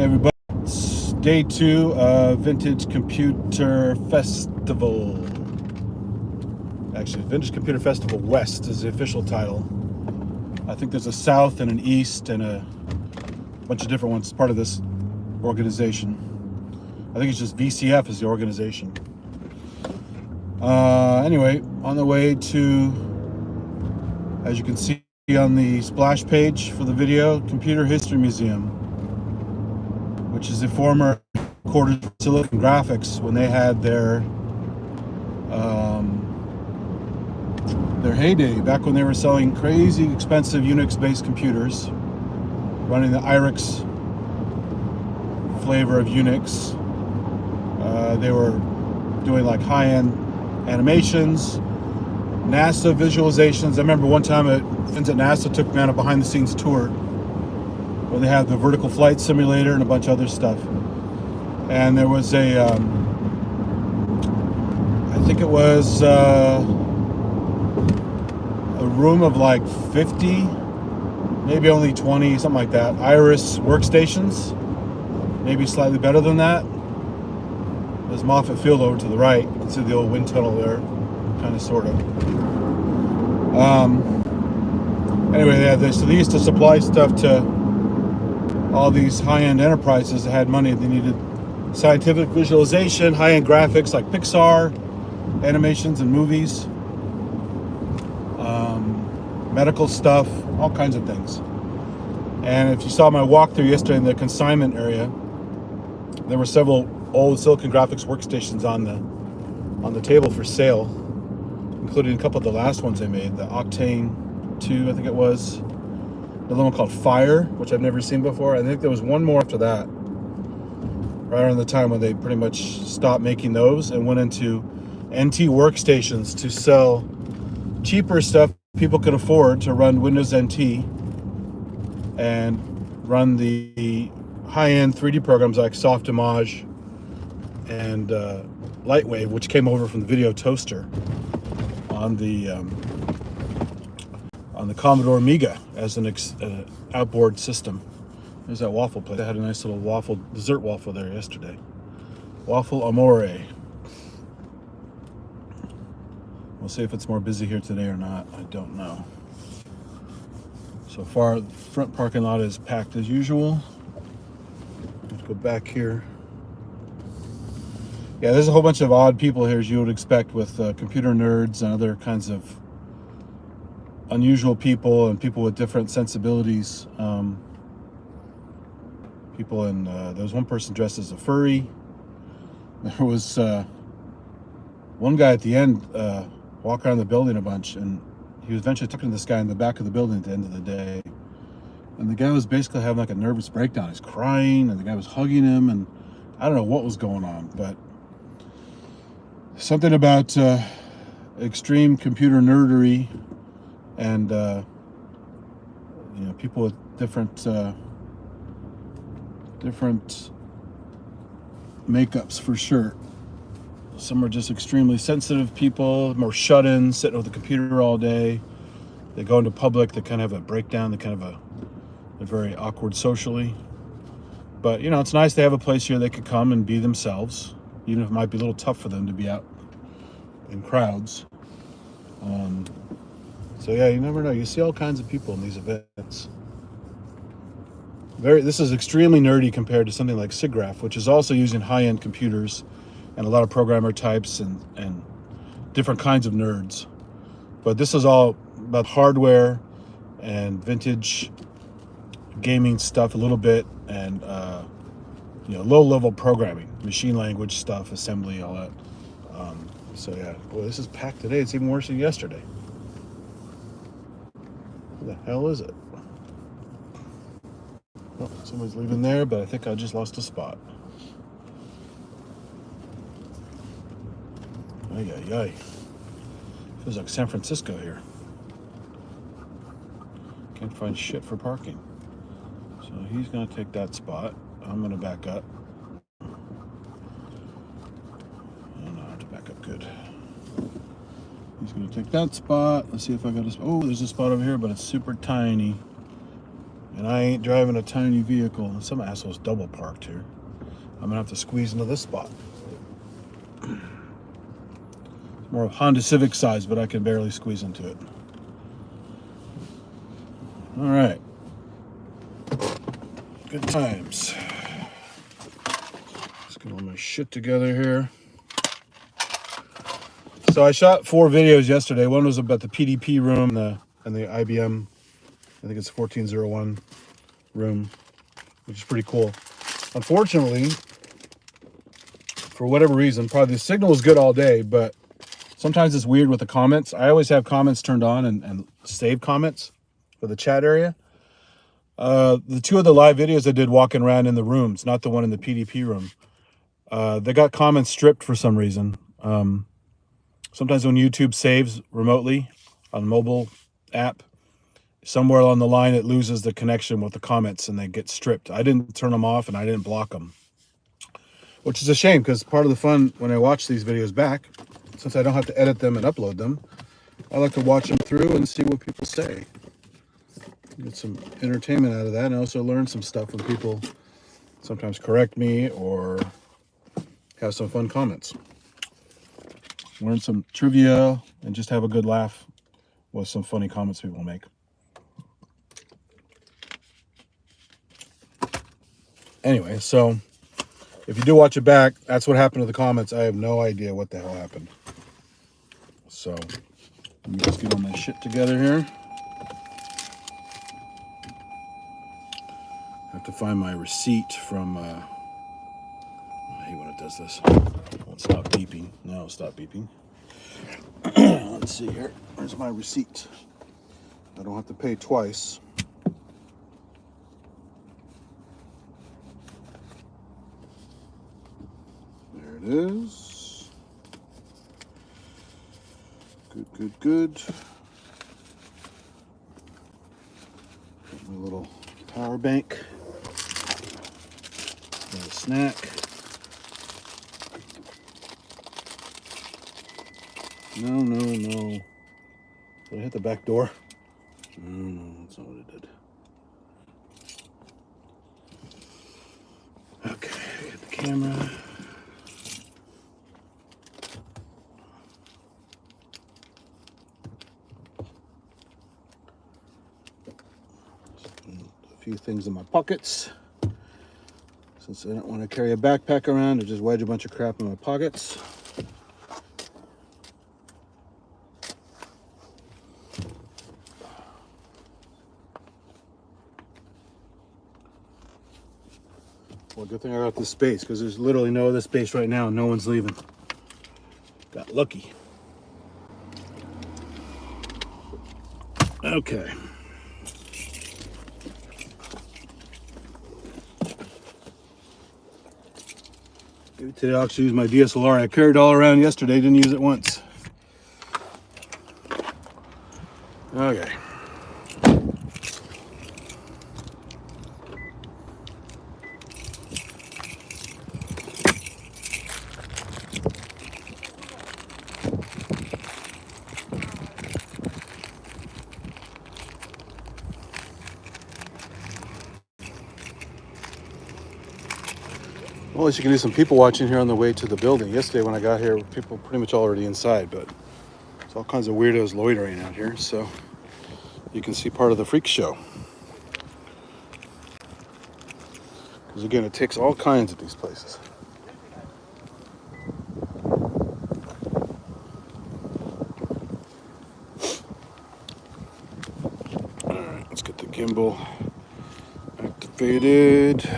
Everybody, it's day 2 of Vintage Computer Festival. Actually, Vintage Computer Festival West is the official title. I think there's a South and an East and a bunch of different ones part of this organization. I think it's just VCF is the organization. Anyway, on the way to, as you can see on the splash page for the video, Computer History Museum, which is the former headquarters of Silicon Graphics when they had their heyday, back when they were selling crazy expensive Unix-based computers, running the IRIX flavor of Unix. They were doing like high-end animations, NASA visualizations. I remember one time friends at NASA took me on a behind-the-scenes tour where they had the vertical flight simulator and a bunch of other stuff. And there was I think it was a room of like 50, maybe only 20, something like that, Iris workstations, maybe slightly better than that. There's Moffett Field over to the right. You can see the old wind tunnel there, kind of, sort of. Anyway, so they used to supply stuff to all these high-end enterprises that had money. They needed scientific visualization, high-end graphics like Pixar, animations and movies, medical stuff, all kinds of things. And if you saw my walkthrough yesterday in the consignment area, there were several old Silicon Graphics workstations on the table for sale, including a couple of the last ones they made, the Octane 2, I think it was. Another one called Fire, which I've never seen before. I think there was one more after that, right around the time when they pretty much stopped making those and went into NT workstations to sell cheaper stuff people could afford to run Windows NT and run the high-end 3D programs like Softimage and Lightwave, which came over from the Video Toaster on the Commodore Amiga as an outboard system. There's that waffle place. I had a nice little dessert waffle there yesterday. Waffle Amore. We'll see if it's more busy here today or not. I don't know. So far, the front parking lot is packed as usual. Let's go back here. Yeah, there's a whole bunch of odd people here, as you would expect, with computer nerds and other kinds of unusual people and people with different sensibilities. People in there was one person dressed as a furry. There was one guy at the end walk around the building a bunch, and he was eventually talking to this guy in the back of the building at the end of the day. And the guy was basically having like a nervous breakdown. He's crying, and the guy was hugging him, and I don't know what was going on, but something about extreme computer nerdery and people with different makeups for sure. Some are just extremely sensitive people, more shut-ins, sitting with the computer all day. They go into public, they kind of have a breakdown, they're very awkward socially. But it's nice they have a place here they could come and be themselves, even if it might be a little tough for them to be out in crowds. So yeah, you never know. You see all kinds of people in these events. This is extremely nerdy compared to something like SIGGRAPH, which is also using high-end computers and a lot of programmer types and different kinds of nerds. But this is all about hardware and vintage gaming stuff a little bit, and low-level programming, machine language stuff, assembly, all that. So yeah, boy, this is packed today. It's even worse than yesterday. Who the hell is it? Oh, somebody's leaving there, but I think I just lost a spot. Ay, ay, ay. Feels like San Francisco here. Can't find shit for parking. So he's going to take that spot. I'm going to back up. I don't know how to back up good. He's going to take that spot. Let's see if I got a spot. Oh, there's a spot over here, but it's super tiny. And I ain't driving a tiny vehicle. And some asshole's double parked here. I'm gonna have to squeeze into this spot. More of Honda Civic size, but I can barely squeeze into it. All right. Good times. Let's get all my shit together here. So I shot 4 videos yesterday. One was about the PDP room and the IBM, I think it's 1401 room, which is pretty cool. Unfortunately, for whatever reason, probably the signal is good all day, but sometimes it's weird with the comments. I always have comments turned on and save comments for the chat area. The 2 of the live videos I did walking around in the rooms, not the one in the PDP room, they got comments stripped for some reason. Sometimes when YouTube saves remotely on a mobile app, somewhere along the line it loses the connection with the comments and they get stripped. I didn't turn them off and I didn't block them, which is a shame because part of the fun when I watch these videos back, since I don't have to edit them and upload them, I like to watch them through and see what people say. Get some entertainment out of that, and also learn some stuff when people sometimes correct me or have some fun comments. Learn some trivia and just have a good laugh with some funny comments people make. Anyway, so if you do watch it back, that's what happened to the comments. I have no idea what the hell happened. So let me just get all my shit together here. I have to find my receipt from, I hate when it does this. It won't stop beeping. No, stop beeping. Let's see here. Where's my receipt? I don't have to pay twice. There it is. Good, good, good. Got my little power bank. Got a snack. No. Did I hit the back door? No, that's not what it did. Okay, get the camera. A few things in my pockets. Since I don't want to carry a backpack around, I just wedge a bunch of crap in my pockets. Well, good thing I got this space because there's literally no other space right now and no one's leaving. Got lucky. Okay. Maybe today I'll actually use my DSLR. I carried it all around yesterday, didn't use it once. Okay. Well, as you can do some people watching here on the way to the building. Yesterday when I got here, people pretty much already inside, but there's all kinds of weirdos loitering out here, so you can see part of the freak show. Because again, it takes all kinds of these places. All right, let's get the gimbal activated.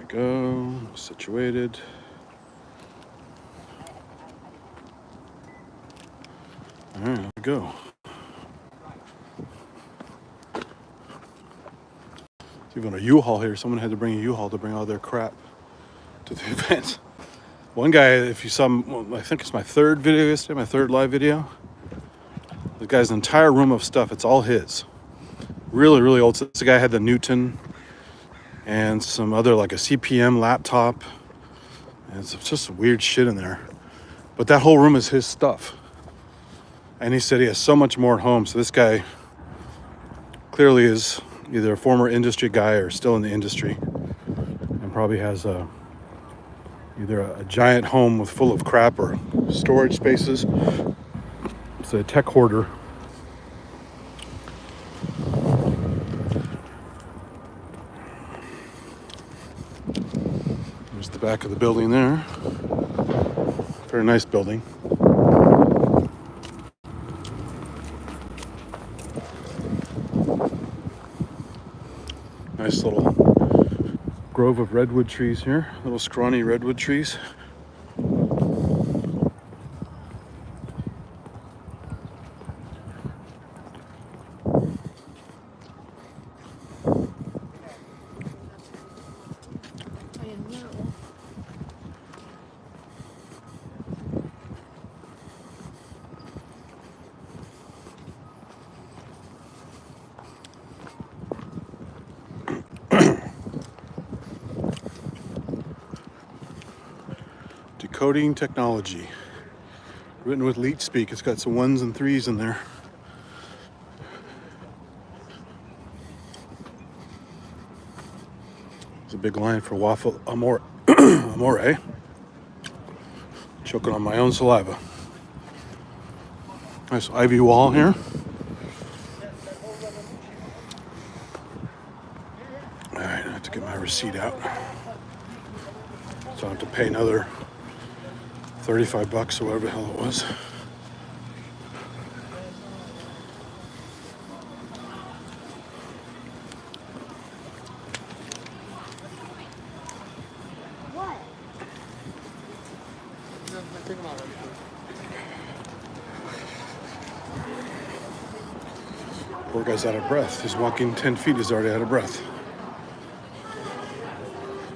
Go, situated. All right, here we go. There's even a U-Haul here. Someone had to bring a U-Haul to bring all their crap to the event. One guy, if you saw, well, I think it's my 3rd video yesterday, my 3rd live video. The guy's entire room of stuff, it's all his. Really, really old. This guy had the Newton and some other, like a CPM laptop. And it's just weird shit in there. But that whole room is his stuff. And he said he has so much more at home. So this guy clearly is either a former industry guy or still in the industry, and probably has either a giant home with full of crap or storage spaces. It's a tech hoarder. There's the back of the building there. Very nice building. Nice little grove of redwood trees here. Little scrawny redwood trees. Decoding technology. Written with leech speak. It's got some 1s and 3s in there. There's a big line for waffle amore. Amore. Choking on my own saliva. Nice ivy wall here. All right, I have to get my receipt out. So I have to pay another $35 or whatever the hell it was. What? Poor guy's out of breath. He's walking 10 feet, he's already out of breath.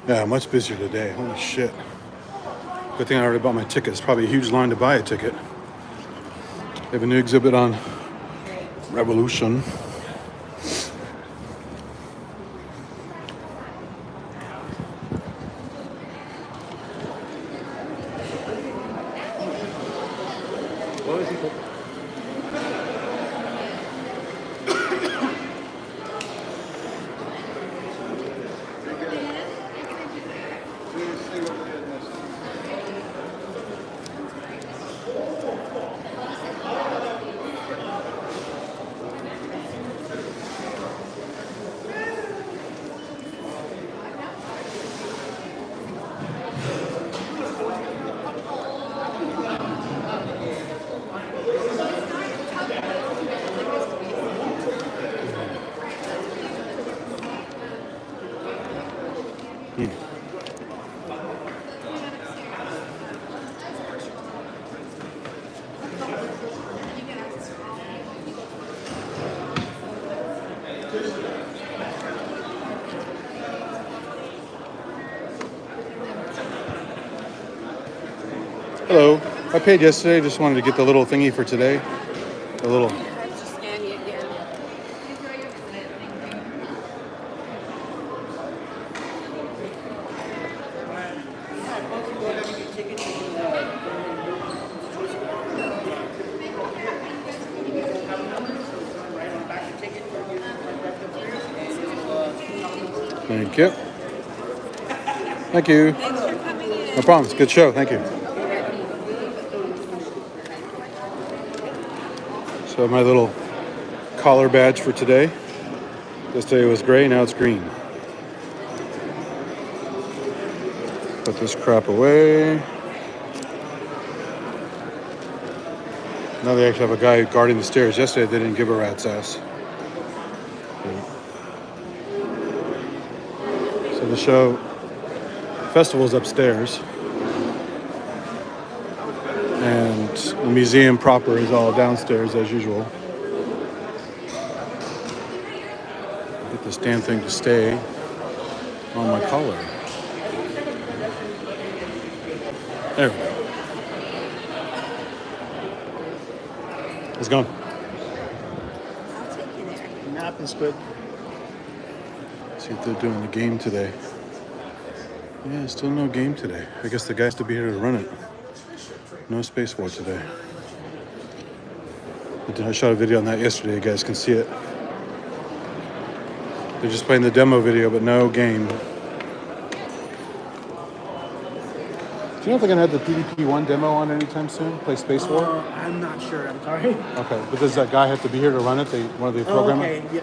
Yeah, much busier today. Holy shit. Good thing I already bought my ticket. It's probably a huge line to buy a ticket. They have a new exhibit on Revolution. Hello. I paid yesterday. Just wanted to get the little thingy for today. The little. Scan you again. Thank you. Thank you. Thanks for coming in. No problem. It's a good show. Thank you. So my little collar badge for today. Yesterday was gray, now it's green. Put this crap away. Now they actually have a guy guarding the stairs. Yesterday they didn't give a rat's ass. So the show festival's upstairs. And the museum proper is all downstairs as usual. Get this damn thing to stay on my collar. There we go. It's gone. I'll take you there. Nap is good. See if they're doing the game today. Yeah, still no game today. I guess the guy has to be here to run it. No Space War today. I shot a video on that yesterday. You guys can see it. They're just playing the demo video, but no game. Do you know if they're gonna have the pt.1 demo on anytime soon? Play Space War? I'm not sure. I'm sorry. Okay, but does that guy have to be here to run it? One of the programmers? Okay. Yeah.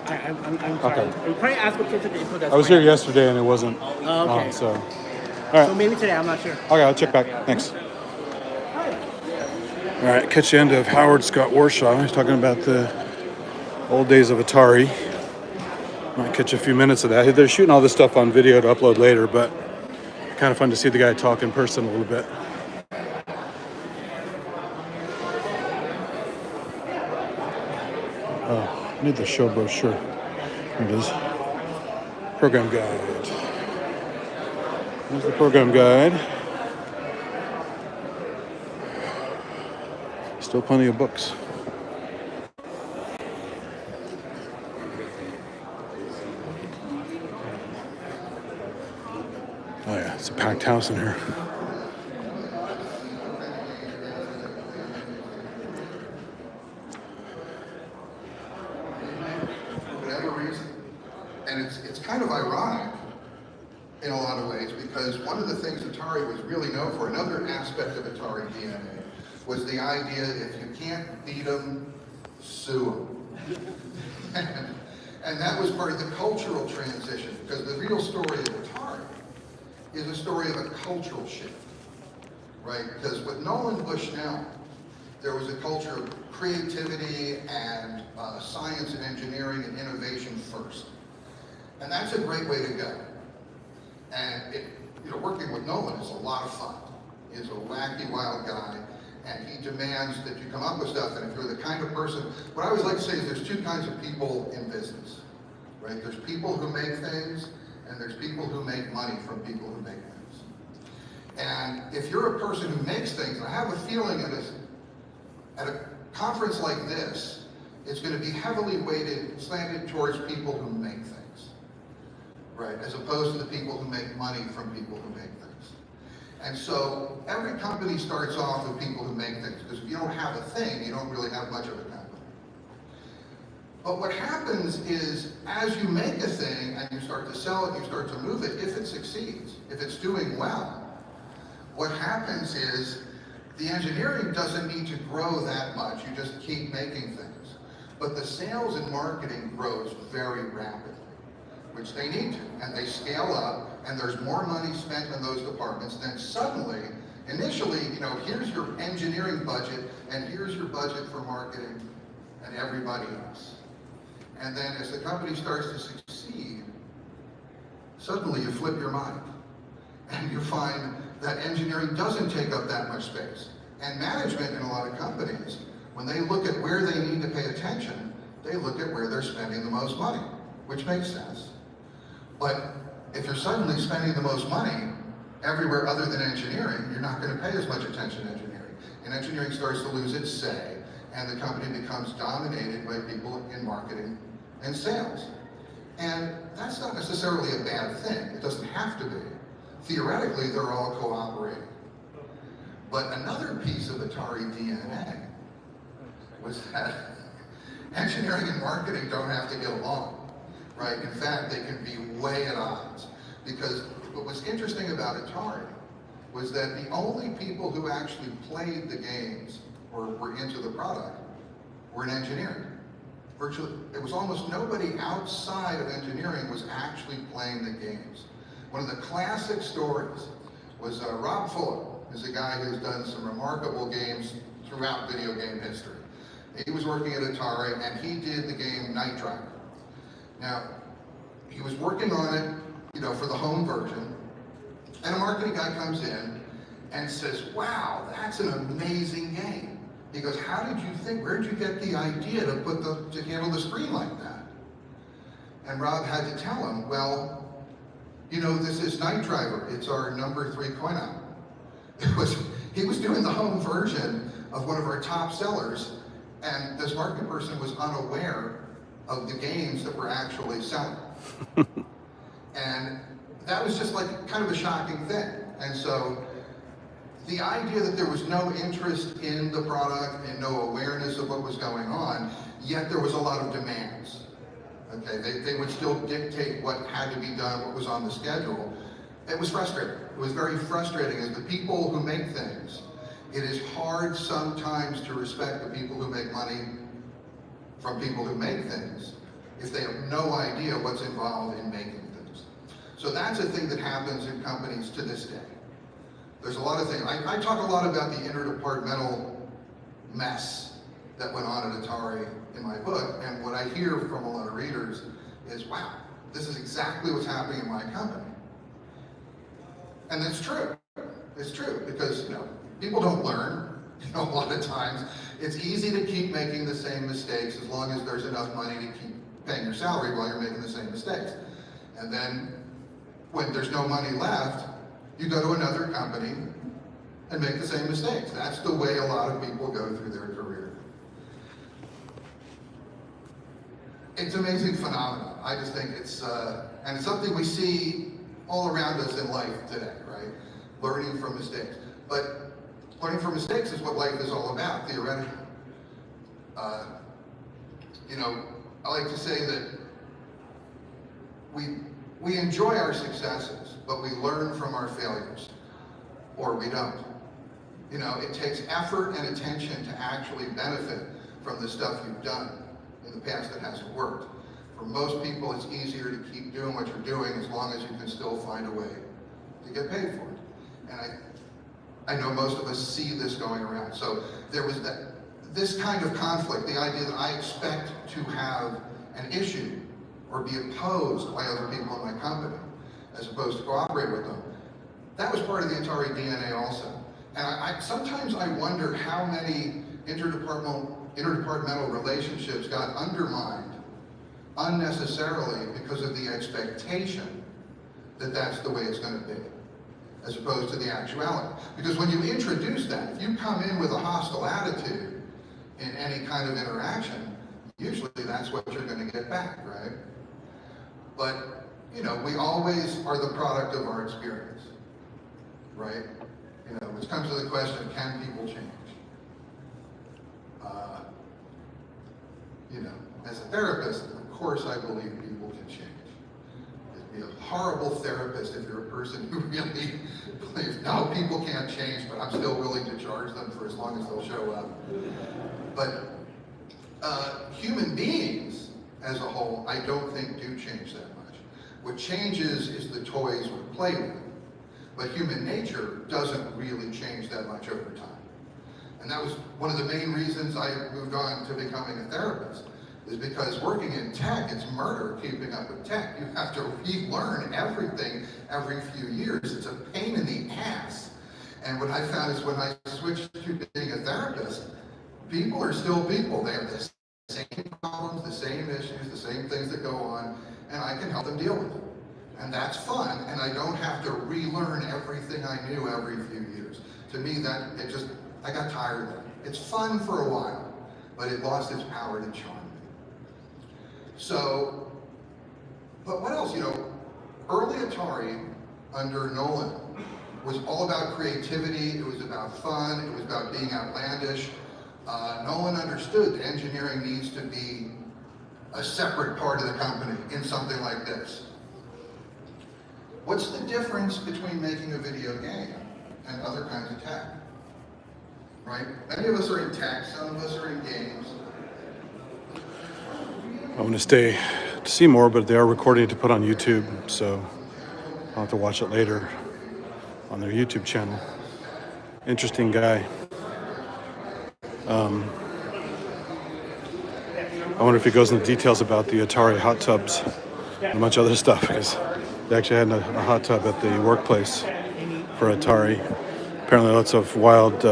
I'm sorry. Okay. You probably asked what kids input. That's I was fine. here yesterday and it wasn't Okay. on, so. All So right. maybe today. I'm not sure. Okay, I'll check back. Thanks. All right, catch the end of Howard Scott Warshaw. He's talking about the old days of Atari. Might catch a few minutes of that. They're shooting all this stuff on video to upload later, but kind of fun to see the guy talk in person a little bit. Oh, I need the show brochure. Here it is. Program guide. Here's the program guide. Still plenty of books. Oh yeah, it's a packed house in here. Whatever reason. And it's kind of ironic in a lot of ways, because one of the things Atari was really known for, another aspect of Atari DNA, was the idea if you can't beat them, sue them. And that was part of the cultural transition, because the real story of Atari is a story of a cultural shift, right? Because with Nolan Bushnell, there was a culture of creativity and science and engineering and innovation first. And that's a great way to go. And working with Nolan is a lot of fun. He's a wacky, wild guy, and he demands that you come up with stuff. And if you're the kind of person, what I always like to say is there's two kinds of people in business, right? There's people who make things, and there's people who make money from people who make things. And if you're a person who makes things, and I have a feeling at a conference like this, it's going to be heavily slanted towards people who make things, right? As opposed to the people who make money from people who make things. And so every company starts off with people who make things, because if you don't have a thing, you don't really have much of a company. But what happens is, as you make a thing and you start to sell it, you start to move it, if it succeeds, if it's doing well, what happens is the engineering doesn't need to grow that much. You just keep making things. But the sales and marketing grows very rapidly, which they need to, and they scale up, and there's more money spent in those departments. Then suddenly, initially, here's your engineering budget, and here's your budget for marketing, and everybody else. And then as the company starts to succeed, suddenly you flip your mind, and you find that engineering doesn't take up that much space. And management in a lot of companies, when they look at where they need to pay attention, they look at where they're spending the most money, which makes sense. But if you're suddenly spending the most money everywhere other than engineering, you're not going to pay as much attention to engineering. And engineering starts to lose its say, and the company becomes dominated by people in marketing and sales. And that's not necessarily a bad thing. It doesn't have to be. Theoretically, they're all cooperating. But another piece of Atari DNA was that engineering and marketing don't have to get along, right? In fact, they can be way at odds. Because what was interesting about Atari was that the only people who actually played the games or were into the product were in engineering. Virtually, it was almost nobody outside of engineering was actually playing the games. One of the classic stories was Rob Fuller, who's a guy who's done some remarkable games throughout video game history. He was working at Atari, and he did the game Night Driver. Now, he was working on it, for the home version, and a marketing guy comes in and says, "Wow, that's an amazing game." He goes, "How did you think? Where did you get the idea to handle the screen like that?" And Rob had to tell him, "Well, this is Night Driver. It's our number 3 coin-op." He was doing the home version of one of our top sellers, and this marketing person was unaware of the games that were actually selling. And that was just like kind of a shocking thing. And so the idea that there was no interest in the product and no awareness of what was going on, yet there was a lot of demands. Okay, they would still dictate what had to be done, what was on the schedule. It was frustrating. It was very frustrating as the people who make things. It is hard sometimes to respect the people who make money from people who make things if they have no idea what's involved in making things. So that's a thing that happens in companies to this day. There's a lot of things. I talk a lot about the interdepartmental mess that went on at Atari in my book, and what I hear from a lot of readers is, wow, this is exactly what's happening in my company. And that's true. It's true, because people don't learn. A lot of times it's easy to keep making the same mistakes as long as there's enough money to keep paying your salary while you're making the same mistakes. And then when there's no money left, you go to another company and make the same mistakes. That's the way a lot of people go through their career. It's an amazing phenomenon. I just think it's, and it's something we see all around us in life today, right? Learning from mistakes. But learning from mistakes is what life is all about, theoretically. I like to say that we enjoy our successes, but we learn from our failures, or we don't. It takes effort and attention to actually benefit from the stuff you've done in the past that hasn't worked. For most people, it's easier to keep doing what you're doing as long as you can still find a way to get paid for it. And I know most of us see this going around. So there was this kind of conflict, the idea that I expect to have an issue or be opposed by other people in my company, as opposed to cooperate with them. That was part of the Atari DNA also. And sometimes I wonder how many interdepartmental relationships got undermined unnecessarily because of the expectation that that's the way it's going to be, as opposed to the actuality. Because when you introduce that, if you come in with a hostile attitude in any kind of interaction, usually that's what you're going to get back, right? But, we always are the product of our experience, right? Which comes to the question, can people change? As a therapist, of course I believe people can change. It'd be a horrible therapist if you're a person who really believes, no, people can't change, but I'm still willing to charge them for as long as they'll show up. But human beings as a whole, I don't think do change that much. What changes is the toys we play with. But human nature doesn't really change that much over time. And that was one of the main reasons I moved on to becoming a therapist, is because working in tech, it's murder keeping up with tech. You have to relearn everything every few years. It's a pain in the ass. And what I found is when I switched to being a therapist, people are still people. They have the same problems, the same issues, the same things that go on, and I can help them deal with it. And that's fun, and I don't have to relearn everything I knew every few years. To me, I got tired of that. It's fun for a while, but it lost its power to charm me. So, but what else? Early Atari under Nolan was all about creativity, it was about fun, it was about being outlandish. Nolan understood that engineering needs to be a separate part of the company in something like this. What's the difference between making a video game and other kinds of tech? Right? Many of us are in tech, some of us are in games. I'm going to stay to see more, but they are recording it to put on YouTube, so I'll have to watch it later on their YouTube channel. Interesting guy. I wonder if he goes into details about the Atari hot tubs and a bunch of other stuff, because they actually had a hot tub at the workplace for Atari. Apparently lots of wild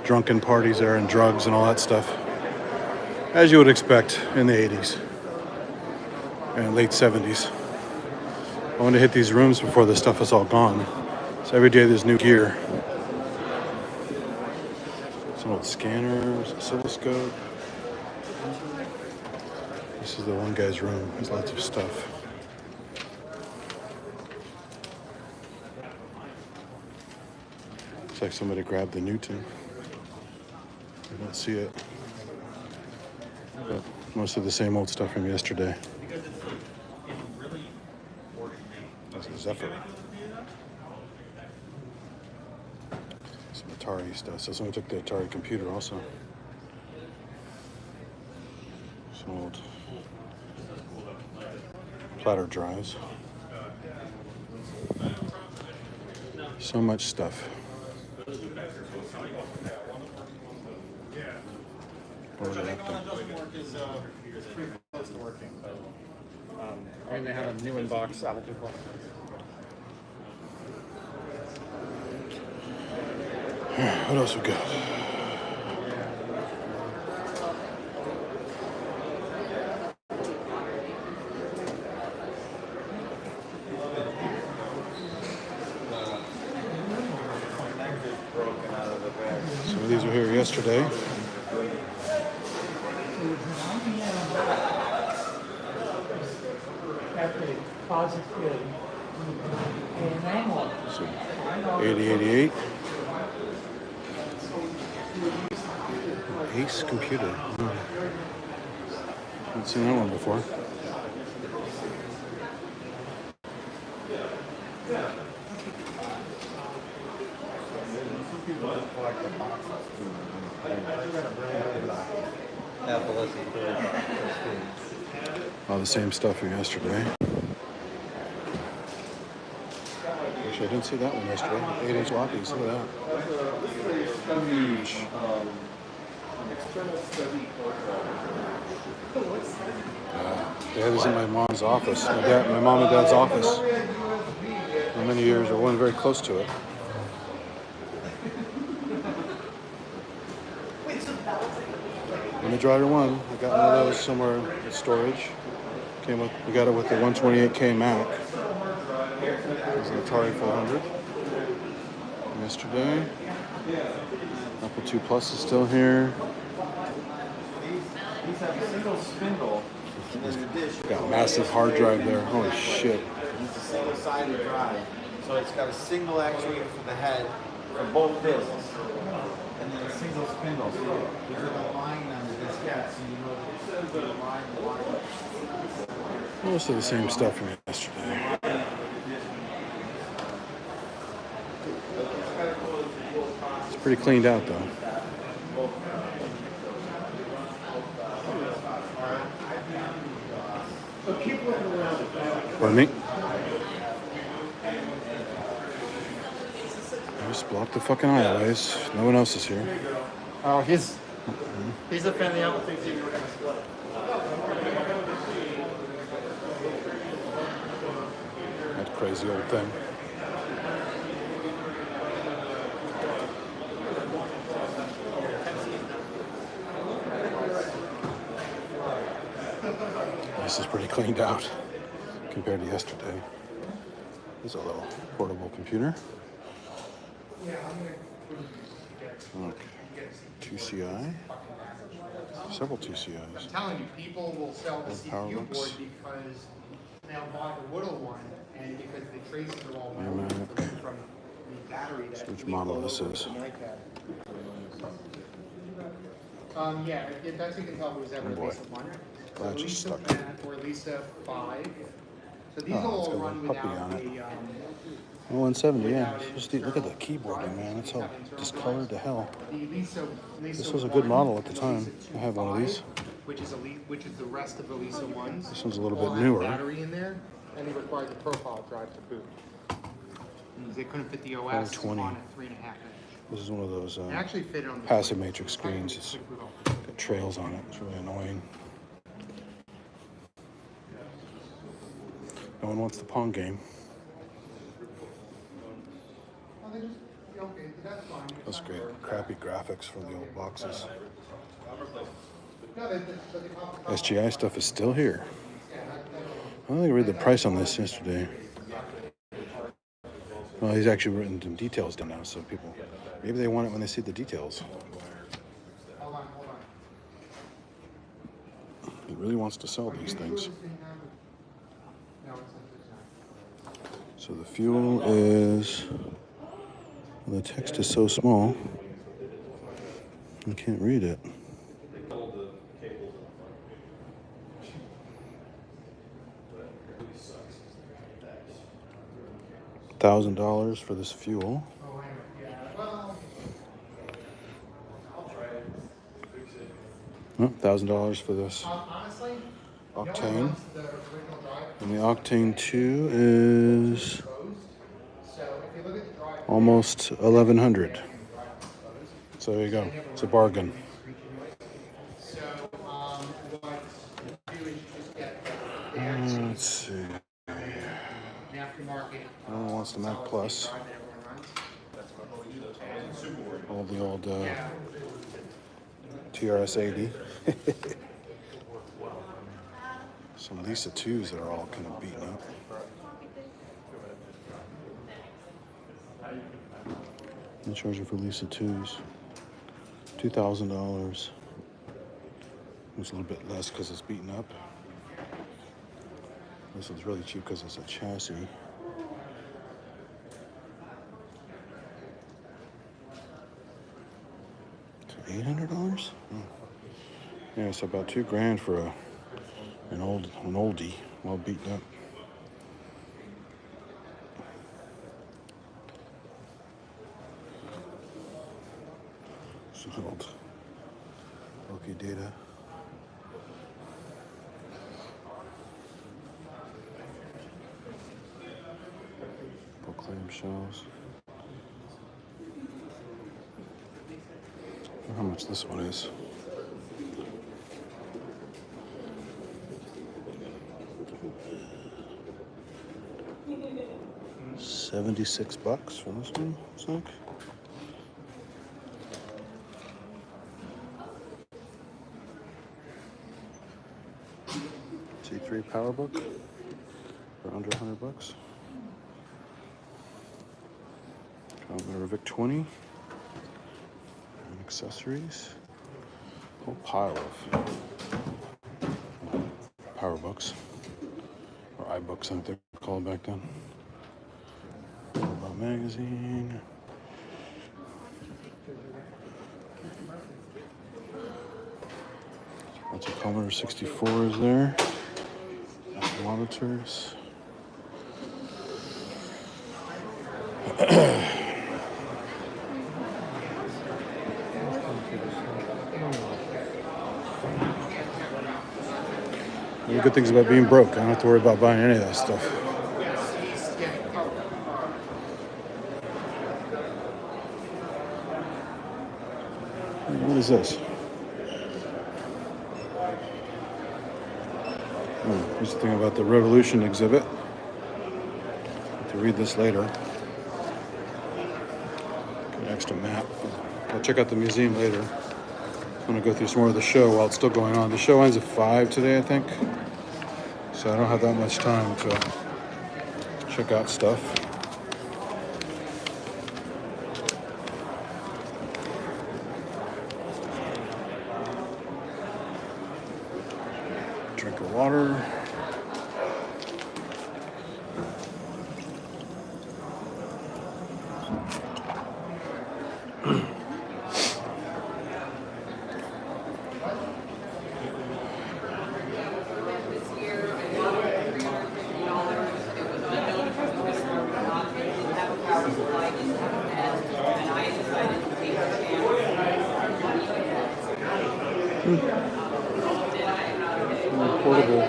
drunken parties there and drugs and all that stuff, as you would expect in the 80s and late 70s. I want to hit these rooms before this stuff is all gone. So every day there's new gear. Some old scanners, oscilloscope. This is the one guy's room. There's lots of stuff. Looks like somebody grabbed the Newton. I don't see it. But mostly the same old stuff from yesterday. That's a Zephyr. Some Atari stuff. So someone took the Atari computer also. Some old platter drives. So much stuff. What was it up there? Close to working, but I mean they have a new inbox out of people. What else we got? Some of these were here yesterday. So 8088. Ace computer. Haven't seen that one before. All the same stuff from yesterday. Actually, I didn't see that one yesterday. 8-inch lockies, look at that. Huge. They had this in my mom's office, my mom and dad's office for many years, or one very close to it. And the driver one, I got one of those somewhere in storage. We got it with the 128K Mac. It's an Atari 400. Yesterday. Apple II Plus is still here. These have a single spindle and then the dish. Got a massive hard drive there. Holy shit. It's a single-sided drive. So it's got a single actuator for the head for both discs. And then a single spindle. So there's a line on the diskette, so you know the line. Most of the same stuff from yesterday. It's pretty cleaned out though. Pardon me? I just blocked the fucking aisleways. No one else is here. Oh, he's a fan of the Apple thinks you were gonna split. That crazy old thing. This is pretty cleaned out compared to yesterday. There's a little portable computer. Look, 2CI. Several 2CIs. I'm telling you, people will sell the Power CPU board books. because they'll buy the Whittle one, and because the traces are all Yeah, melted man. from the battery that Which we model pulled this over is? with the iPad. Yeah, that's you can tell it was ever Oh, boy. Lisa 1. So Latch is Lisa stuck. 10 or Lisa 5. So these Oh, will it's got all a run little puppy without on it. the 170, yeah. Just look at the keyboard, man. It's all discolored to hell. the Lisa This was a good 1 model at the and time. Lisa I have one of these. 5, which is the rest of the Lisa 1s. This one's a little all bit have newer. battery in there, and they required the profile drive to boot. They couldn't fit the OS 20. on a 3.5 inch. This is one of those It actually fit on the passive matrix screens. It's quick boot. got trails on it. It's really annoying. No one wants the Pong game. Oh, they just, okay, that's fine. That's great. Crappy graphics from the old boxes. No, they SGI stuff is still here. I don't think I read the price on this yesterday. Well, he's actually written some details down now, so people, maybe they want it when they see the details. hold on. He really wants to sell these things. No, it's not. So the fuel is The text is so small, I can't read it. $1,000 for this fuel. $1,000 for this octane. And the octane 2 is almost 1,100. So there you go. It's a bargain. Let's see. Everyone wants the Mac Plus. All the old TRS-80. Some Lisa 2s that are all kind of beaten up. I'm charging for Lisa 2s. $2,000. It's a little bit less because it's beaten up. This one's really cheap because it's a chassis. $800? Yeah, it's about $2,000 for an oldie, well beaten up. Some old Oki data. Clamshells. How much this one is? $76 for this one, looks like. T3 PowerBook for under $100. Vic 20 and accessories. A whole pile of PowerBooks or iBooks, I think they were called back then. About magazine. That's a Commodore 64 is there. Monitors. The good things about being broke, I don't have to worry about buying any of that stuff. What is this? Here's the thing about the Revolution exhibit. I have to read this later. Got an extra map. I'll check out the museum later. I'm going to go through some more of the show while it's still going on. The show ends at 5 today, I think. So I don't have that much time to check out stuff. Drink of water. Portable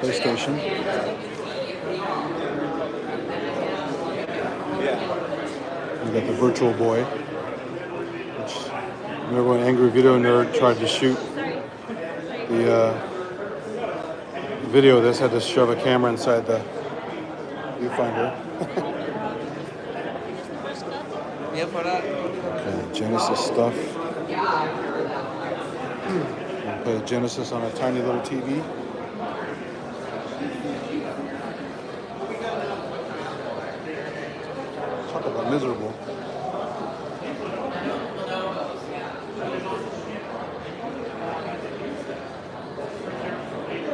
PlayStation. We got the Virtual Boy, which remember when Angry Video Nerd tried to shoot the video of this, had to shove a camera inside the viewfinder. Okay, Genesis stuff. Play the Genesis on a tiny little TV. Talk about miserable.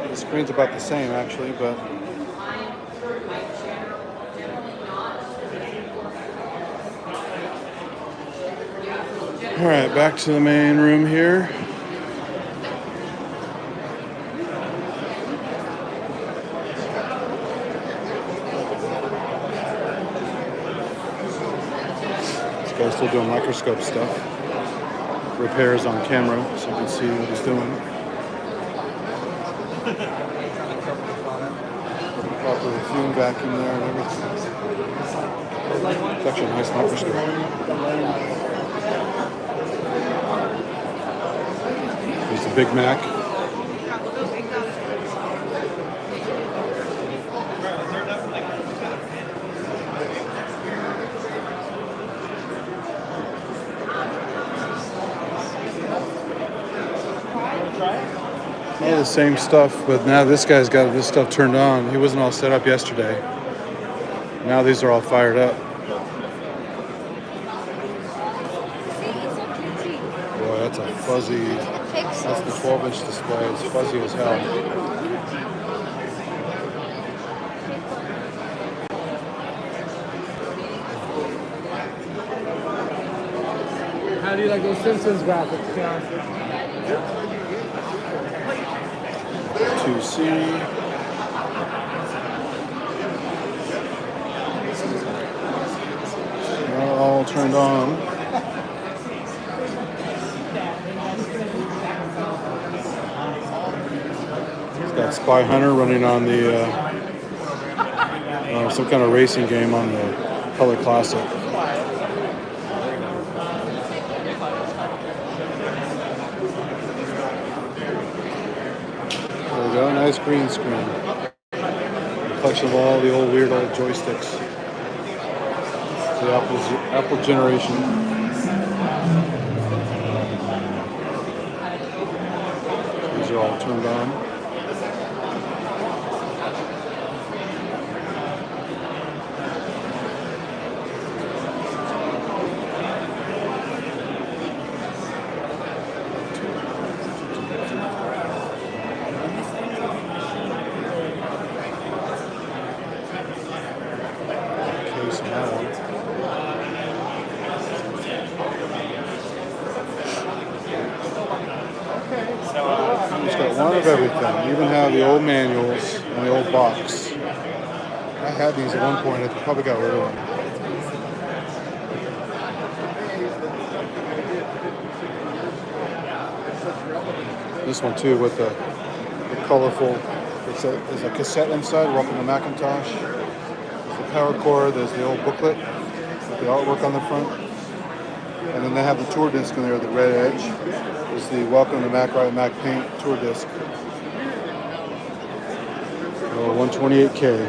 The screen's about the same actually, but All right, back to the main room here. This guy's still doing microscope stuff. Repairs on camera, so you can see what he's doing. Proper fume vacuum there and everything. It's actually a nice microscope. There's the Big Mac. All the same stuff, but now this guy's got this stuff turned on. He wasn't all set up yesterday. Now these are all fired up. Boy, that's a fuzzy. That's the 12-inch display. It's fuzzy as hell. How do you like those Simpsons graphics, John? 2C. Now all turned on. It's got Spy Hunter running on the some kind of racing game on the Color Classic. There we go, nice green screen. Collection of all the old weird old joysticks. The Apple generation. These are all turned on. Case on that one. It's got one of everything. You even have the old manuals and the old box. I had these at one point. I probably got rid of them. This one too with the colorful. There's a cassette inside. Welcome to Macintosh. There's the power cord. There's the old booklet with the artwork on the front. And then they have the tour disc in there, the red edge. Is the Welcome to Mac Riot Mac Paint tour disc. 128K.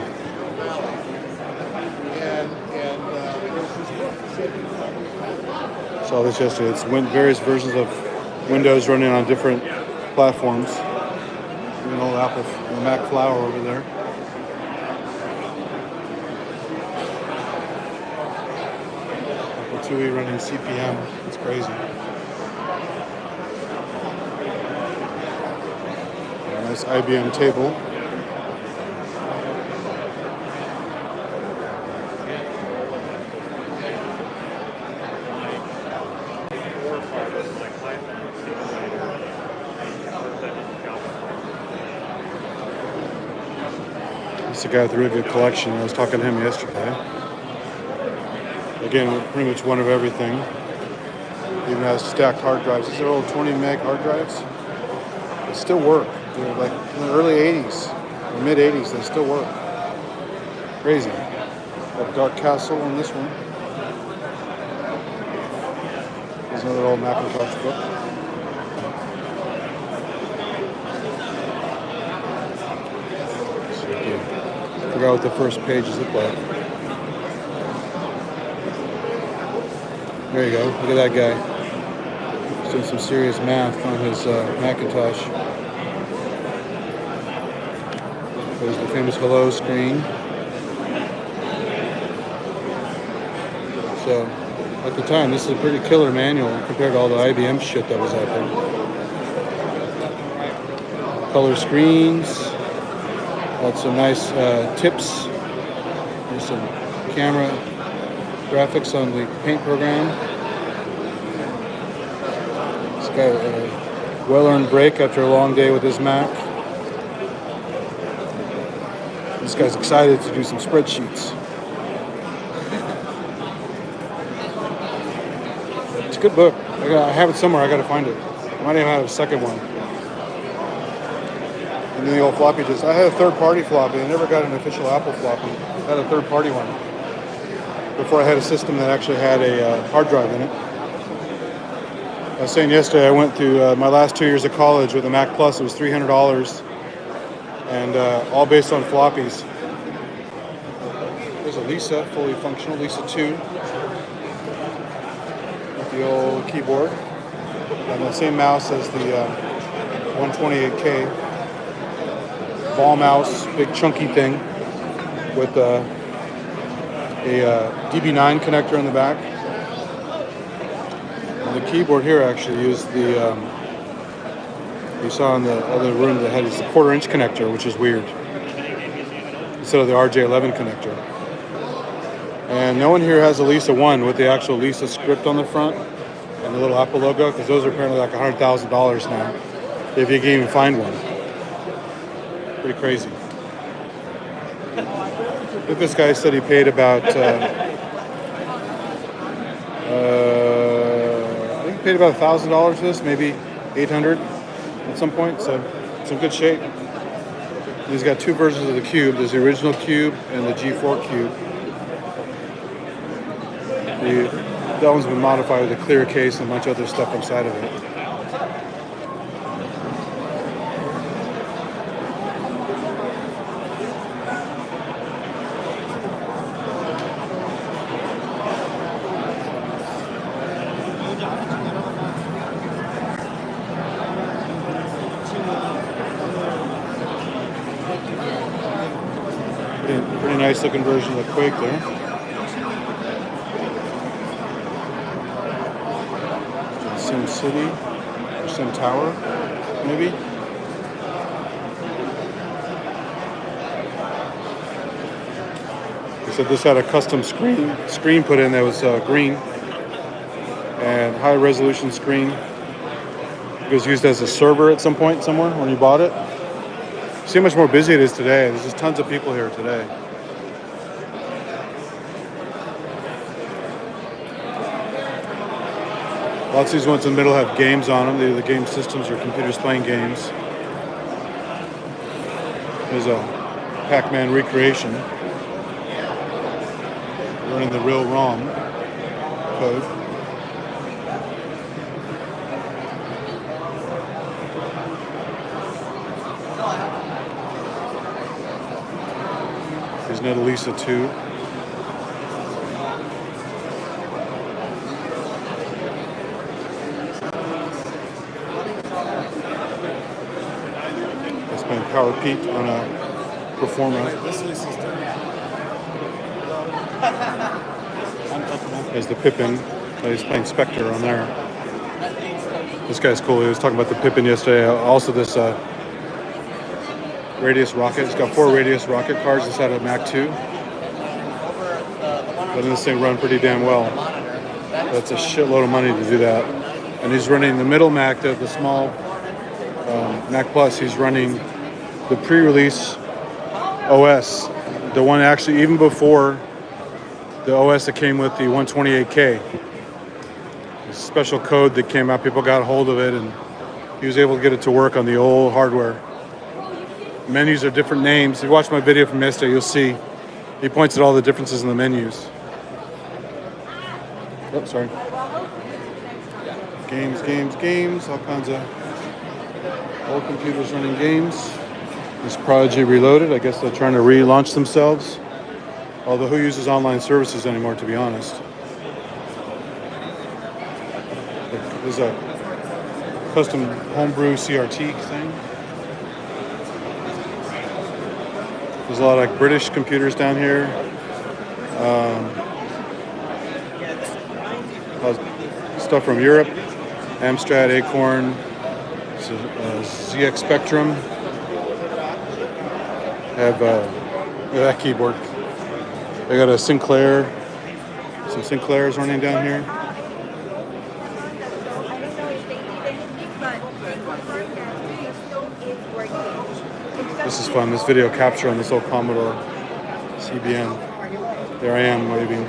Saw this yesterday. It's various versions of Windows running on different platforms. Even old Apple, the Mac Flower over there. Apple IIe running CPM. It's crazy. Nice IBM table. He's a guy with a really good collection. I was talking to him yesterday. Again, pretty much one of everything. Even has stacked hard drives. These are old 20 meg hard drives. They still work. They're like in the early 80s, or mid 80s, they still work. Crazy. Got Dark Castle on this one. There's another old Macintosh book. Forgot what the first pages look like. There you go. Look at that guy. He's doing some serious math on his Macintosh. There's the famous hello screen. So, at the time, this is a pretty killer manual compared to all the IBM shit that was out there. Color screens. Got some nice tips. There's some camera graphics on the paint program. Got a well-earned break after a long day with his Mac. This guy's excited to do some spreadsheets. It's a good book. I have it somewhere. I got to find it. I might even have a second one. And then the old floppy disk. I had a third-party floppy. I never got an official Apple floppy. I had a third-party one before I had a system that actually had a hard drive in it. I was saying yesterday I went through my last 2 years of college with a Mac Plus. It was $300, and all based on floppies. There's a Lisa, fully functional, Lisa 2. With the old keyboard. And the same mouse as the 128K. Ball mouse, big chunky thing with a DB9 connector in the back. And the keyboard here actually used the you saw in the other room that had this 1/4-inch connector, which is weird, instead of the RJ11 connector. And no one here has a Lisa 1 with the actual Lisa script on the front and the little Apple logo, because those are apparently like $100,000 now, if you can even find one. Pretty crazy. But this guy said he paid about, I think he paid about $1,000 for this, maybe $800 at some point. So it's in good shape. He's got two versions of the Cube. There's the original Cube and the G4 Cube. That one's been modified with a clear case and a bunch of other stuff inside of it. Pretty nice looking version of the Quake there. Sim City or Sim Tower, maybe. He said this had a custom screen put in that was green and high resolution screen. It was used as a server at some point somewhere when you bought it. See how much more busy it is today. There's just tons of people here today. Lots of these ones in the middle have games on them. They're the game systems or computers playing games. There's a Pac-Man recreation. Running the real ROM code. There's another Lisa 2. That's been Power Peak on a Performer. There's the Pippin. He's playing Spectre on there. This guy's cool. He was talking about the Pippin yesterday. Also this Radius rocket. It's got 4 Radius rocket cards inside of Mac 2. But this thing run pretty damn well. That's a shitload of money to do that. And he's running the middle Mac, the small Mac Plus. He's running the pre-release OS. The one actually even before the OS that came with the 128K. A special code that came out. People got a hold of it and he was able to get it to work on the old hardware. Menus are different names. If you watch my video from yesterday, you'll see he points at all the differences in the menus. Oh, sorry. Games, all kinds of old computers running games. This Prodigy Reloaded, I guess they're trying to relaunch themselves. Although who uses online services anymore, to be honest? There's a custom homebrew CRT thing. There's a lot of like British computers down here. Stuff from Europe. Amstrad, Acorn, ZX Spectrum. Have look at that keyboard. They got a Sinclair. Some Sinclairs running down here. This is fun. This video capture on this old Commodore CBN. There I am waving.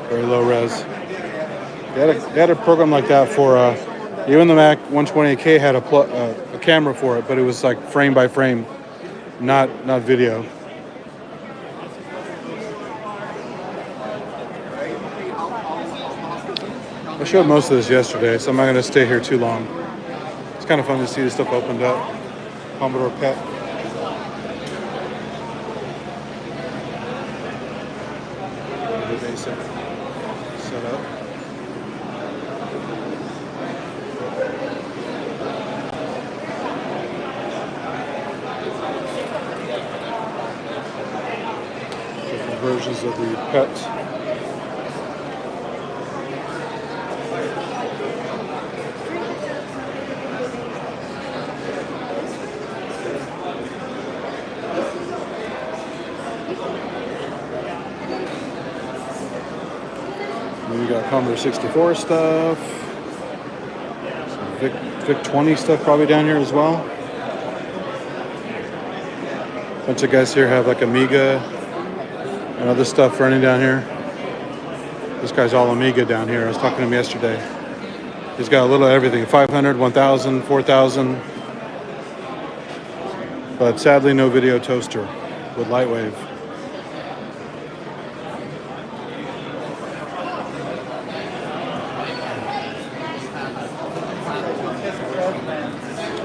Very low res. They had a program like that for even the Mac 128K had a camera for it, but it was like frame by frame, not video. I showed most of this yesterday, so I'm not going to stay here too long. It's kind of fun to see this stuff opened up. Commodore PET. The basic setup. Different versions of the PET. We got Commodore 64 stuff. Some Vic 20 stuff probably down here as well. A bunch of guys here have like Amiga and other stuff running down here. This guy's all Amiga down here. I was talking to him yesterday. He's got a little of everything, 500, 1000, 4000. But sadly no video toaster with Lightwave.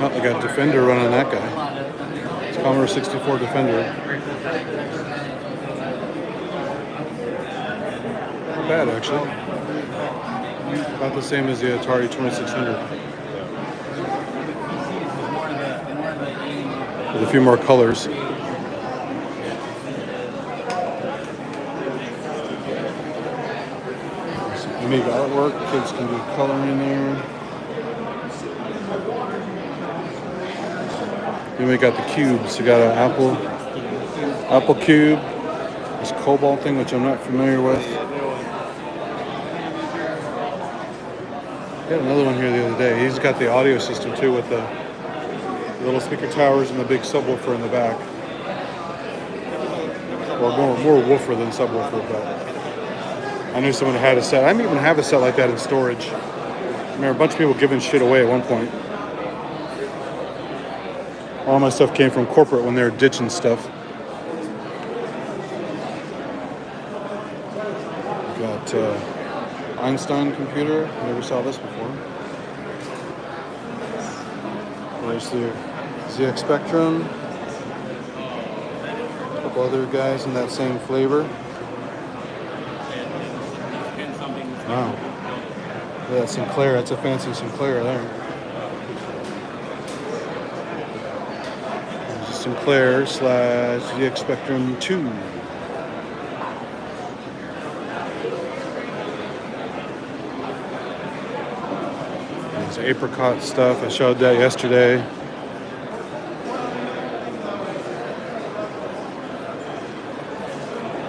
Oh, they got Defender running that guy. It's Commodore 64 Defender. Not bad, actually. About the same as the Atari 2600. With a few more colors. Some Amiga artwork. Kids can do coloring there. Then we got the cubes. We got an Apple cube, this Cobalt thing, which I'm not familiar with. Got another one here the other day. He's got the audio system too, with the little speaker towers and the big subwoofer in the back. Well, more woofer than subwoofer, but I knew someone had a set. I didn't even have a set like that in storage. I remember a bunch of people giving shit away at one point. All my stuff came from corporate when they were ditching stuff. Got Einstein computer. Never saw this before. There's the ZX Spectrum. A couple other guys in that same flavor. Wow. Yeah, Sinclair. That's a fancy Sinclair there. Sinclair / ZX Spectrum 2. There's apricot stuff. I showed that yesterday.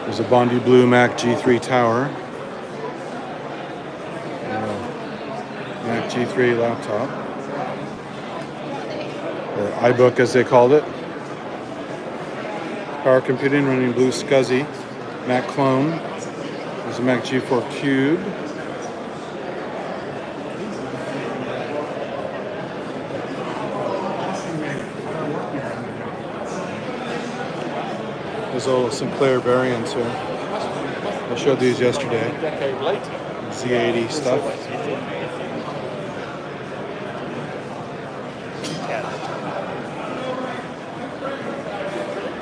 There's a Bondi Blue Mac G3 tower. Mac G3 laptop. Or iBook as they called it. Power computing running Blue SCSI, Mac clone. There's a Mac G4 Cube. There's all Sinclair variants here. I showed these yesterday. Z80 stuff.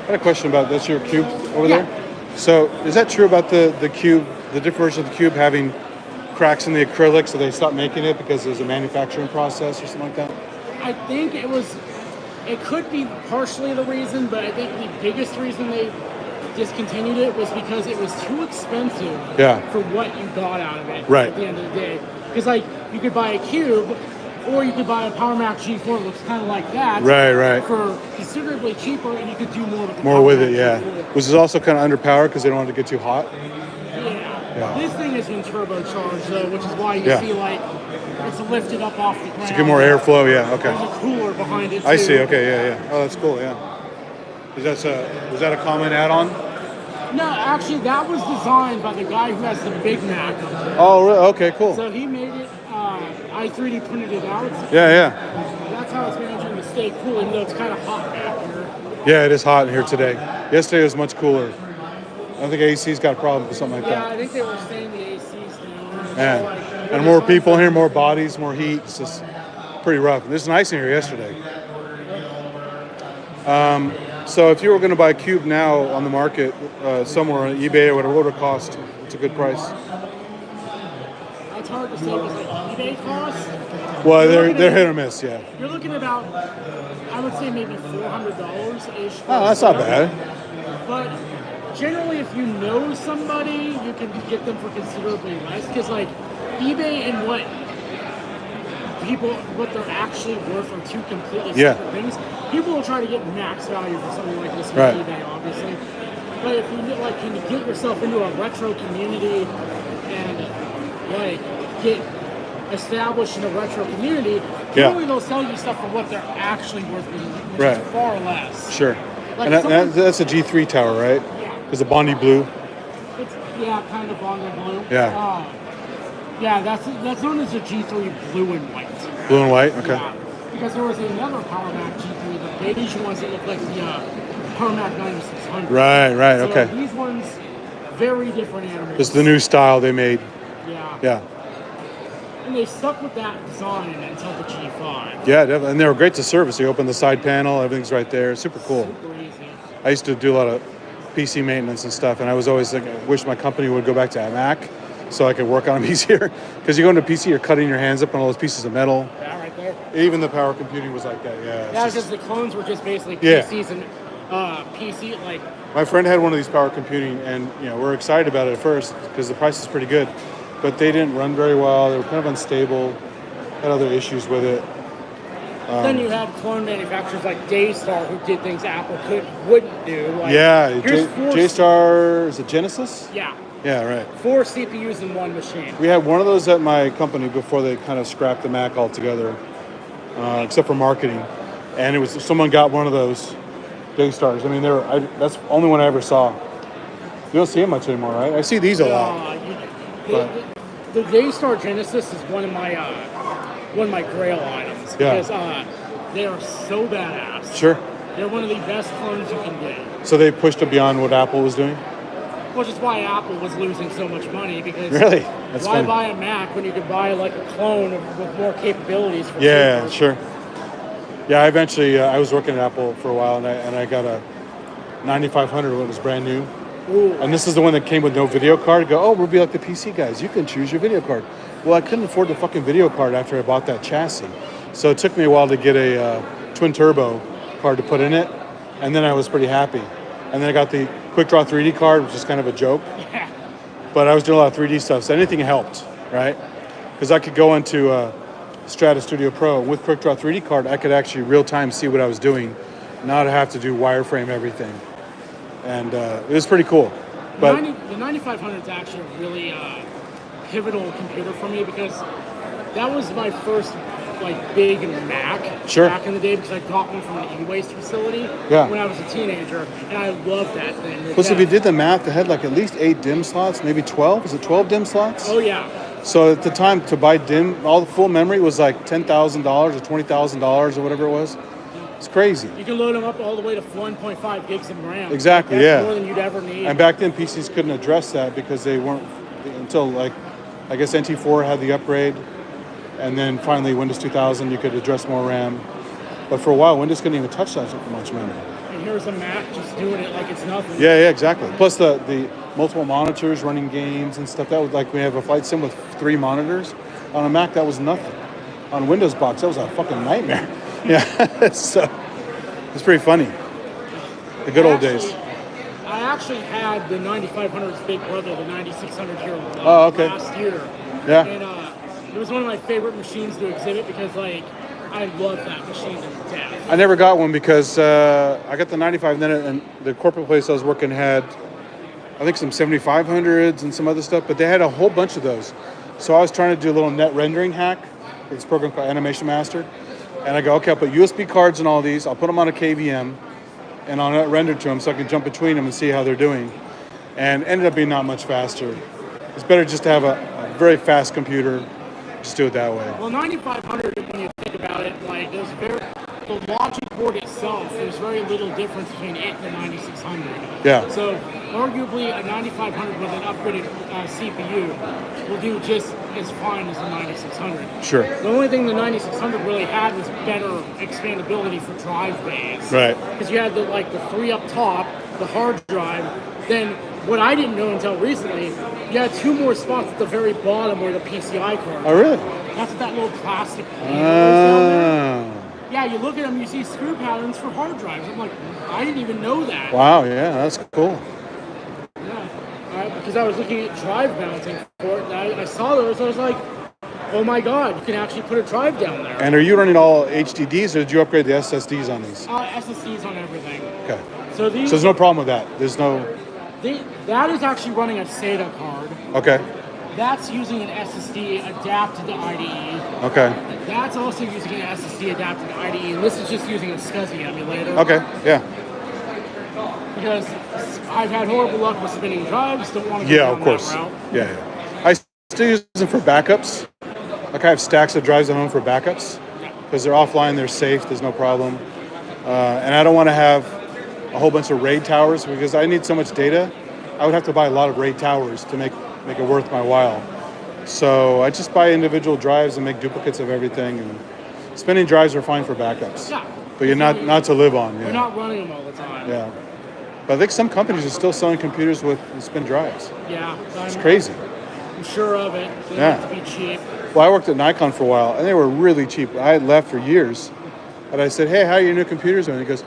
I had a question about this, your cube over there. So is that true about the cube, the different version of the cube having cracks in the acrylic, so they stopped making it because there's a manufacturing process or something like that? I think it could be partially the reason, but I think the biggest reason they discontinued it was because it was too expensive for what you got out of it at the end of the day. Because like you could buy a cube, or you could buy a Power Mac G4 that looks kind of like that. Right. For considerably cheaper, and you could do more with the More with it, G4. Which is also kind of underpowered because they don't want it to get too hot. Yeah. This thing has been turbocharged, though, which is why you see like it's a lift it up off the ground. To get more airflow, yeah, okay. There's a cooler behind it, too. I see, okay, yeah. Oh, that's cool, yeah. Was that a common add-on? No, actually, that was designed by the guy who has the Big Mac up there. Oh, really? Okay, cool. So he made it, I 3D printed it out. Yeah. That's how it's managing to stay cool, even though it's kind of hot back here. Yeah, it is hot in here today. Yesterday was much cooler. I don't think AC's got a problem with something like Yeah, that. I think they were saying the AC's down. Yeah. And more people here, more bodies, more heat. It's just pretty rough. And there's nice in here yesterday. So if you were going to buy a cube now on the market, somewhere on eBay or whatever, what would it cost? It's a good price. It's hard to say because like eBay costs. Well, they're hit or miss, yeah. You're looking about, I would say maybe $400-ish. Oh, that's not bad. But generally, if you know somebody, you can get them for considerably less. Because like eBay and what they're actually worth are two completely separate things. People will try to get max value for something like this on eBay, obviously. But if you can you get yourself into a retro community and like get established in a retro community, generally they'll sell you stuff for what they're actually worth, which is far less. Sure. Like and that's a G3 tower, right? Yeah. Because the Bondi blue. It's kind of Bondi blue. Yeah. That's known as a G3 blue and white. Blue and white. Okay. Yeah. Because there was another Power Mac G3, the beige ones that look like the Power Mac 9600. Right. So Okay. these ones, very different animals. It's the new style they made. Yeah. And they stuck with that design until the G5. Yeah, definitely. And they were great to service. You open the side panel, everything's right there. Super cool. Super easy. I used to do a lot of PC maintenance and stuff, and I was always thinking, I wish my company would go back to a Mac so I could work on them easier. Because you go into PC, you're cutting your hands up on all those pieces of metal. Yeah, right there. Even the power computing was like that, yeah. Yeah, because the clones were just basically PCs and PC, like... My friend had one of these power computing, and we're excited about it at first because the price is pretty good. But they didn't run very well. They were kind of unstable. Had other issues with it. Then you have clone manufacturers like Daystar who did things Apple wouldn't do. Like, J-Star, is it Genesis? Yeah. Yeah, right. 4 CPUs in one machine. We had one of those at my company before they kind of scrapped the Mac altogether, except for marketing. And it was someone got one of those Daystars. I mean, that's the only one I ever saw. You don't see them much anymore, right? I see these a lot. The Daystar Genesis is one of my grail items because they are so badass. Sure. They're one of the best clones you can get. So they pushed it beyond what Apple was doing? Which is why Apple was losing so much money because really? That's why funny. buy a Mac when you could buy like a clone with more capabilities for cheaper? Sure. Yeah, I eventually I was working at Apple for a while and I got a 9500 when it was brand new. Ooh. And this is the one that came with no video card. I go, we'll be like the PC guys. You can choose your video card. Well, I couldn't afford the fucking video card after I bought that chassis. So it took me a while to get a twin turbo card to put in it. And then I was pretty happy. And then I got the Quick Draw 3D card, which is kind of a joke. Yeah. But I was doing a lot of 3D stuff, so anything helped, right? Because I could go into Strata Studio Pro with Quick Draw 3D card. I could actually real time see what I was doing, not have to do wireframe everything. And it was pretty cool. But the 9500 is actually a really pivotal computer for me because that was my first big Mac back in the day because I got one from an e-waste facility when I was a teenager, and I loved that thing. Plus, if you did the math, it had like at least 8 DIMM slots, maybe 12. Is it 12 DIMM slots? Oh yeah. So at the time, to buy DIMM, all the full memory was like $10,000 or $20,000 or whatever it was. It's crazy. You can load them up all the way to 1.5 gigs of RAM. Exactly, That's more than you'd ever need. And back then, PCs couldn't address that because they weren't, until I guess NT4 had the upgrade. And then finally, Windows 2000, you could address more RAM. But for a while, Windows couldn't even touch that much memory. And here's a Mac just doing it like it's nothing. Yeah, exactly. Plus the multiple monitors running games and stuff. That was like we have a flight sim with 3 monitors. On a Mac, that was nothing. On Windows box, that was a fucking nightmare. Yeah, so it's pretty funny. The good old days. I actually had the 9500's big brother, the 9600 here last year. Yeah. And it was one of my favorite machines to exhibit because I love that machine to death. I never got one because I got the 95, and the corporate place I was working had, I think, some 7500s and some other stuff, but they had a whole bunch of those. So I was trying to do a little net rendering hack this program called Animation Master. And I go, okay, I'll put USB cards in all these. I'll put them on a KVM, and I'll render to them so I can jump between them and see how they're doing. And ended up being not much faster. It's better just to have a very fast computer. Just do it that way. Well, 9500, when you think about it, like the logic board itself, there's very little difference between it and the 9600. Yeah. So arguably a 9500 with an upgraded CPU will do just as fine as the 9600. Sure. The only thing the 9600 really had was better expandability for drive bays. Right. Because you had the 3 up top, the hard drive, then what I didn't know until recently, you had 2 more spots at the very bottom where the PCI card. Oh, really? That's what that little plastic thing is down there. Oh. Yeah, you look at them, you see screw patterns for hard drives. I'm like, I didn't even know that. Wow, yeah, that's cool. Yeah, because I was looking at drive mounting for it, and I saw those, I was like, oh my god, you can actually put a drive down there. And are you running all HDDs, or did you upgrade the SSDs on these? SSDs on everything. Okay. So these, So there's no problem with that? There's no... that is actually running a SATA card. Okay. That's using an SSD adapted to IDE. Okay. That's also using an SSD adapted to IDE, and this is just using a SCSI emulator. Okay, yeah. Because I've had horrible luck with spinning drives, don't want to go Yeah, down of course. that route. Yeah. I still use them for backups. Like I have stacks of drives at home for backups. Because they're offline, they're safe, there's no problem. And I don't want to have a whole bunch of RAID towers because I need so much data. I would have to buy a lot of RAID towers to make it worth my while. So I just buy individual drives and make duplicates of everything. And spinning drives are fine for backups. Yeah. But you're not to live on. We're Yeah. not running them all the time. Yeah. But I think some companies are still selling computers with spin drives. Yeah. It's crazy. I'm sure of it. They Yeah. have to be cheap. Well, I worked at Nikon for a while, and they were really cheap. I had left for years. And I said, hey, how are your new computers doing? He goes,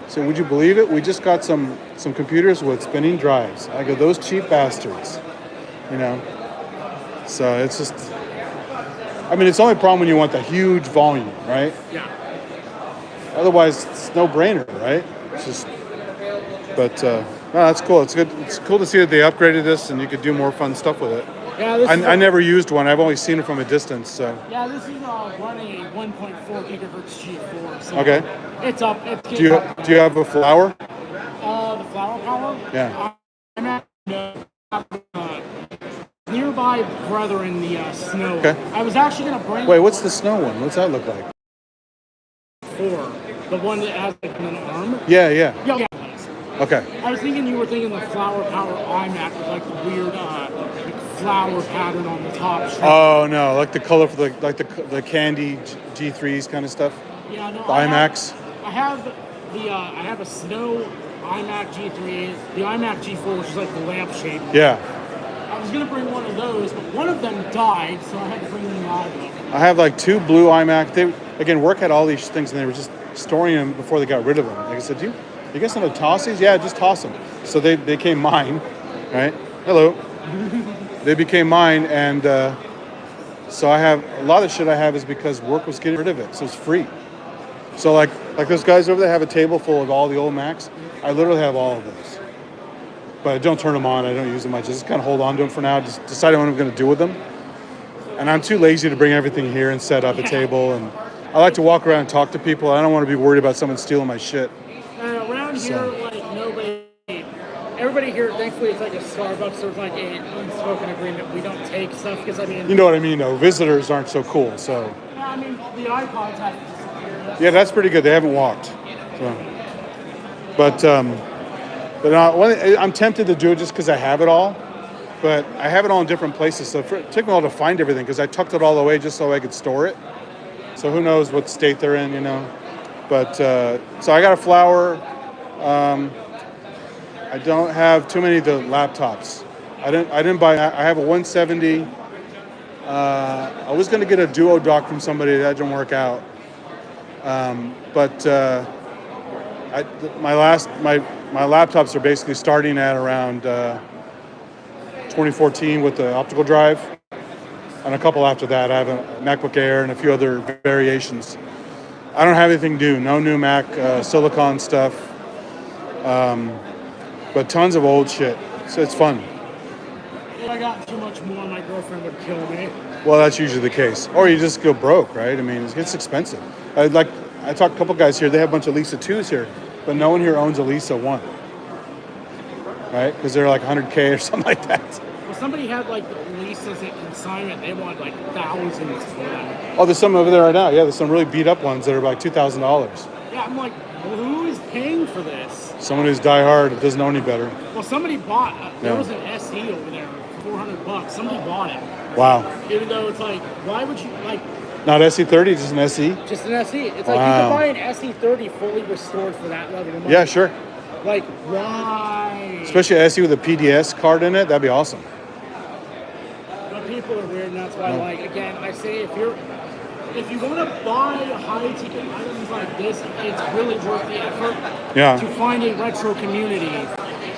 so would you believe it? We just got some computers with spinning drives. I go, those cheap bastards. You know? So it's just... I mean, it's the only problem when you want the huge volume, right? Yeah. Otherwise, it's no-brainer, right? It's just... But, no, that's cool. It's good. It's cool to see that they upgraded this and you could do more fun stuff with it. Yeah, this is I never used one. I've only seen it from a distance, so... Yeah, this is running a 1.4 gigahertz G4. So Okay. It's up. It's Do you have a flower? the flower power? Yeah. I'm at nearby brethren, the snow. Okay. I was actually going to bring Wait, what's the snow one? What's that look like? 4. The one that has like an arm. Yeah, yeah. Yeah. Okay. I was thinking you were thinking the flower power iMac with like the weird like flower pattern on the top. Oh no, like the color for the candy G3s kind of stuff. Yeah, no. The iMacs. I have a Snow iMac G3, the iMac G4, which is like the lamp shape. Yeah. I was gonna bring one of those, but one of them died, so I had to bring them out of them. I have like 2 blue iMac. They work had all these things and they were just storing them before they got rid of them. Like I said, you guys know how to toss these? Yeah, just toss them. So they became mine, right? Hello. They became mine, and so I have a lot of shit I have is because work was getting rid of it, so it's free. So like those guys over there have a table full of all the old Macs. I literally have all of those, but I don't turn them on. I don't use them. I just kind of hold on to them for now. Just decide what I'm going to do with them. And I'm too lazy to bring everything here and set up a table. And I like to walk around and talk to people. I don't want to be worried about someone stealing my shit. Around here, like everybody here, thankfully, it's like a Starbucks. There's like an unspoken agreement. We don't take stuff because I mean, You know what I mean, though. Visitors aren't so cool. So yeah, I mean, the iPods have disappeared. yeah, that's pretty good. They haven't walked. So. But I'm tempted to do it just because I have it all. But I have it all in different places. So it took me a while to find everything because I tucked it all away just so I could store it. So who knows what state they're in, you know. But so I got a flower. I don't have too many of the laptops. I didn't buy. I have a 170. I was going to get a Duo dock from somebody that didn't work out. But my laptops are basically starting at around 2014 with the optical drive, and a couple after that. I have a MacBook Air and a few other variations. I don't have anything new. No new Mac Silicon stuff, but tons of old shit. So it's fun. If I got too much more, my girlfriend would kill me. Well, that's usually the case. Or you just go broke, right? I mean, it gets expensive. I talked to a couple guys here. They have a bunch of Lisa 2s here, but no one here owns a Lisa 1, right? Because they're like 100K or something like that. Well, somebody had like the Lisas at consignment. They want like thousands for them. Oh, there's some over there right now. Yeah, there's some really beat up ones that are like $2,000. Yeah, I'm like, well, who is paying for this? Someone who's diehard doesn't know any better. Well, somebody bought. There Yeah. was an SE over there for $400. Somebody bought it. Wow. Even though it's like, why would you like? Not SE30, just an SE? Just an SE. It's like Wow. you could buy an SE30 fully restored for that level of money. Yeah, sure. Like, why? Especially an SE with a PDS card in it, that'd be awesome. But people are weird, and that's why, like, again, I say if you want to buy high ticket items like this, it's really worth the effort Yeah. to find a retro community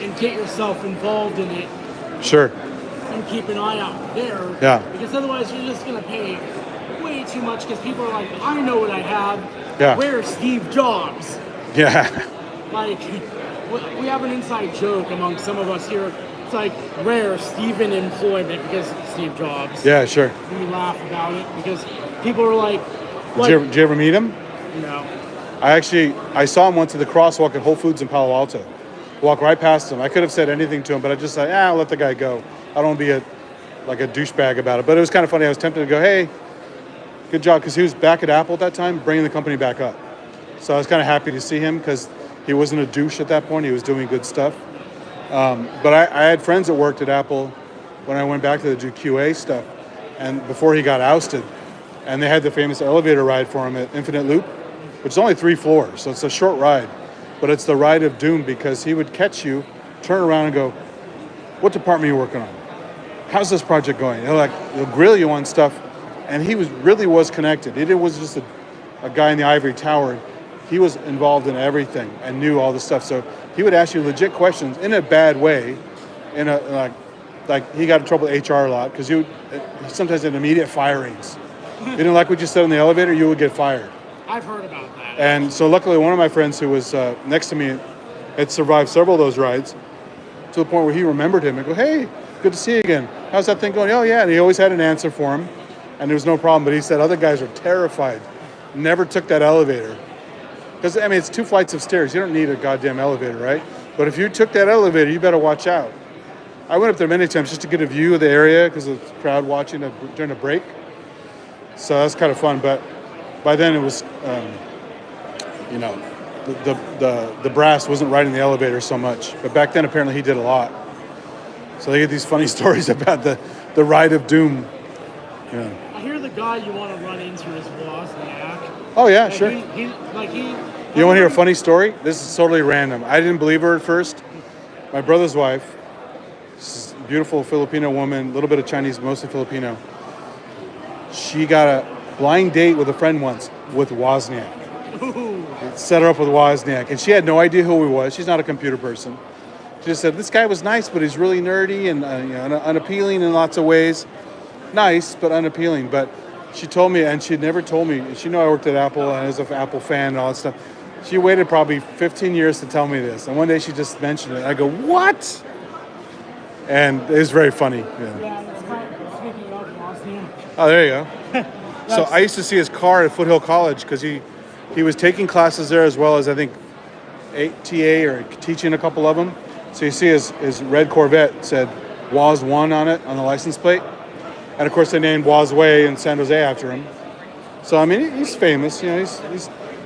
and get yourself involved in it Sure. and keep an eye out there. Yeah. Because otherwise, you're just gonna pay way too much because people are like, I know what I have. Yeah. Where's Steve Jobs? Yeah. Like, we have an inside joke among some of us here. It's like rare Steven employment because of Steve Jobs. Yeah, sure. We laugh about it because people are like, Did you ever meet him? no. I saw him once at the crosswalk at Whole Foods in Palo Alto. Walk right past him. I could have said anything to him, but I just said, I'll let the guy go. I don't want to be a douchebag about it. But it was kind of funny. I was tempted to go, hey, good job, because he was back at Apple at that time, bringing the company back up. So I was kind of happy to see him because he wasn't a douche at that point. He was doing good stuff. But I had friends that worked at Apple when I went back to do QA stuff, and before he got ousted, and they had the famous elevator ride for him at Infinite Loop, which is only 3 floors, so it's a short ride, but it's the ride of doom because he would catch you, turn around and go, what department are you working on? How's this project going? He'll grill you on stuff, and he really was connected. It was just a guy in the ivory tower. He was involved in everything and knew all the stuff. So he would ask you legit questions in a bad way, in a like he got in trouble with HR a lot because he sometimes had immediate firings. You didn't like what you said in the elevator, you would get fired. I've heard about that. And so luckily one of my friends who was next to me had survived several of those rides to the point where he remembered him and go, hey, good to see you again. How's that thing going? Oh yeah, and he always had an answer for him and there was no problem. But he said other guys were terrified, never took that elevator. Because, I mean, it's 2 flights of stairs. You don't need a goddamn elevator, right? But if you took that elevator, you better watch out. I went up there many times just to get a view of the area because of the crowd watching during a break. So that's kind of fun. But by then it was, the brass wasn't riding the elevator so much. But back then, apparently, he did a lot. So they get these funny stories about the ride of doom. Yeah. I hear the guy you want to run into is Wozniak. Oh, yeah, Like, sure. He, You want to hear a funny story? This is totally random. I didn't believe her at first. My brother's wife, this is a beautiful Filipino woman, a little bit of Chinese, mostly Filipino. She got a blind date with a friend once with Wozniak. Ooh. Set her up with Wozniak. And she had no idea who he was. She's not a computer person. She just said, this guy was nice, but he's really nerdy and unappealing in lots of ways. Nice, but unappealing. But she told me, and she'd never told me, she knew I worked at Apple and I was an Apple fan and all that stuff. She waited probably 15 years to tell me this. And one day she just mentioned it. I go, what? And it was very funny. Yeah. Yeah, it's kind of, speaking of Wozniak. Oh, there you go. So I used to see his car at Foothill College because he was taking classes there as well as, I think, TA or teaching a couple of them. So you see his red Corvette said Woz 1 on it, on the license plate. And of course they named Woz Way in San Jose after him. So I mean, he's famous. You know,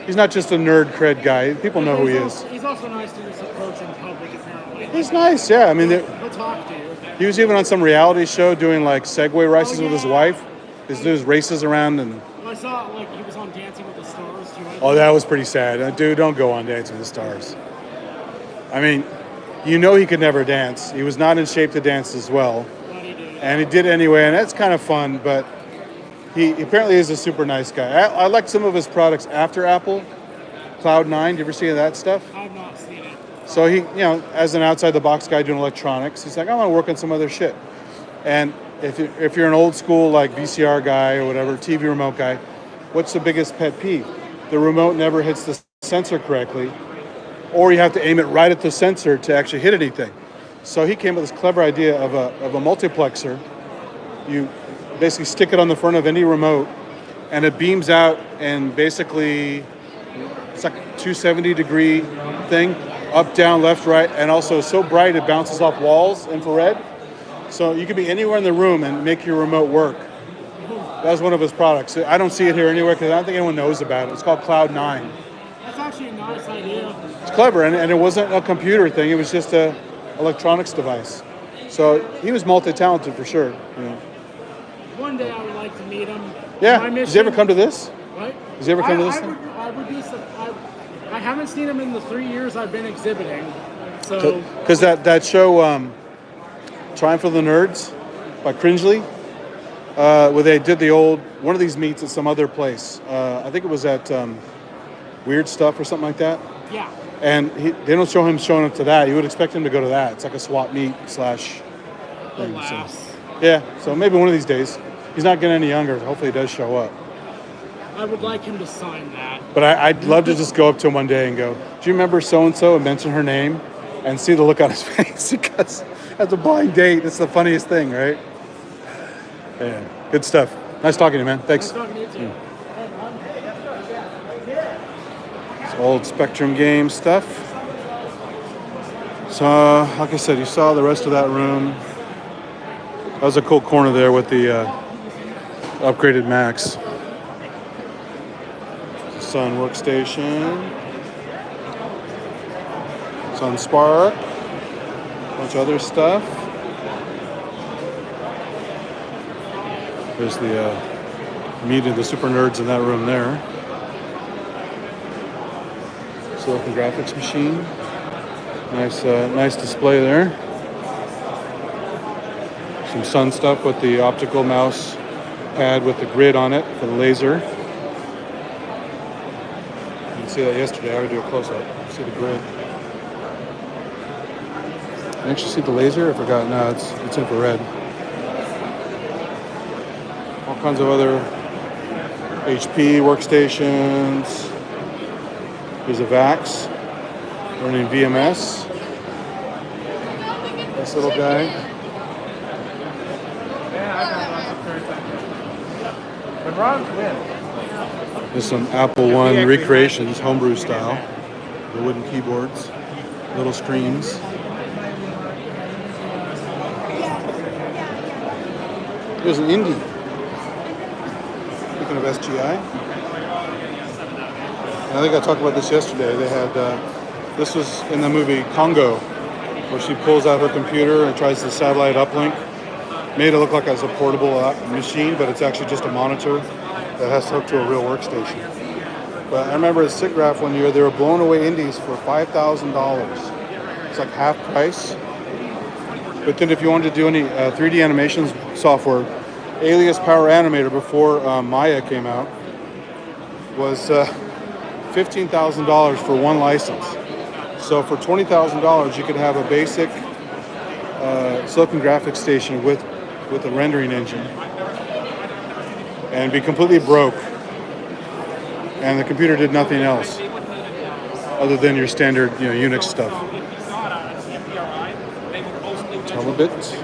he's not just a nerd cred guy. People know who he is. He's also nice to just approach in public, apparently. He's nice, yeah. I mean, He'll talk to you. he was even on some reality show doing like Segway races with his wife. His dudes races around and. Well, I saw like he was on Dancing with the Stars too. Oh, that was pretty sad. Dude, don't go on Dancing with the Stars. I mean, you know he could never dance. He was not in shape to dance as well. But he did. And he did anyway, and that's kind of fun, but he apparently is a super nice guy. I liked some of his products after Apple. Cloud9, do you ever see that stuff? I've not seen it. So he, as an outside-the-box guy doing electronics, he's like, I want to work on some other shit. And if you're an old school, like VCR guy or whatever, TV remote guy, what's the biggest pet peeve? The remote never hits the sensor correctly, or you have to aim it right at the sensor to actually hit anything. So he came up with this clever idea of a multiplexer. You basically stick it on the front of any remote, and it beams out, and basically it's like a 270-degree thing, up, down, left, right, and also so bright it bounces off walls, infrared. So you could be anywhere in the room and make your remote work. That was one of his products. I don't see it here anywhere because I don't think anyone knows about it. It's called Cloud9. That's actually a nice idea. It's clever, and it wasn't a computer thing. It was just a electronics device. So he was multi-talented for sure. You know. One day I would like to meet him. Yeah. My Does he ever mission- come to this? What? Does he ever come to this I thing? would, I would be. I haven't seen him in the 3 years I've been exhibiting. So Because that show, Triumph of the Nerds, by Cringely, where they did the old one of these meets at some other place. I think it was at Weird Stuff or something like that. yeah. And they don't show him showing up to that. You would expect him to go to that. It's like a swap meet / thing. So, Alas. yeah. So maybe one of these days. He's not getting any younger. Hopefully he does show up. I would like him to sign that. But I'd love to just go up to him one day and go, do you remember so-and-so, and mention her name and see the look on his face? Because as a blind date, it's the funniest thing, right? Yeah, good stuff. Nice talking to you, man. Thanks. Nice talking to you too. It's old Spectrum game stuff. So, like I said, you saw the rest of that room. That was a cool corner there with the upgraded Macs. Sun workstation. Sun Spark. A bunch of other stuff. There's the meet of the super nerds in that room there. Silicon graphics machine. Nice display there. Some Sun stuff with the optical mouse pad with the grid on it for the laser. You can see that yesterday. I would do a close-up. See the grid. Can you actually see the laser? I forgot. No, it's infrared. All kinds of other HP workstations. Here's a VAX running VMS. This little guy. When Ron's win. There's some Apple One recreations, homebrew style. The wooden keyboards, little screens. There's an indie. Speaking of SGI. And I think I talked about this yesterday. They had, this was in the movie Congo, where she pulls out her computer and tries the satellite uplink. Made it look like it was a portable machine, but it's actually just a monitor that has to hook to a real workstation. But I remember at SIGGRAPH one year, they were blowing away indies for $5,000. It's like half price. But then if you wanted to do any 3D animations software, Alias Power Animator before Maya came out was $15,000 for one license. So for $20,000, you could have a basic Silicon graphics station with a rendering engine and be completely broke. And the computer did nothing else other than your standard, Unix stuff. Telebit.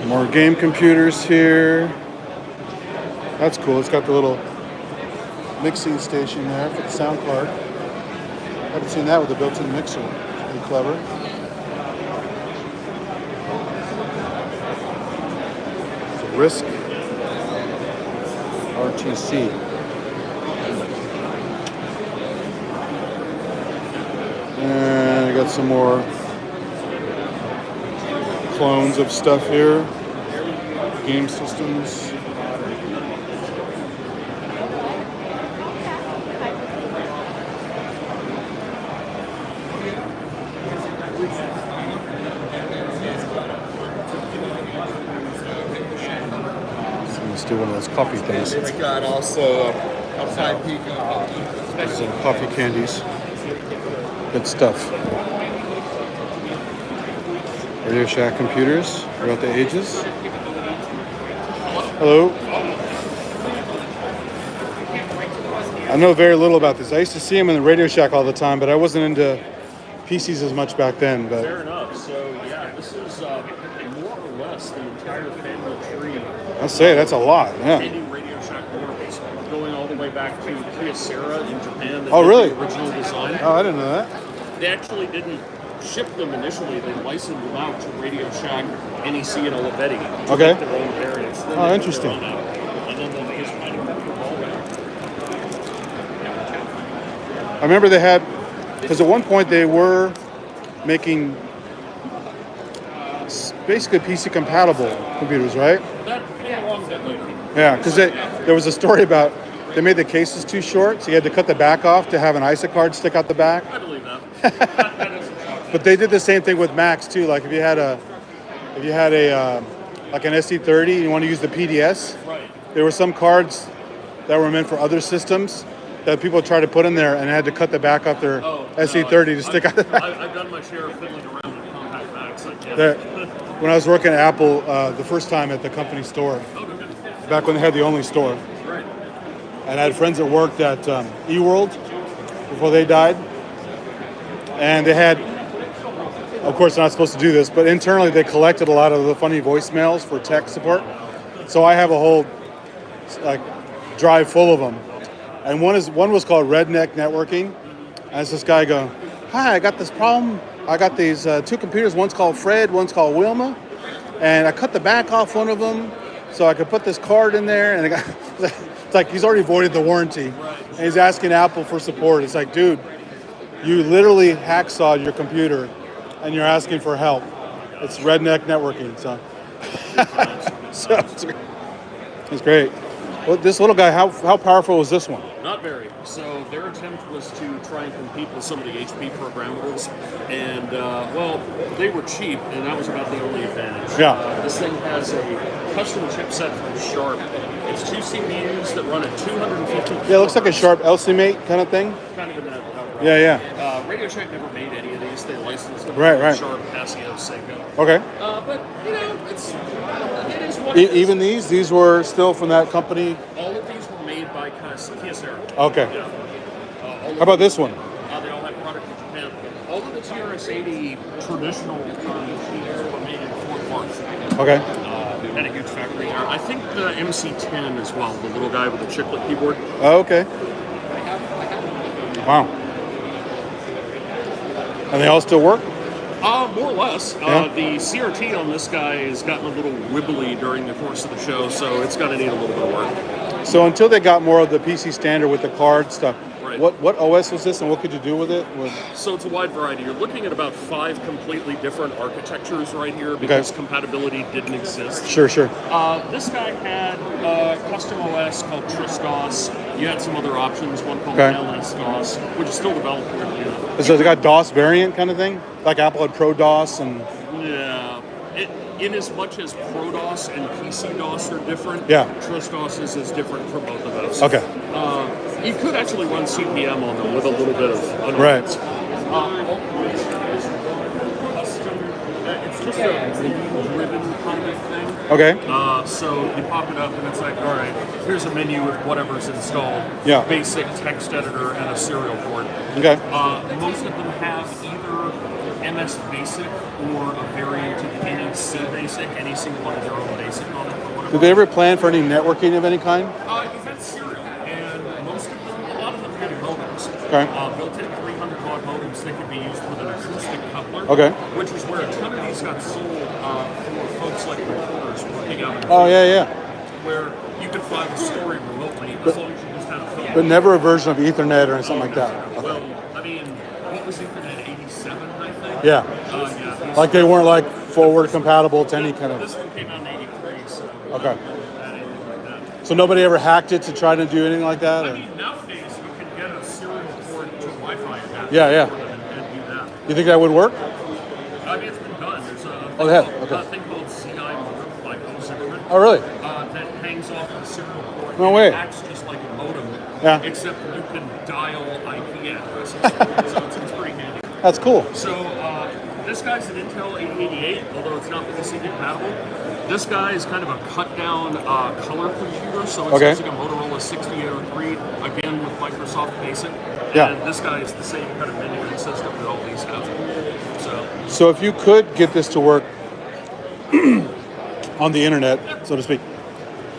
More game computers here. That's cool. It's got the little mixing station there for the sound card. Haven't seen that with a built-in mixer. Pretty clever. It's a RISC RTC. And I got some more clones of stuff here. Game systems. Let's do one of those coffee things. It's got also a side peek of Some coffee candies. Good stuff. Radio Shack computers throughout the ages. Hello. I know very little about this. I used to see them in the Radio Shack all the time, but I wasn't into PCs as much back then. But Fair enough. So yeah, this is more or less the entire family tree. I say that's a lot. Yeah. Painting Radio Shack models, going all the way back to Kyocera in Japan. That Oh, did really? The original design. Oh, I didn't know that. They actually didn't ship them initially. They licensed them out to Radio Shack, NEC, and Olivetti to Okay. make their own variants. Then Oh, they interesting. put their own out. And then they just kind of moved them all around. I remember they had, because at one point they were making basically PC compatible computers, right? That came along a bit later. Yeah, because there was a story about they made the cases too short, so you had to cut the back off to have an ISA card stick out the back. I believe that. That doesn't shock me. But they did the same thing with Macs too. Like if you had a like an SC30 and you want to use the PDS, Right. there were some cards that were meant for other systems that people tried to put in there and had to cut the back off their SC30 to stick out the back. I've done my share of fiddling around with compact Macs. I get That- it. When I was working at Apple the first time at the company store, back when they had the only store, Right. and I had friends that worked at eWorld before they died, and they had, of course, they're not supposed to do this, but internally they collected a lot of the funny voicemails for tech support. So I have a whole like drive full of them, and one was called Redneck Networking, and it's this guy going, "Hi, I got this problem. I got these two computers. One's called Fred, one's called Wilma, and I cut the back off one of them so I could put this card in there." And the guy, it's like he's already voided the warranty, and he's asking Apple for support. It's like, dude, you literally hacksawed your computer, and you're asking for help. It's Redneck Networking, so so it's great. Well, this little guy, how powerful was this one? Not very. So their attempt was to try and compete with some of the HP programables, and well, they were cheap, and that was about the only advantage. Yeah. This thing has a custom chipset from Sharp. It's two CPUs that run at 250. Yeah, it looks like a Sharp LC-Mate kind of thing. Kind of in that. Yeah. Radio Shack never made any of these. They licensed them. Right. Sharp, Casio, Seiko. Okay. But you know, it is what it is. Even these were still from that company. All of these were made by Kyocera. Okay. Yeah. How about this one? They all have product in Japan. All of the TRS-80 traditional machines were made in Fort Worth. Okay. Had a huge factory there. I think the MC10 as well, the little guy with the chiclet keyboard. Oh, okay. Wow. And they all still work? More or less. Yeah. The CRT on this guy has gotten a little wibbly during the course of the show, so it's going to need a little bit of work. So until they got more of the PC standard with the card stuff, Right. what OS was this and what could you do with it? So it's a wide variety. You're looking at about 5 completely different architectures right here because compatibility didn't exist. Sure. This guy had a custom OS called Tristos. You had some other options, one called LS-DOS, which is still developed. So they got DOS variant kind of thing? Like Apple had Pro DOS and... Yeah. In as much as ProDOS and PC-DOS are different, Tristos is different from both of those. Okay. You could actually run CPM on them with a little bit of Right. It's just a menu-driven kind of thing. Okay. So you pop it up and it's like, all right, here's a menu with whatever's installed. Yeah. Basic text editor and a serial port. Okay. Most of them have either MS Basic or a variant of NEC Basic. Any single one of their own Basic on it. Did they ever plan for any networking of any kind? You've got serial, and most of them, a lot of them had modems. Okay. Built-in 300 baud modems that could be used with an acoustic coupler. Okay. Which is where a ton of these got sold for folks like reporters working out in the Oh, yeah. where you could file a story remotely as long as you just had a phone. But never a version of Ethernet or something like that. Okay. Well, I mean, what was Ethernet, 87, I think? Yeah. Yeah. Like they weren't like forward compatible to any kind of... This one came out in 83, so... Okay. Anything like that. So nobody ever hacked it to try to do anything like that? I Or? mean, nowadays you can get a serial port to Wi-Fi adapter Yeah. and do that. You think that would work? I mean, it's been done. There's a Oh, they have? thing, Okay. a thing called CI modem by Paul Zimmerman. Oh, really? That hangs off the serial port. No and way. It acts just like a modem. Yeah. Except you can dial IP addresses. So it's pretty handy. That's cool. So this guy's an Intel 8088, although it's not PC compatible. This guy is kind of a cut-down color computer, so it's using a Motorola 6803, again with Microsoft Basic. Yeah. And this guy is the same kind of menuing system that all these have. So if you could get this to work on the internet, so to speak.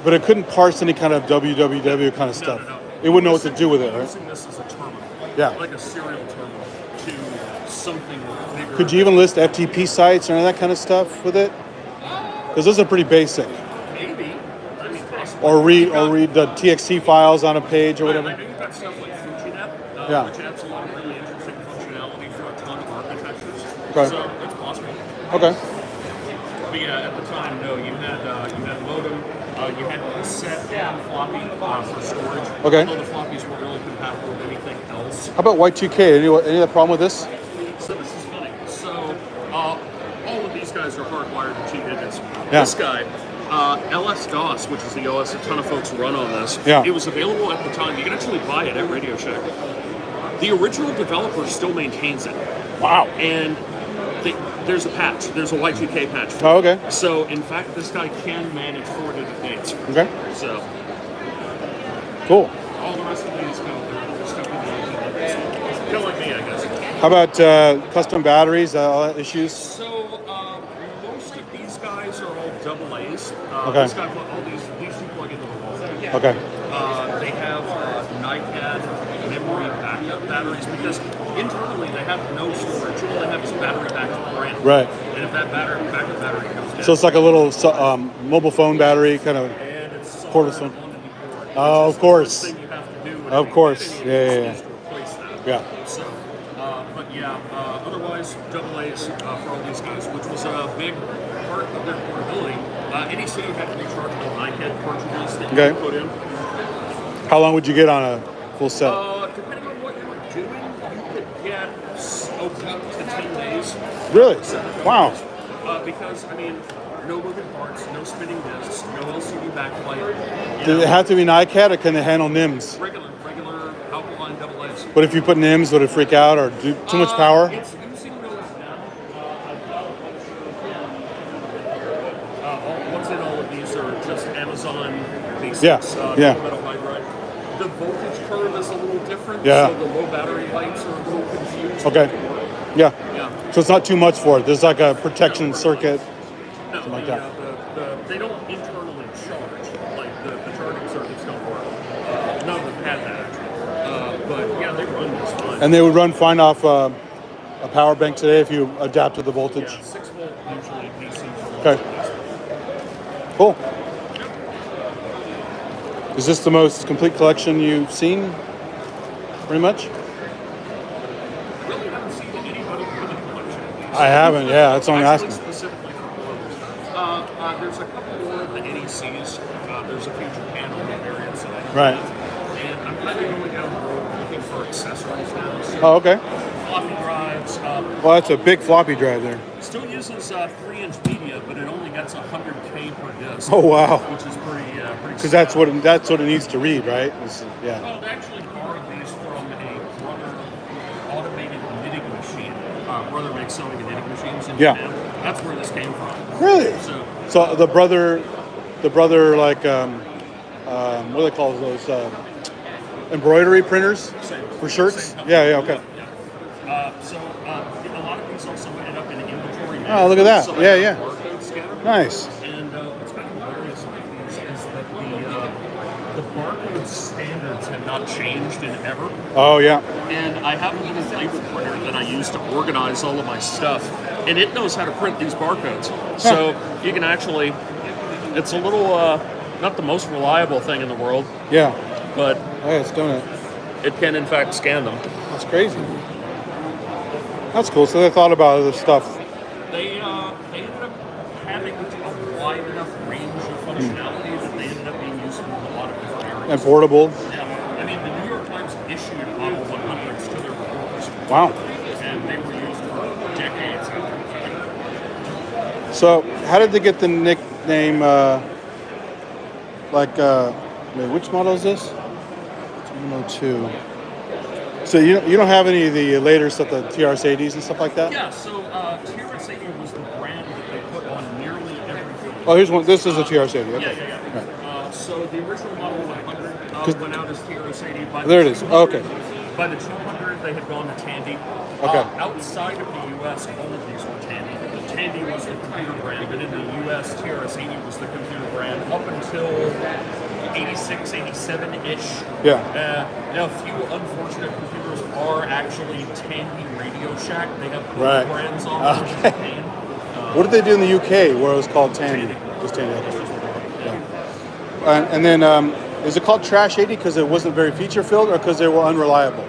But it couldn't parse any kind of www kind of stuff. No. It wouldn't know what to do with it, right? Using this as a terminal. Yeah. Like a serial terminal to something bigger. Could you even list FTP sites or any of that kind of stuff with it? Because those are pretty basic. Maybe. I mean, possibly. Or read the TXT files on a page or I whatever. know you've got stuff like FujiNet, Yeah. which adds a lot of really interesting functionality for a ton of architectures. Okay. So it's possible. Okay. But yeah, at the time, no, you had modem, you had cassette and floppy for storage. Okay. Although the floppies were really compatible with anything else. How about Y2K? Any of that problem with this? So this is funny. So all of these guys are hardwired to 2 digits. Yeah. This guy, LS-DOS, which is the OS a ton of folks run on this, Yeah. it was available at the time. You can actually buy it at Radio Shack. The original developer still maintains it. Wow. And there's a patch. There's a Y2K patch. For Oh, okay. it. So, in fact, this guy can manage 4-digit dates. Okay. So, Cool. all the rest of these they're stuck in the 1800s. Kind of like me, I guess. How about custom batteries? All that issues? So, most of these guys are all double A's. Okay. This guy, all these two plug into the wall. Okay. They have NiCad memory backup batteries because internally they have no storage. All they have is battery backup brand. Right. And if that backup battery goes down, So it's like a little mobile phone battery kind of. and it's Cordless software phone. on the board, Oh, which of is course. The first thing you have to do when Of you course. get Yeah, any of yeah, these is to replace that. Yeah. So, but yeah, otherwise, double A's for all these guys, which was a big part of their portability. NEC had rechargeable NiCad cartridges that you Okay. could put in. How long would you get on a full set? Depending on what you were doing, you could get a week to 10 days. Really? Wow. Because, I mean, no moving parts, no spinning discs, no LCD backlight. Does it have to be NiCad or can it handle NIMS? Regular alkaline double A's. But if you put NIMS, would it freak out or do too much power? It's using those now. What's in all of these are just Amazon basics. Yeah, yeah. Metal hydride. The voltage curve is a little different. Yeah. So the low battery lights are a little confused. Okay. Yeah. Yeah. So it's not too much for it. There's like a protection circuit. No, Something like that. they don't internally charge. Like the charging circuits don't work. None of them had that actually. But yeah, they run just fine. And they would run fine off a power bank today if you adapted the voltage. Yeah, 6 volt usually DC. Okay. Cool. Is this the most complete collection you've seen? Pretty much? Really haven't seen anybody with a collection of these. I haven't, yeah, that's what I'm Actually, asking. specifically for blows. There's a couple more of the NECs. There's a few Japan only variants that I have. Right. And I'm kind of going down the road looking for accessories now. So Oh, okay. floppy drives. Well, that's a big floppy drive there. Still uses 3-inch media, but it only gets 100K per disc. Oh, wow. Which is pretty. Because that's what it needs to read, right? Yeah. Well, they actually borrowed these from a Brother automated knitting machine. Brother makes sewing and knitting machines in Yeah. Japan. That's where this came from. Really? So So the brother, like, what do they call those? Embroidery printers for shirts? Same Yeah, yeah, okay. So a lot of these also ended up in inventory. Oh, look at that. So Yeah, they yeah. have barcode scanner. Nice. And what's kind of hilarious about these is that the barcode standards have not changed in ever. Oh, yeah. And I have a little label printer that I use to organize all of my stuff, and it knows how to print these barcodes. So you can actually, it's a little, not the most reliable thing in the world, Yeah. but Oh, yeah, it's doing it. it can in fact scan them. That's crazy. That's cool. So they thought about other stuff. They ended up having a wide enough range of functionality that they ended up being useful in a lot of different areas. And portable. Yeah. I mean, the New York Times issued Model 100s to their reporters. Wow. And they were used for decades after the fact. So how did they get the nickname, wait, which model is this? 102. So you don't have any of the later stuff, the TRS-80s and stuff like that? Yeah, so TRS-80 was the brand that they put on nearly everything. Oh, here's one. This is a TRS-80. Okay. Yeah. So the original Model 100 went out as TRS-80. By There it is. Okay. By the 200, they had gone to Tandy. Okay. Outside of the U.S., all of these were Tandy. Tandy was the computer brand, but in the U.S., TRS-80 was the computer brand up until 86, 87-ish. Yeah. Now, a few unfortunate computers are actually Tandy Radio Shack. They have both Right. brands on them. which is a pain. What did they do in the UK where it was called Tandy? Just Tandy. Okay. Yeah. And then, is it called Trash 80 because it wasn't very feature filled, or because they were unreliable?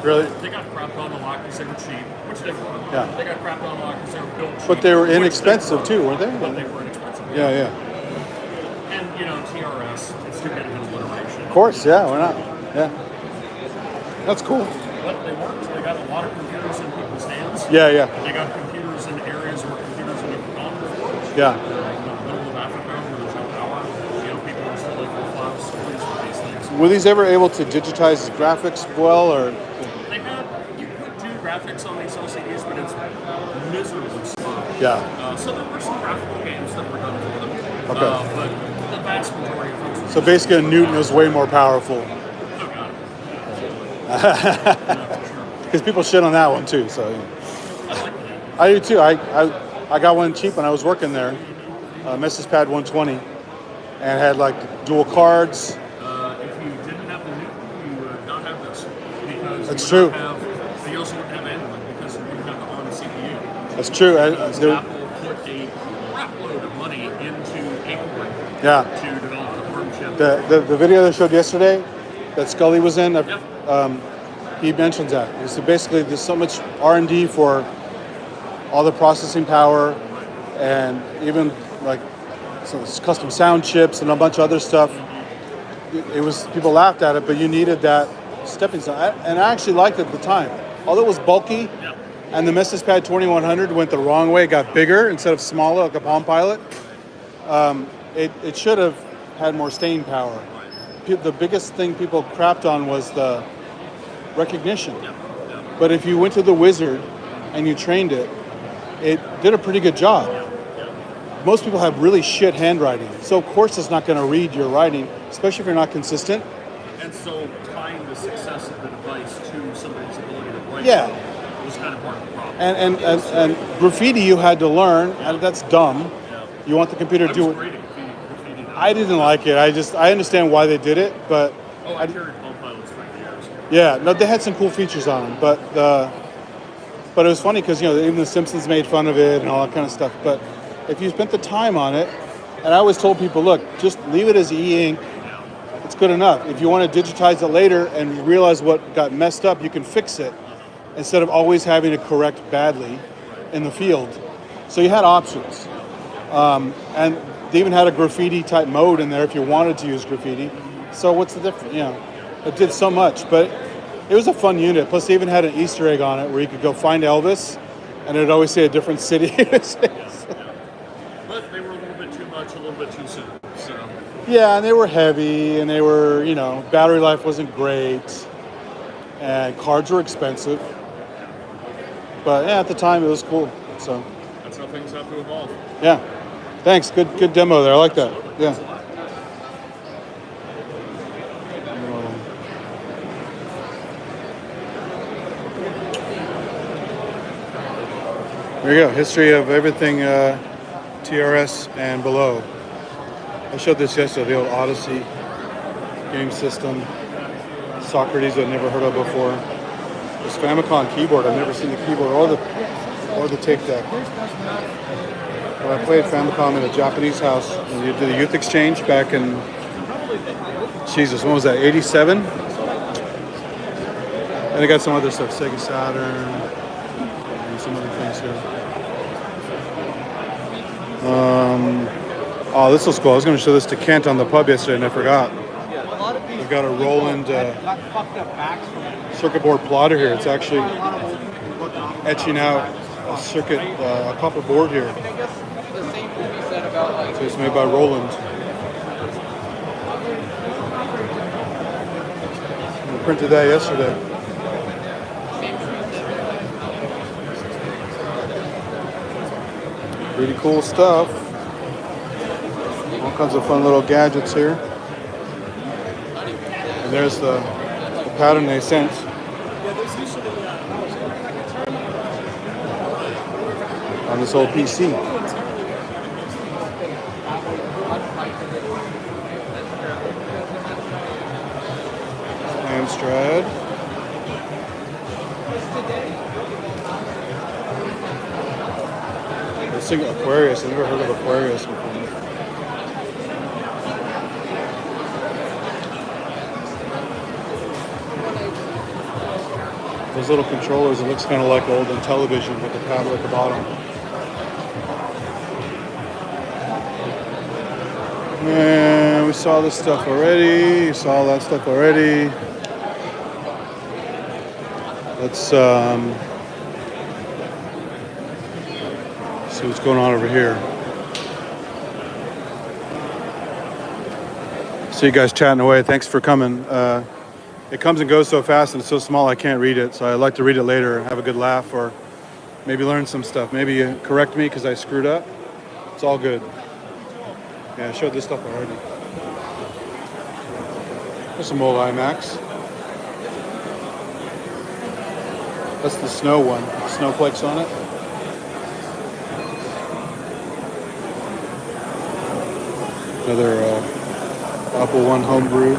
Really? They got crapped on a lot because they were cheap, which they were. Yeah. They got crapped on a lot because they were built cheap. But they were which inexpensive were. too, weren't they? But they were inexpensive. Yeah. And TRS, it's too bad of an alliteration. Of course, yeah. Why not? Yeah. That's cool. But they worked. They got a lot of computers in people's hands. Yeah. They got computers in areas where computers have never gone before. Yeah. In the middle of Africa where there's no power. People are still able to file stories with these things. Were these ever able to digitize graphics well, or? You could do graphics on these LCDs, but it's miserably slow. Yeah. So there were some graphical games that were done for them. Okay. But the vast majority of folks. So basically, a Newton is way more powerful. Oh god. Because people shit on that one too. So. I like that. I do too. I got one cheap when I was working there, pt.1 120, and had like dual cards. If you didn't have the Newton, you would not have this. Because That's you would true. not have, you also wouldn't have anyone because you wouldn't have the ARM CPU. That's true. Apple put a crap load of money into Acorn Yeah. to develop the ARM chip. The video they showed yesterday that Scully was in, he mentions that. So basically, there's so much R&D for all the processing power, and even like some custom sound chips and a bunch of other stuff. It was, people laughed at it, but you needed that stepping stone. And I actually liked it at the time. Although it was bulky, and the pt 2100 went the wrong way, it got bigger instead of smaller like a Palm Pilot. It should have had more staying power. The biggest thing people crapped on was the recognition. But if you went to the Wizard and you trained it, it did a pretty good job. Most people have really shit handwriting, so of course it's not going to read your writing, especially if you're not consistent. And so tying the success of the device to somebody's ability to write was kind of part of the problem. And graffiti you had to learn, and that's dumb. You want the computer to do it. Graffiti. I didn't like it. I understand why they did it, but I carried Palm Pilots for years. yeah, no, they had some cool features on them, but it was funny because even the Simpsons made fun of it and all that kind of stuff. But if you spent the time on it, and I always told people, look, just leave it as e-ink. It's good enough. If you want to digitize it later and realize what got messed up, you can fix it instead of always having to correct badly in the field. So you had options, and they even had a graffiti type mode in there if you wanted to use graffiti. So what's the difference? It did so much, but it was a fun unit. Plus, they even had an Easter egg on it where you could go find Elvis, and it'd always say a different city. But they were a little bit too much, a little bit too soon. So. Yeah, and they were heavy, and they were, battery life wasn't great, and cards were expensive. But yeah, at the time it was cool. So That's how things have to evolve. yeah, thanks. Good demo there. I like that. Absolutely. Yeah. There you go. History of everything TRS and below. I showed this yesterday, the old Odyssey game system. Socrates I'd never heard of before. This Famicom keyboard, I've never seen the keyboard or the tape deck. When I played Famicom in a Japanese house, and you did the youth exchange back in, Jesus, when was that, 87? And I got some other stuff, Sega Saturn, and some other things here. Oh, this was cool. I was going to show this to Kent on the pub yesterday, and I forgot. We've got a Roland circuit board plotter here. It's actually etching out a circuit, a copper board here. So it's made by Roland. We printed that yesterday. Pretty cool stuff. All kinds of fun little gadgets here. And there's the pattern they sent on this old PC. Amstrad. Let's think Aquarius. I've never heard of Aquarius before. Those little controllers, it looks kind of like old Intellivision with the paddle at the bottom. And we saw this stuff already. You saw that stuff already. Let's see what's going on over here. See you guys chatting away. Thanks for coming. It comes and goes so fast and it's so small I can't read it. So I like to read it later, have a good laugh, or maybe learn some stuff. Maybe you correct me because I screwed up. It's all good. Yeah, I showed this stuff already. There's some old iMacs. That's the snow one. Snowflakes on it. Another Apple One homebrew.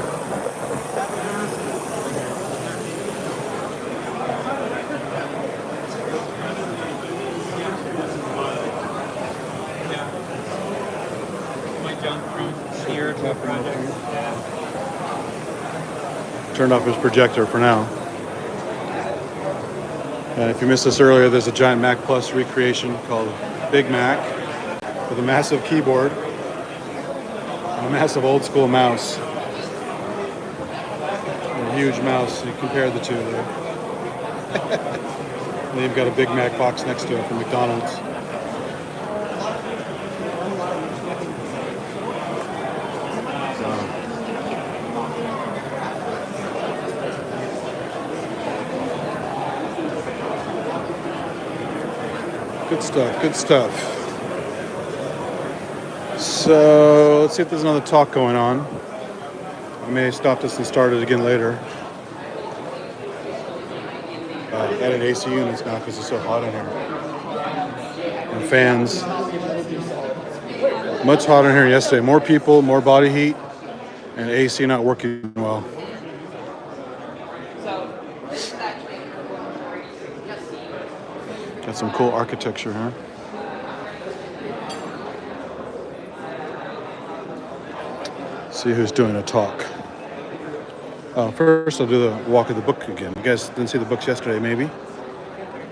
Turned off his projector for now. And if you missed this earlier, there's a giant Mac Plus recreation called Big Mac with a massive keyboard and a massive old school mouse. And a huge mouse. You compare the two there. And you've got a Big Mac box next to it from McDonald's. Good stuff, good stuff. So let's see if there's another talk going on. I may stop this and start it again later. Added AC units now because it's so hot in here. And fans. Much hotter in here yesterday. More people, more body heat, and AC not working well. Got some cool architecture here. See who's doing a talk. First I'll do the walk of the book again. You guys didn't see the books yesterday, maybe?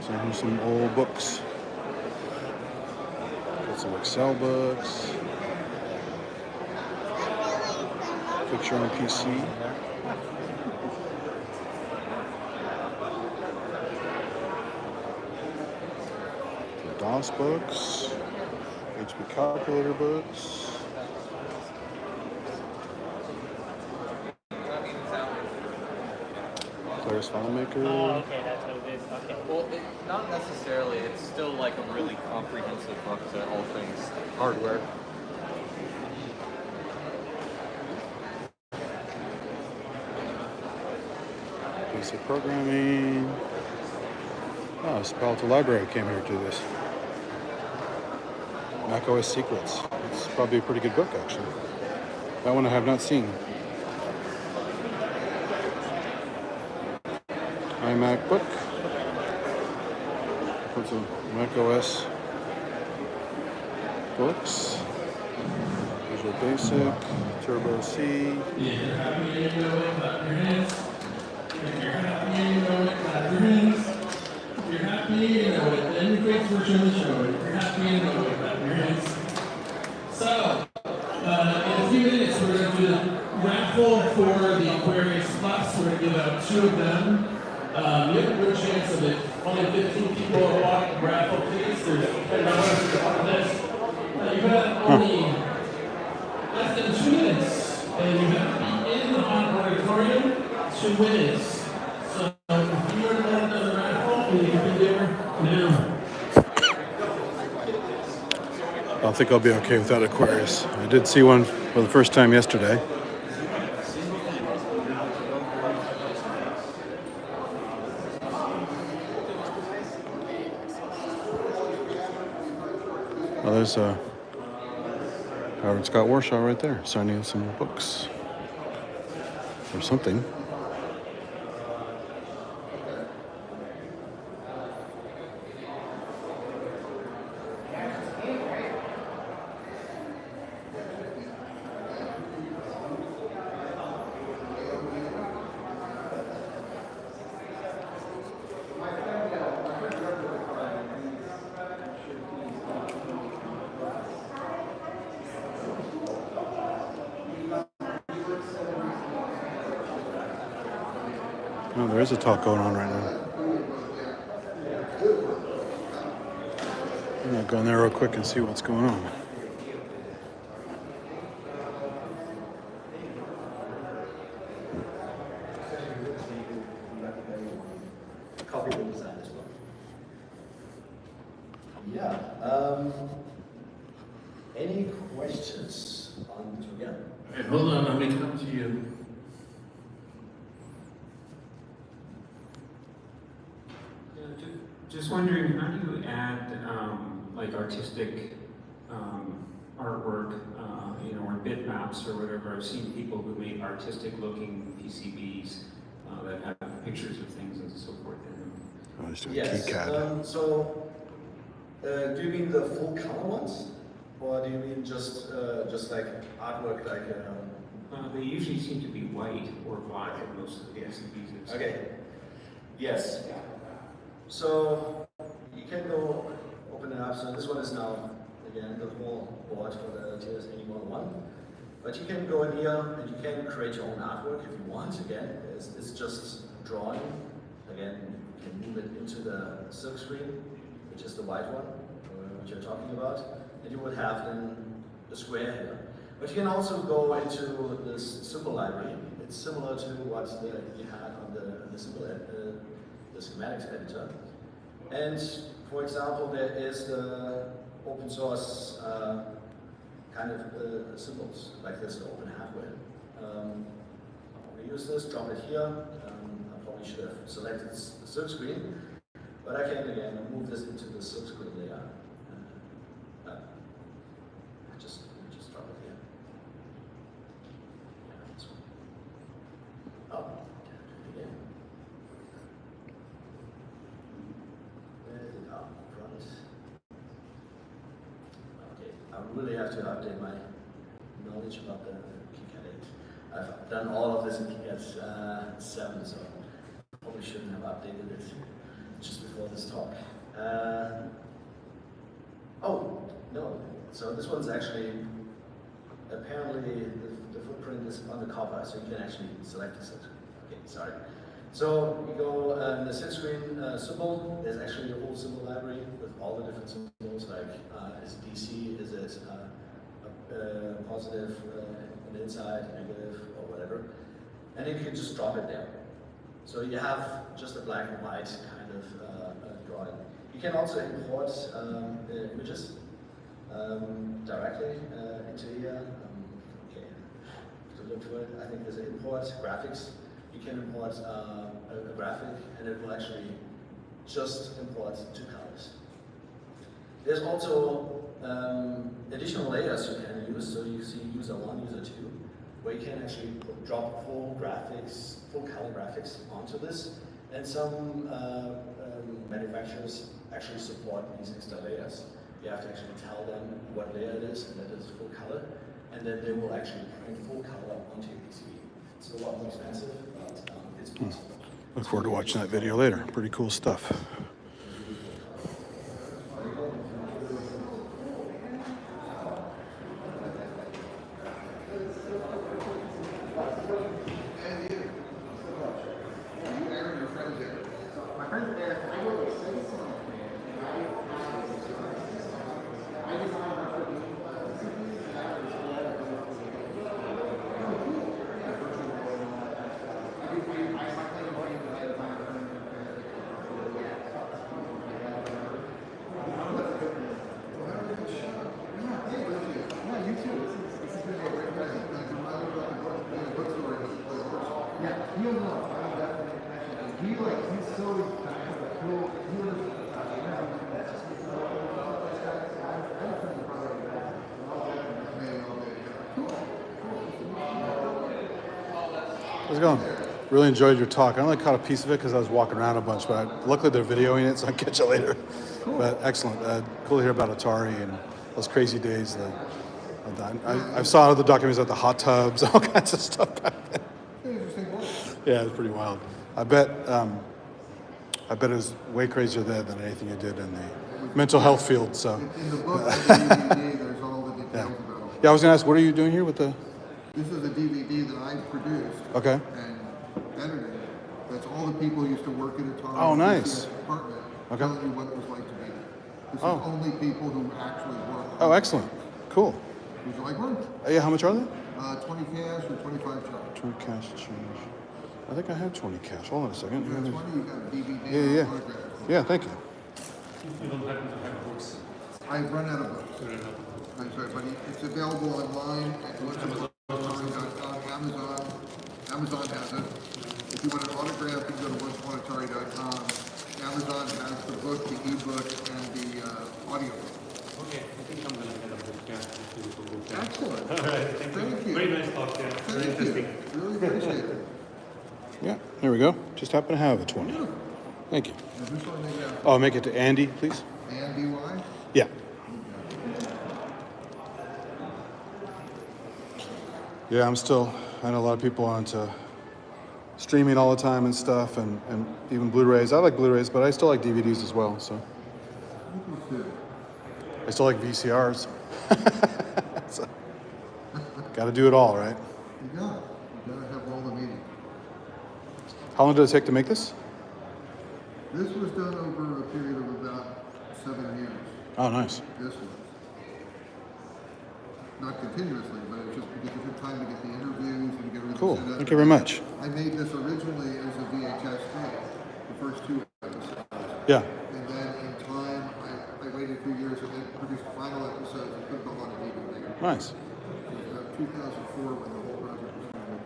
So here's some old books. Got some Excel books. Picture on PC. DOS books, HP calculator books. Player's FileMaker. Oh, okay, that's what it is. Okay. Well, not necessarily. It's still like a really comprehensive book to all things hardware. Basic programming. Oh, this Palo Alto Library came here to do this. Mac OS Secrets. It's probably a pretty good book, actually. That one I have not seen. iMac book. What's a Mac OS books? Visual Basic, Turbo C. If you're happy and you know it, clap your hands. If you're happy and you know it, clap your hands. If you're happy and you know it, then the great version of the show. If you're happy and you know it, clap your hands. So, in a few minutes, we're going to do the raffle for the Aquarius Plus. We're going to give out 2 of them. You have a good chance of it. Only 15 people are walking raffle tickets. There's $10 on this. You've got only less than 2 minutes, and you have to be in the auditorium 2 minutes. So if you are not done the raffle, you can be there now. I think I'll be okay without Aquarius. I did see one for the first time yesterday. there's Howard Scott Warshaw right there, signing some books or something. Oh, there is a talk going on right now. I'm gonna go in there real quick and see what's going on. Copy the design as well. Yeah. Any questions on this one? Yeah. Hey, hold on, let me come to you. Just wondering, how do you add like artistic artwork, or bitmaps or whatever? I've seen people who make artistic-looking PCBs that have pictures of things and so forth in them. Oh, he's doing Yes. KiCad. Do you mean the full color ones, or do you mean just like artwork, like? They usually seem to be white or black in most of the PCBs. Okay. Yes. So you can go open it up. So this one is now again the whole board for the TS8101. But you can go in here and you can create your own artwork if you want. Again, it's just drawing. Again, you can move it into the silk screen, which is the white one, which you're talking about, and you would have then the square here. But you can also go into this symbol library. It's similar to what you had on the symbol the schematics editor. And for example, there is the open source kind of symbols, like this, the open hardware. We use this, drop it here. I probably should have selected the silk screen, but I can again move this into the silk screen layer. Just drop it here. Yeah, this one. Oh, again. Up front. Okay, I really have to update my knowledge about the KiCad 8. I've done all of this in KiCad 7, so probably shouldn't have updated it just before this talk. Oh, no. So this one's actually, apparently the footprint is on the copper, so you can actually select the silk screen. Okay, sorry. So you go in the silk screen symbol, there's actually a whole symbol library with all the different symbols, like is it DC, is it positive on the inside, negative, or whatever. And you can just drop it there. So you have just a black and white kind of drawing. You can also import images directly into here. Okay, to look for it, I think there's an import graphics. You can import a graphic, and it will actually just import 2 colors. There's also additional layers you can use. So you see user 1, user 2, where you can actually drop full graphics, full color graphics onto this. And some manufacturers actually support these extra layers. You have to actually tell them what layer it is and that it's full color, and then they will actually print full color onto your PCB. It's a lot more expensive, but it's possible. Look forward to watching that video later. Pretty cool stuff. How's it going? Really enjoyed your talk. I only caught a piece of it because I was walking around a bunch, but luckily they're videoing it, so I can catch it later. Cool. But excellent. Cool to hear about Atari and those crazy days. I saw other documentaries about the hot tubs, all kinds of stuff back then. Yeah, it was pretty wild. I bet it was way crazier there than anything you did in the mental health field. So. In the book, there's all the details about it. Yeah, I was gonna ask, what are you doing here with the? This is a DVD that I produced. Okay. And edited. That's all the people who used to work at Atari. Oh, nice. Department. Okay. Telling you what it was like to be there. This is only people who actually work. Oh, excellent. Cool. Would you like one? Yeah, how much are they? 20 cash or 25 charge. 20 cash change. I think I have 20 cash. Hold on a second. You got 20, you got a DVD. Yeah. Yeah, thank you. You don't happen to have books. I've run out of books. I'm sorry, but it's available online at Amazon. Amazon has it. If you want an autograph, you can go to onceoneatari.com. Amazon has the book, the ebook, and the audio book. Okay, I think I'm going to get a book. Yeah. Excellent. All right, thank you. Very nice talk, yeah. Very interesting. Really appreciate it. Yeah, there we go. Just happen to have a 20. Thank you. Oh, make it to Andy, please. Andy Y? Yeah. Yeah, I know a lot of people are into streaming all the time and stuff, and even Blu-rays. I like Blu-rays, but I still like DVDs as well, so. I still like VCRs. So, gotta do it all, right? You got it. You gotta have all the media. How long did it take to make this? This was done over a period of about 7 years. Oh, nice. This was. Not continuously, but it's just because it took time to get the interviews and get everything Cool. set up. Thank you very much. I made this originally as a VHS tape, the first 2 episodes. Yeah. And then in time, I waited 2 years and then produced the final episodes and put them on a DVD. Nice. 2004 when the whole project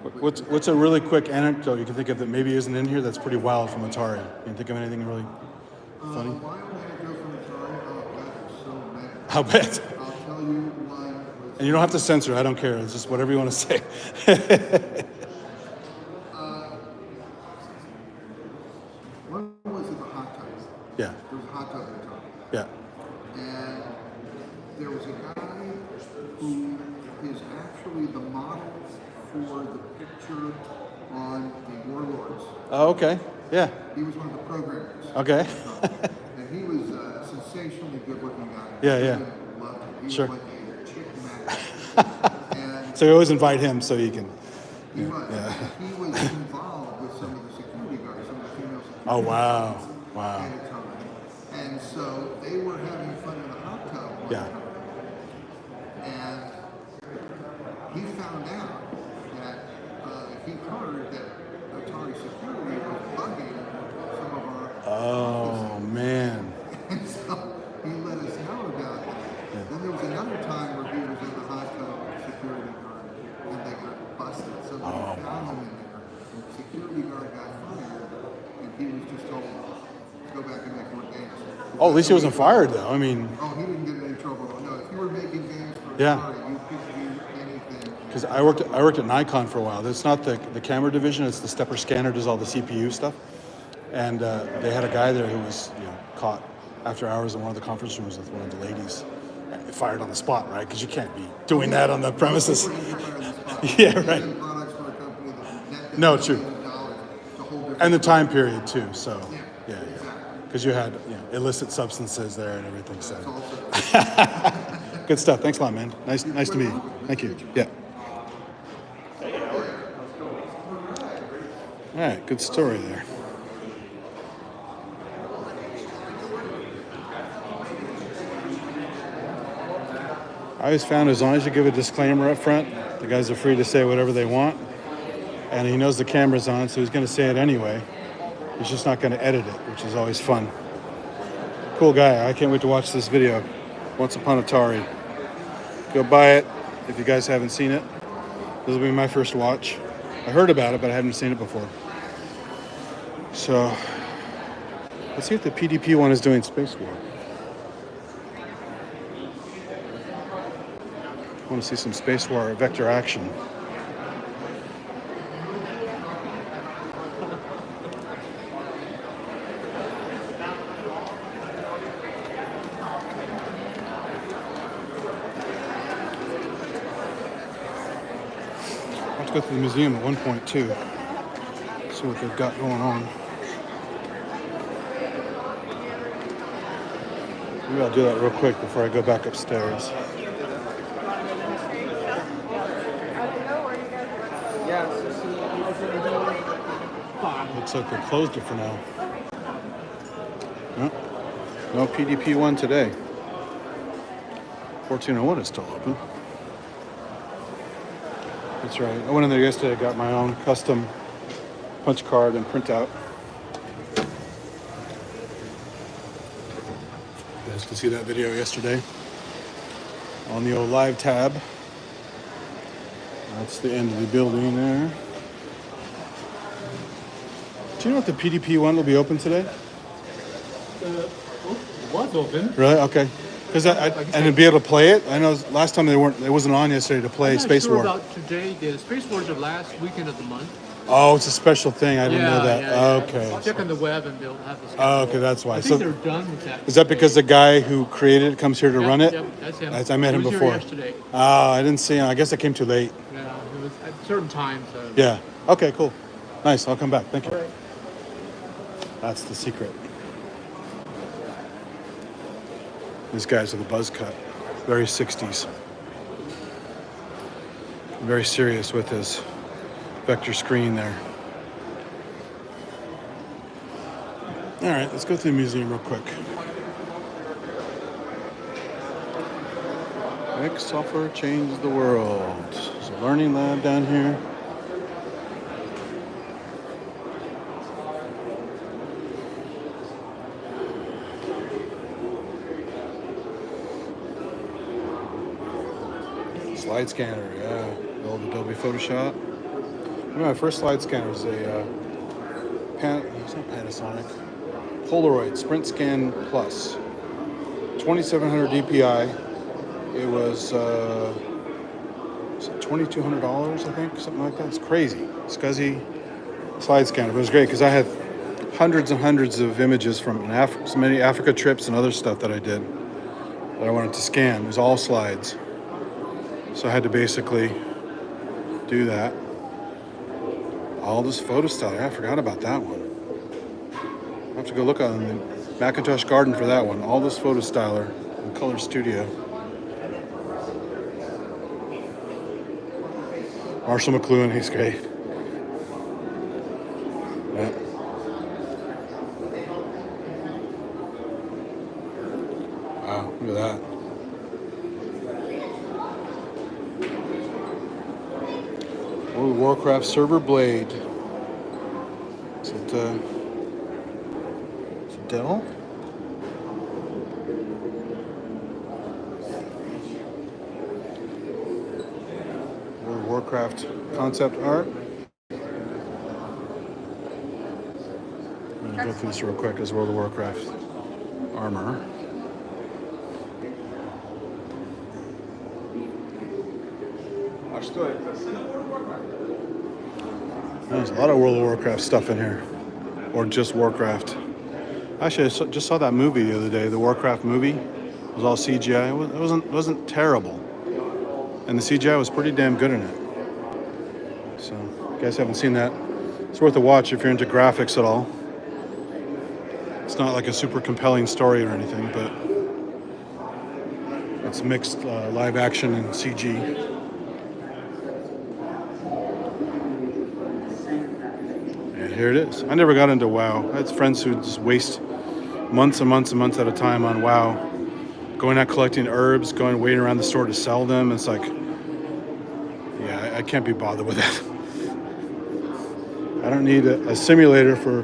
was going. What's a really quick anecdote you can think of that maybe isn't in here that's pretty wild from Atari? Can you think of anything really funny? Wild anecdote from Atari? Oh, that is so many. I'll bet. I'll tell you one. And you don't have to censor it. I don't care. It's just whatever you want to say. One was in the hot tub. Yeah. There was a hot tub at the time. Yeah. And there was a guy who is actually the model for the picture on the Warlords. Oh, okay. Yeah. He was one of the programmers. Okay. And he was a sensationally good-looking guy. Yeah, yeah. Loved him. He Sure. was like a chick magnet. And So you always invite him so you can. he was. Yeah. He was involved with some of the security guards, some of the female security Oh, wow. guards Wow. at the time. And so they were having fun in the hot tub one Yeah. time. And he found out that he heard that Atari Security was bugging some of our Oh, man. and so he let us know about that. Yeah. Then there was another time where he was in the hot tub with the security guard and they got busted. So they found him in there. And the security guard got fired and he was just told to go back and make more games. Oh, at least he wasn't fired, though. I mean, Oh, he didn't get in any trouble. No, if you were making games for Yeah. Atari, you could do anything. because I worked at Nikon for a while. It's not the camera division. It's the stepper scanner does all the CPU stuff. And they had a guy there who was caught after hours in one of the conference rooms with one of the ladies. And fired on the spot, right? Because you can't be doing that on the premises. Yeah, right. No, true. And the time period too. So yeah. Because you had illicit substances there and everything. So good stuff. Thanks a lot, man. Nice to meet you. Thank you. Yeah. All right. Good story there. I always found as long as you give a disclaimer up front, the guys are free to say whatever they want. And he knows the camera's on, so he's going to say it anyway. He's just not going to edit it, which is always fun. Cool guy. I can't wait to watch this video. Once Upon Atari. Go buy it if you guys haven't seen it. This will be my first watch. I heard about it, but I hadn't seen it before. So, let's see if the pt.1 is doing Space War. I want to see some Space War vector action. have to go to the museum at one point too. See what they've got going on. Maybe I'll do that real quick before I go back upstairs. Looks like they closed it for now. No, no pt.1 today. 1401 is still open. That's right. I went in there yesterday. I got my own custom punch card and printout. You guys can see that video yesterday on the old live tab. That's the end of the building there. Do you know if the pt.1 will be open today? It was open. Really? Okay. Because and to be able to play it, I know last time it wasn't on yesterday to play Space I'm not War. sure about today. The Space Wars are last weekend of the month. Oh, it's a special thing. I didn't know that. Okay. I'll check on the web and they'll have the schedule. Oh, okay, that's why. I think they're done with that. Is that because the guy who created it comes here to run it? Yep, that's him. I met him He was before. here yesterday. Oh, I didn't see him. I guess I came too late. Yeah, it was at certain times. Yeah. Okay, cool. Nice. I'll come back. Thank you. All right. That's the secret. These guys are the buzz cut. Very 60s. Very serious with his vector screen there. All right, let's go through the museum real quick. X software changed the world. There's a learning lab down here. Slide scanner, yeah. The old Adobe Photoshop. My first slide scanner was a it's not Panasonic. Polaroid Sprint Scan Plus. 2700 DPI. It was $2,200, I think, something like that. It's crazy. SCSI slide scanner. But it was great because I had hundreds and hundreds of images from so many Africa trips and other stuff that I did that I wanted to scan. It was all slides. So I had to basically do that. All this photo style. I forgot about that one. I have to go look on the Macintosh Garden for that one. All this photo styler in Color Studio. Marshall McLuhan, he's great. Yeah. Wow, look at that. World of Warcraft server blade. Is it Dell? World of Warcraft concept art. I'm gonna go through this real quick as World of Warcraft armor. There's a lot of World of Warcraft stuff in here, or just Warcraft. Actually, I just saw that movie the other day, the Warcraft movie. It was all CGI. It wasn't terrible, and the CGI was pretty damn good in it. So, if you guys haven't seen that, it's worth a watch if you're into graphics at all. It's not like a super compelling story or anything, but it's mixed live action and CG. Here it is. I never got into WoW. I had friends who just waste months and months and months at a time on WoW. Going out collecting herbs, waiting around the store to sell them. It's like, yeah, I can't be bothered with that. I don't need a simulator for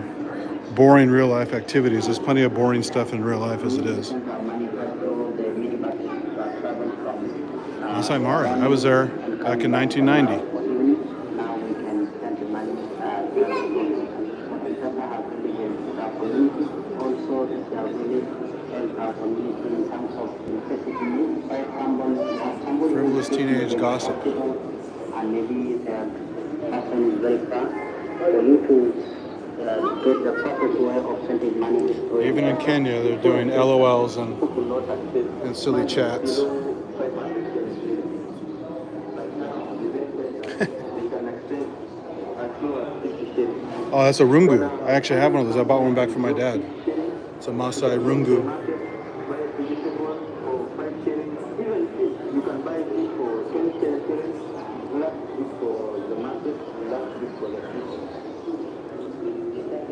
boring real life activities. There's plenty of boring stuff in real life as it is. Masai Mara. I was there back in 1990. Frivolous teenage gossip. Even in Kenya, they're doing LOLs and silly chats. Oh, that's a rungu. I actually have one of those. I bought one back from my dad. It's a Maasai rungu.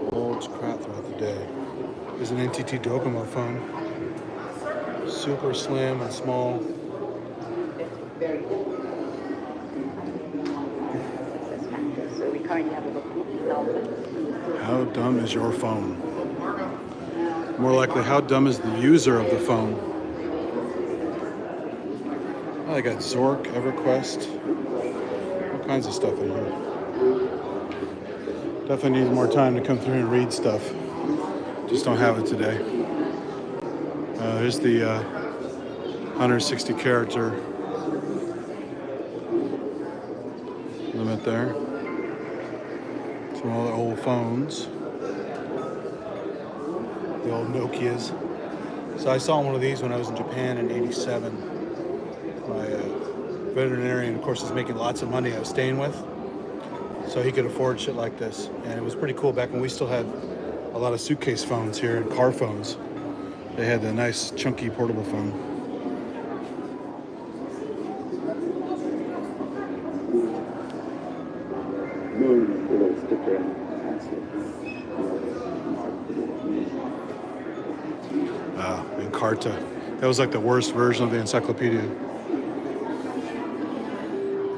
Holds crap throughout the day. There's an NTT Docomo phone. Super slim and small. How dumb is your phone? More likely, how dumb is the user of the phone? Oh, I got Zork, EverQuest, all kinds of stuff in here. Definitely need more time to come through and read stuff. Just don't have it today. Here's the 160 character limit there. Some all the old phones. The old Nokias. So I saw one of these when I was in Japan in '87. My veterinarian, of course, is making lots of money I was staying with. So he could afford shit like this. And it was pretty cool back when we still had a lot of suitcase phones here and car phones. They had the nice chunky portable phone. Encarta. That was like the worst version of the encyclopedia.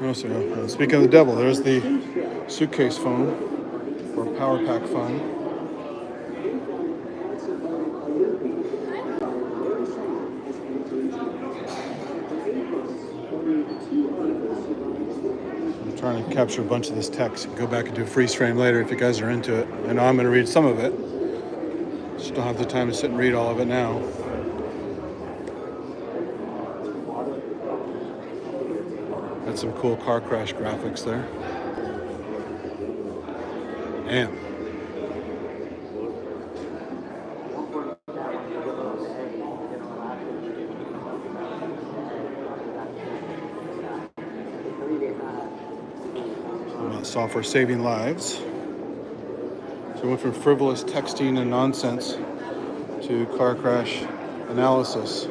Also, speaking of the devil, there's the suitcase phone or power pack phone. I'm trying to capture a bunch of this text. Go back and do a freeze frame later if you guys are into it. I know I'm going to read some of it. Just don't have the time to sit and read all of it now. Got some cool car crash graphics there. Damn. About software saving lives. So we went from frivolous texting and nonsense to car crash analysis.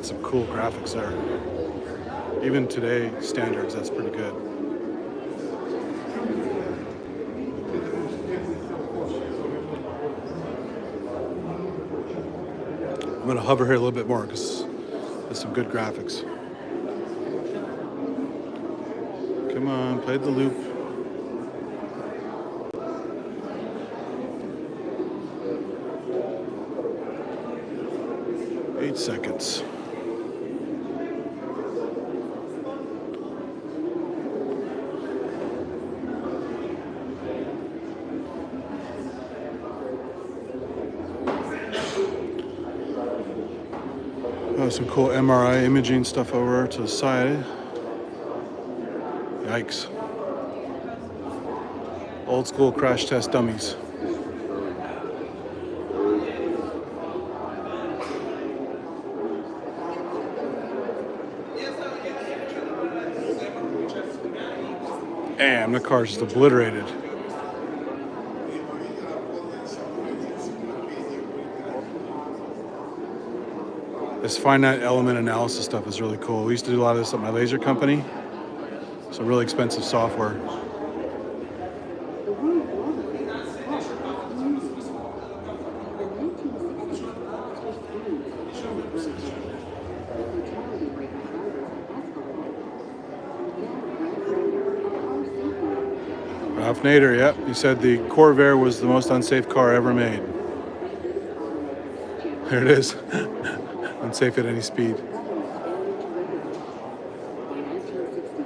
Some cool graphics there. Even today standards, that's pretty good. I'm going to hover here a little bit more because there's some good graphics. Come on, play the loop. Eight seconds. Some cool MRI imaging stuff over to the side. Yikes. Old school crash test dummies. Damn, the car's just obliterated. This finite element analysis stuff is really cool. We used to do a lot of this at my laser company. Some really expensive software. Ralph Nader, yep. He said the Corvair was the most unsafe car ever made. There it is. Unsafe at any speed.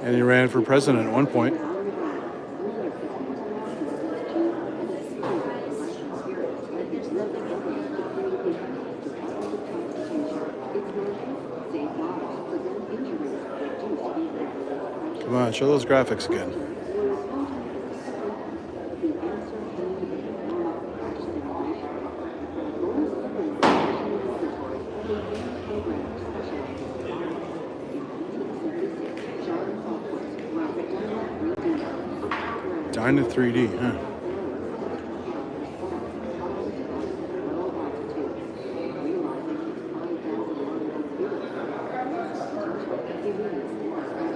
And he ran for president at one point. Come on, show those graphics again. Kind of 3D, huh?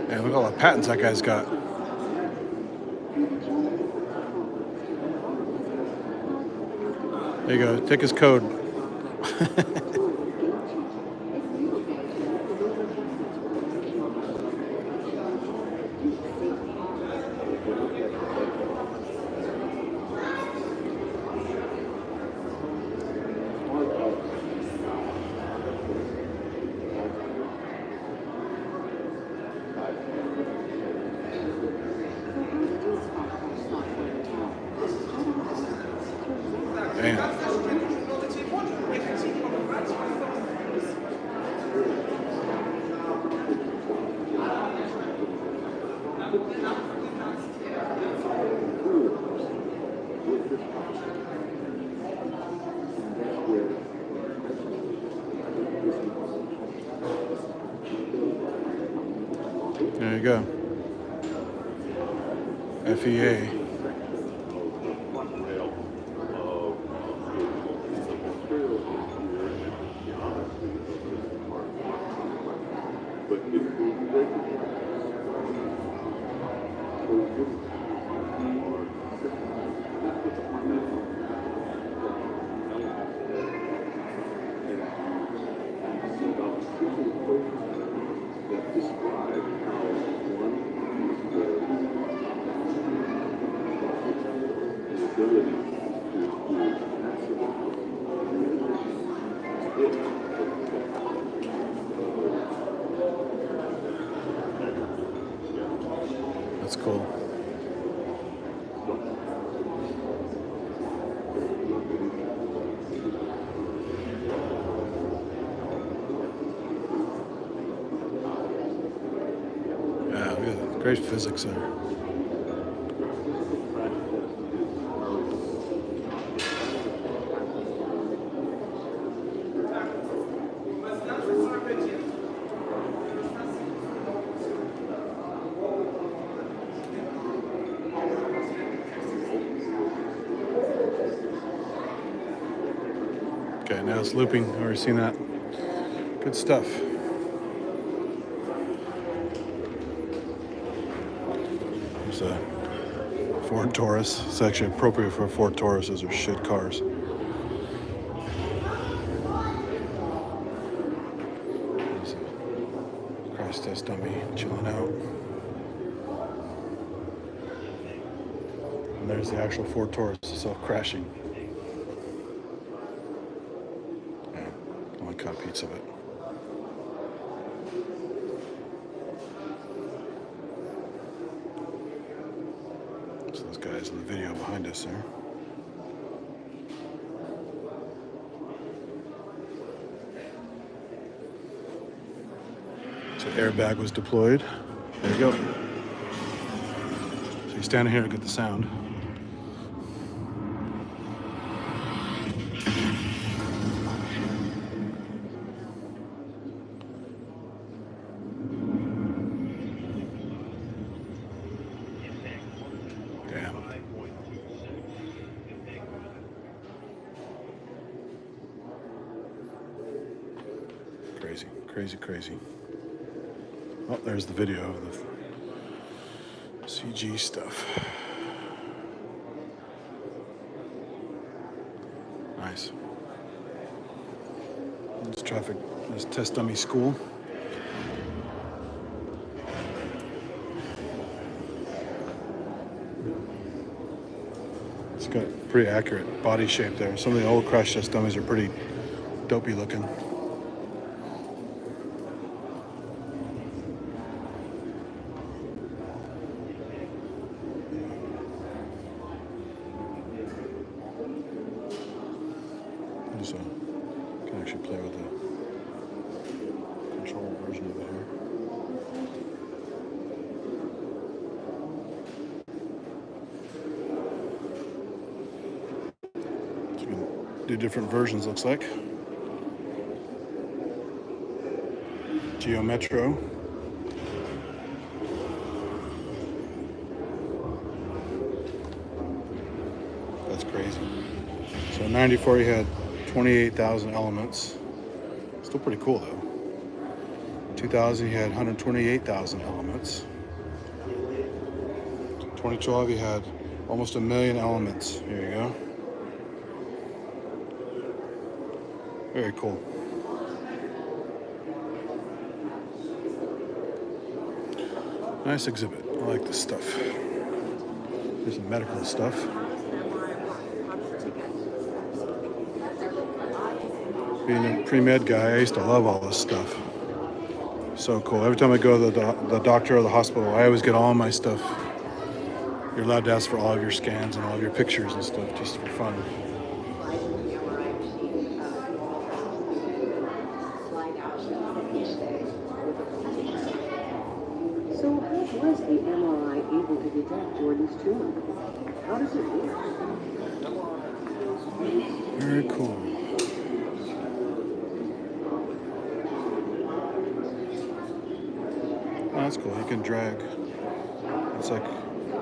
Man, look at all the patents that guy's got. There you go. Take his code. There you go. FEA. That's cool. Yeah, we got great physics there. Okay, now it's looping. Already seen that. Good stuff. There's a Ford Taurus. It's actually appropriate for a Ford Taurus. Those are shit cars. There's a crash test dummy chilling out. And there's the actual Ford Taurus self-crashing. Only caught pizza of it. So those guys in the video behind us there. So airbag was deployed. There you go. So you're standing here to get the sound. Crazy, crazy, crazy. Oh, there's the video of the CG stuff. Nice. This traffic, this test dummy school. It's got pretty accurate body shape there. Some of the old crash test dummies are pretty dopey looking. So you can actually play with the control version of it here. So you can do different versions, looks like. Geo Metro. So 94, you had 28,000 elements. Still pretty cool though. 2000, you had 128,000 elements. 2012, you had almost 1 million elements. Here you go. Very cool. Nice exhibit. I like this stuff. There's some medical stuff. Being a pre-med guy, I used to love all this stuff. So cool. Every time I go to the doctor or the hospital, I always get all my stuff. You're allowed to ask for all of your scans and all of your pictures and stuff just for fun. So how was the MRI able to detect Jordan's tumor? How does it work? Very cool. Oh, that's cool. You can drag. It's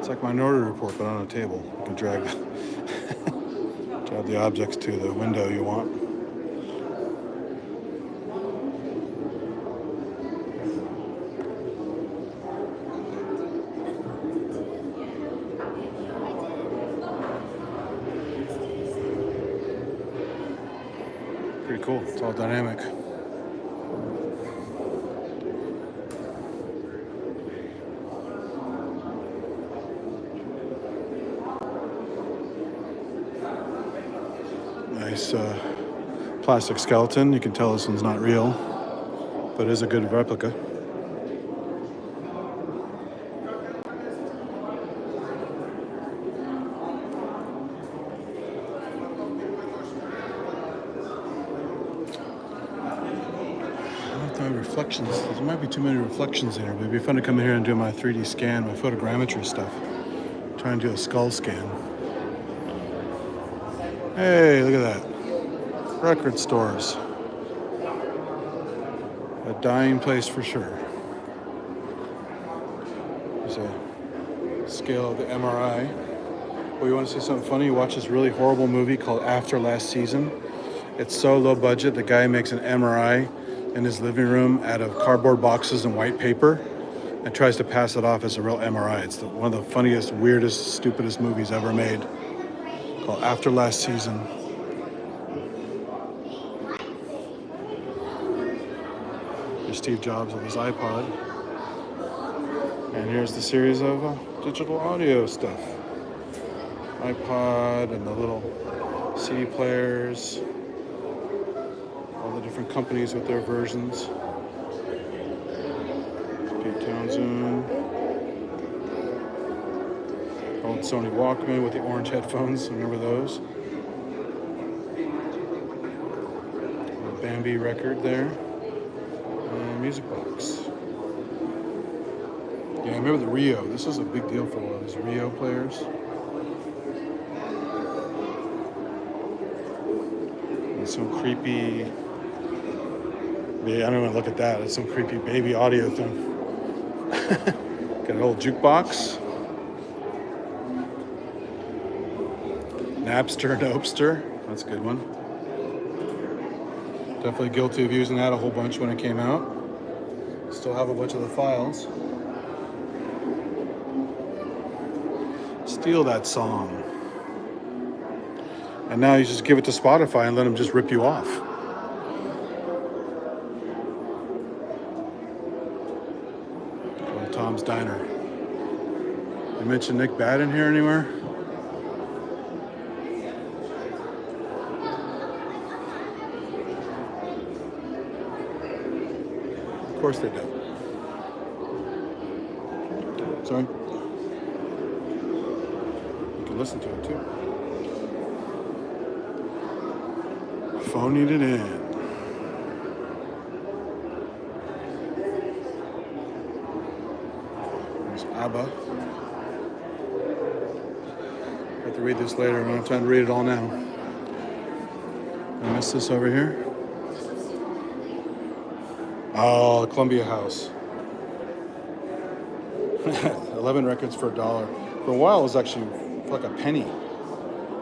like Minority Report, but on a table. You can drag the objects to the window you want. Pretty cool. It's all dynamic. Nice plastic skeleton. You can tell this one's not real, but it is a good replica. Reflections. There might be too many reflections in here, but it'd be fun to come in here and do my 3D scan, my photogrammetry stuff. Try and do a skull scan. Hey, look at that. Record stores. A dying place for sure. There's a scale of the MRI. Well, you want to see something funny? You watch this really horrible movie called After Last Season. It's so low budget, the guy makes an MRI in his living room out of cardboard boxes and white paper and tries to pass it off as a real MRI. It's one of the funniest, weirdest, stupidest movies ever made, called After Last Season. Here's Steve Jobs with his iPod. And here's the series of digital audio stuff. iPod and the little CD players. All the different companies with their versions. Pete Townsend. Old Sony Walkman with the orange headphones. Remember those? A Bambi record there. And music box. Yeah, I remember the Rio. This was a big deal for a lot of these Rio players. And some creepy... Yeah, I don't even look at that. It's some creepy baby audio thing. Got an old jukebox. Napster and Opster. That's a good one. Definitely guilty of using that a whole bunch when it came out. Still have a bunch of the files. Steal that song. And now you just give it to Spotify and let them just rip you off. Tom's Diner. You mentioned Nick Batten here anywhere? Of course they do. Sorry? You can listen to it too. Phoning it in. ABBA. I have to read this later. I don't have time to read it all now. I missed this over here. Oh, the Columbia House. 11 records for $1. For a while, it was actually like a penny,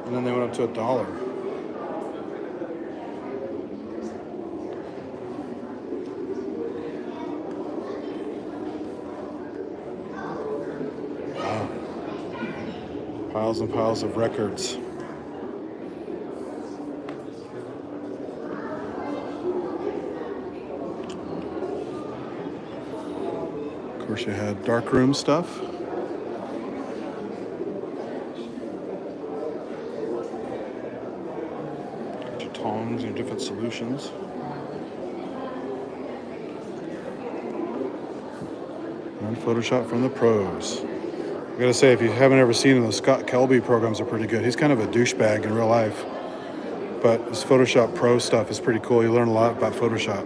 and then they went up to $1. Piles and piles of records. Of course, you had darkroom stuff. Got your tongs and different solutions. And Photoshop from the pros. I gotta say, if you haven't ever seen him, the Scott Kelby programs are pretty good. He's kind of a douchebag in real life, but his Photoshop Pro stuff is pretty cool. You learn a lot about Photoshop.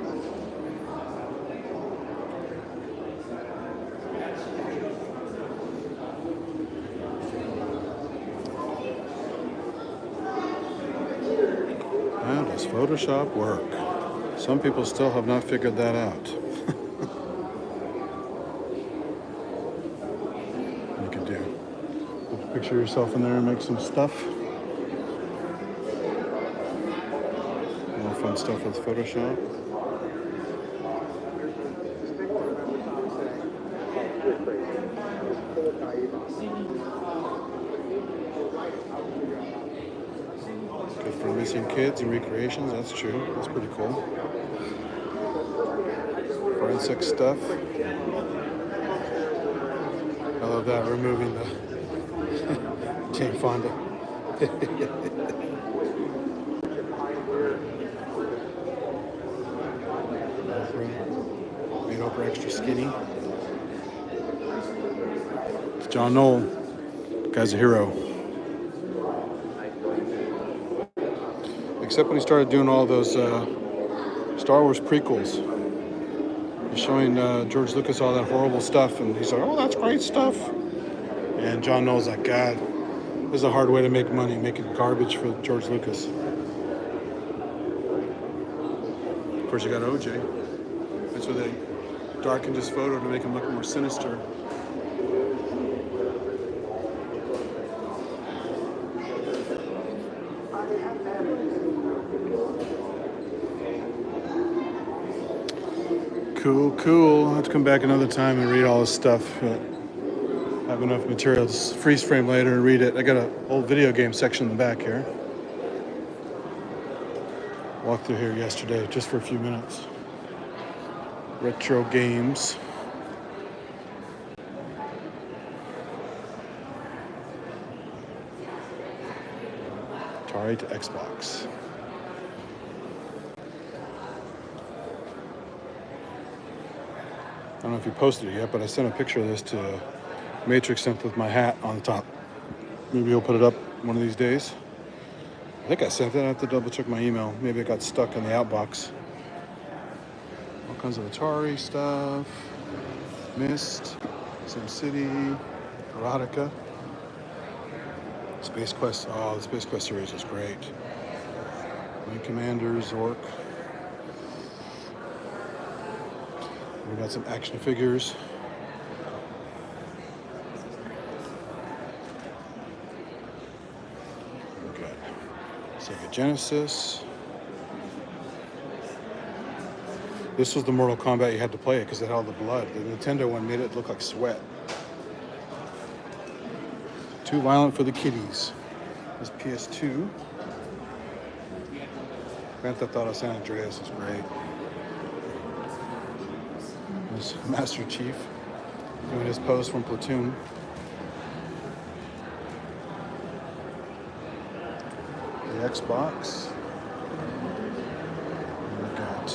How does Photoshop work? Some people still have not figured that out. You can do. Picture yourself in there and make some stuff. More fun stuff with Photoshop. Good for missing kids and recreations, that's true. That's pretty cool. Forensic stuff. I love that, removing the Jane Fonda. Made Oprah extra skinny. It's John Knoll. Guy's a hero. Except when he started doing all those Star Wars prequels. He's showing George Lucas all that horrible stuff, and he's like, oh, that's great stuff. And John Knoll's like, God, this is a hard way to make money, making garbage for George Lucas. Of course, you got OJ. That's where they darkened his photo to make him look more sinister. Cool. I'll have to come back another time and read all this stuff. But I have enough material to freeze frame later and read it. I got an old video game section in the back here. Walked through here yesterday just for a few minutes. Retro games. Atari to Xbox. I don't know if you posted it yet, but I sent a picture of this to Matrix Synth with my hat on the top. Maybe he'll put it up one of these days. I think I sent it. I have to double check my email. Maybe it got stuck in the outbox. All kinds of Atari stuff. Myst, SimCity, Erotica. Space Quest. Oh, the Space Quest series is great. Wing Commander, Zork. We got some action figures. We got Sega Genesis. This was the Mortal Kombat you had to play it because it had all the blood. The Nintendo one made it look like sweat. Too violent for the kiddies. This PS2. Grand Theft Auto San Andreas is great. There's Master Chief doing his pose from Platoon. The Xbox. And we got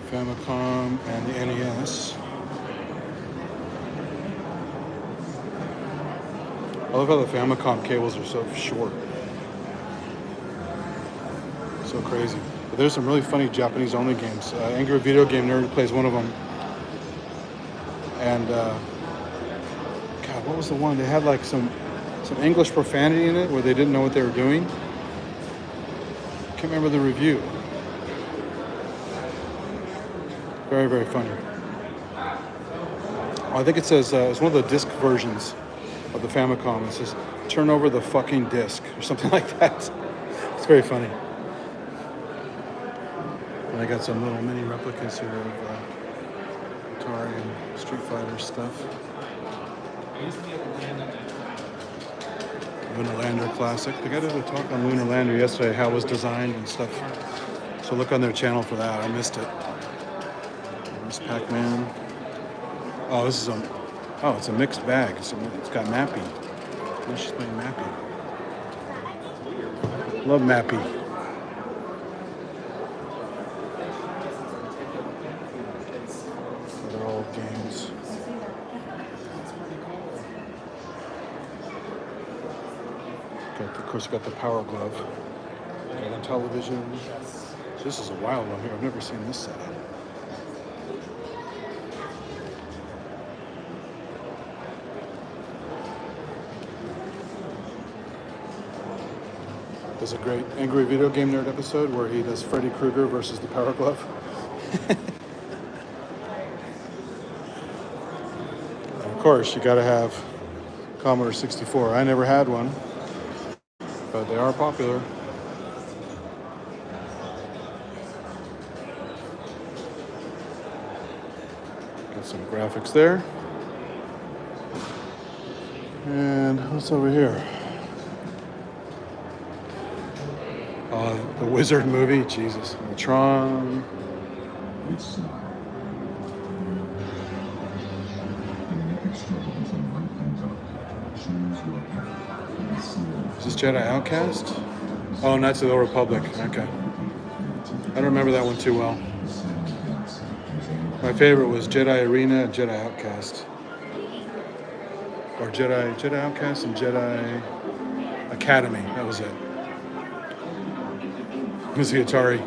the Famicom and the NES. I love how the Famicom cables are so short. So crazy. But there's some really funny Japanese-only games. Angry Video Game Nerd plays one of them. And, God, what was the one? They had like some English profanity in it where they didn't know what they were doing. Can't remember the review. Very, very funny. Oh, I think it says, it's one of the disc versions of the Famicom. It says, turn over the fucking disc, or something like that. It's very funny. And I got some little mini replicas here of Atari and Street Fighter stuff. Lunar Lander Classic. They got a talk on Lunar Lander yesterday, how it was designed and stuff. So look on their channel for that. I missed it. There's Pac-Man. Oh, this is it's a mixed bag. It's got Mappy. Oh, she's playing Mappy. Love Mappy. They're old games. Of course, you got the Power Glove. Got the television. So this is a wild one here. I've never seen this setup. There's a great Angry Video Game Nerd episode where he does Freddy Krueger versus the Power Glove. Of course, you got to have Commodore 64. I never had one, but they are popular. Got some graphics there. And what's over here? The Wizard movie, Jesus. The Tron. Is this Jedi Outcast? Oh, Knights of the Old Republic. Okay. I don't remember that one too well. My favorite was Jedi Arena and Jedi Outcast. Or Jedi Outcast and Jedi Academy. That was it. This is the Atari.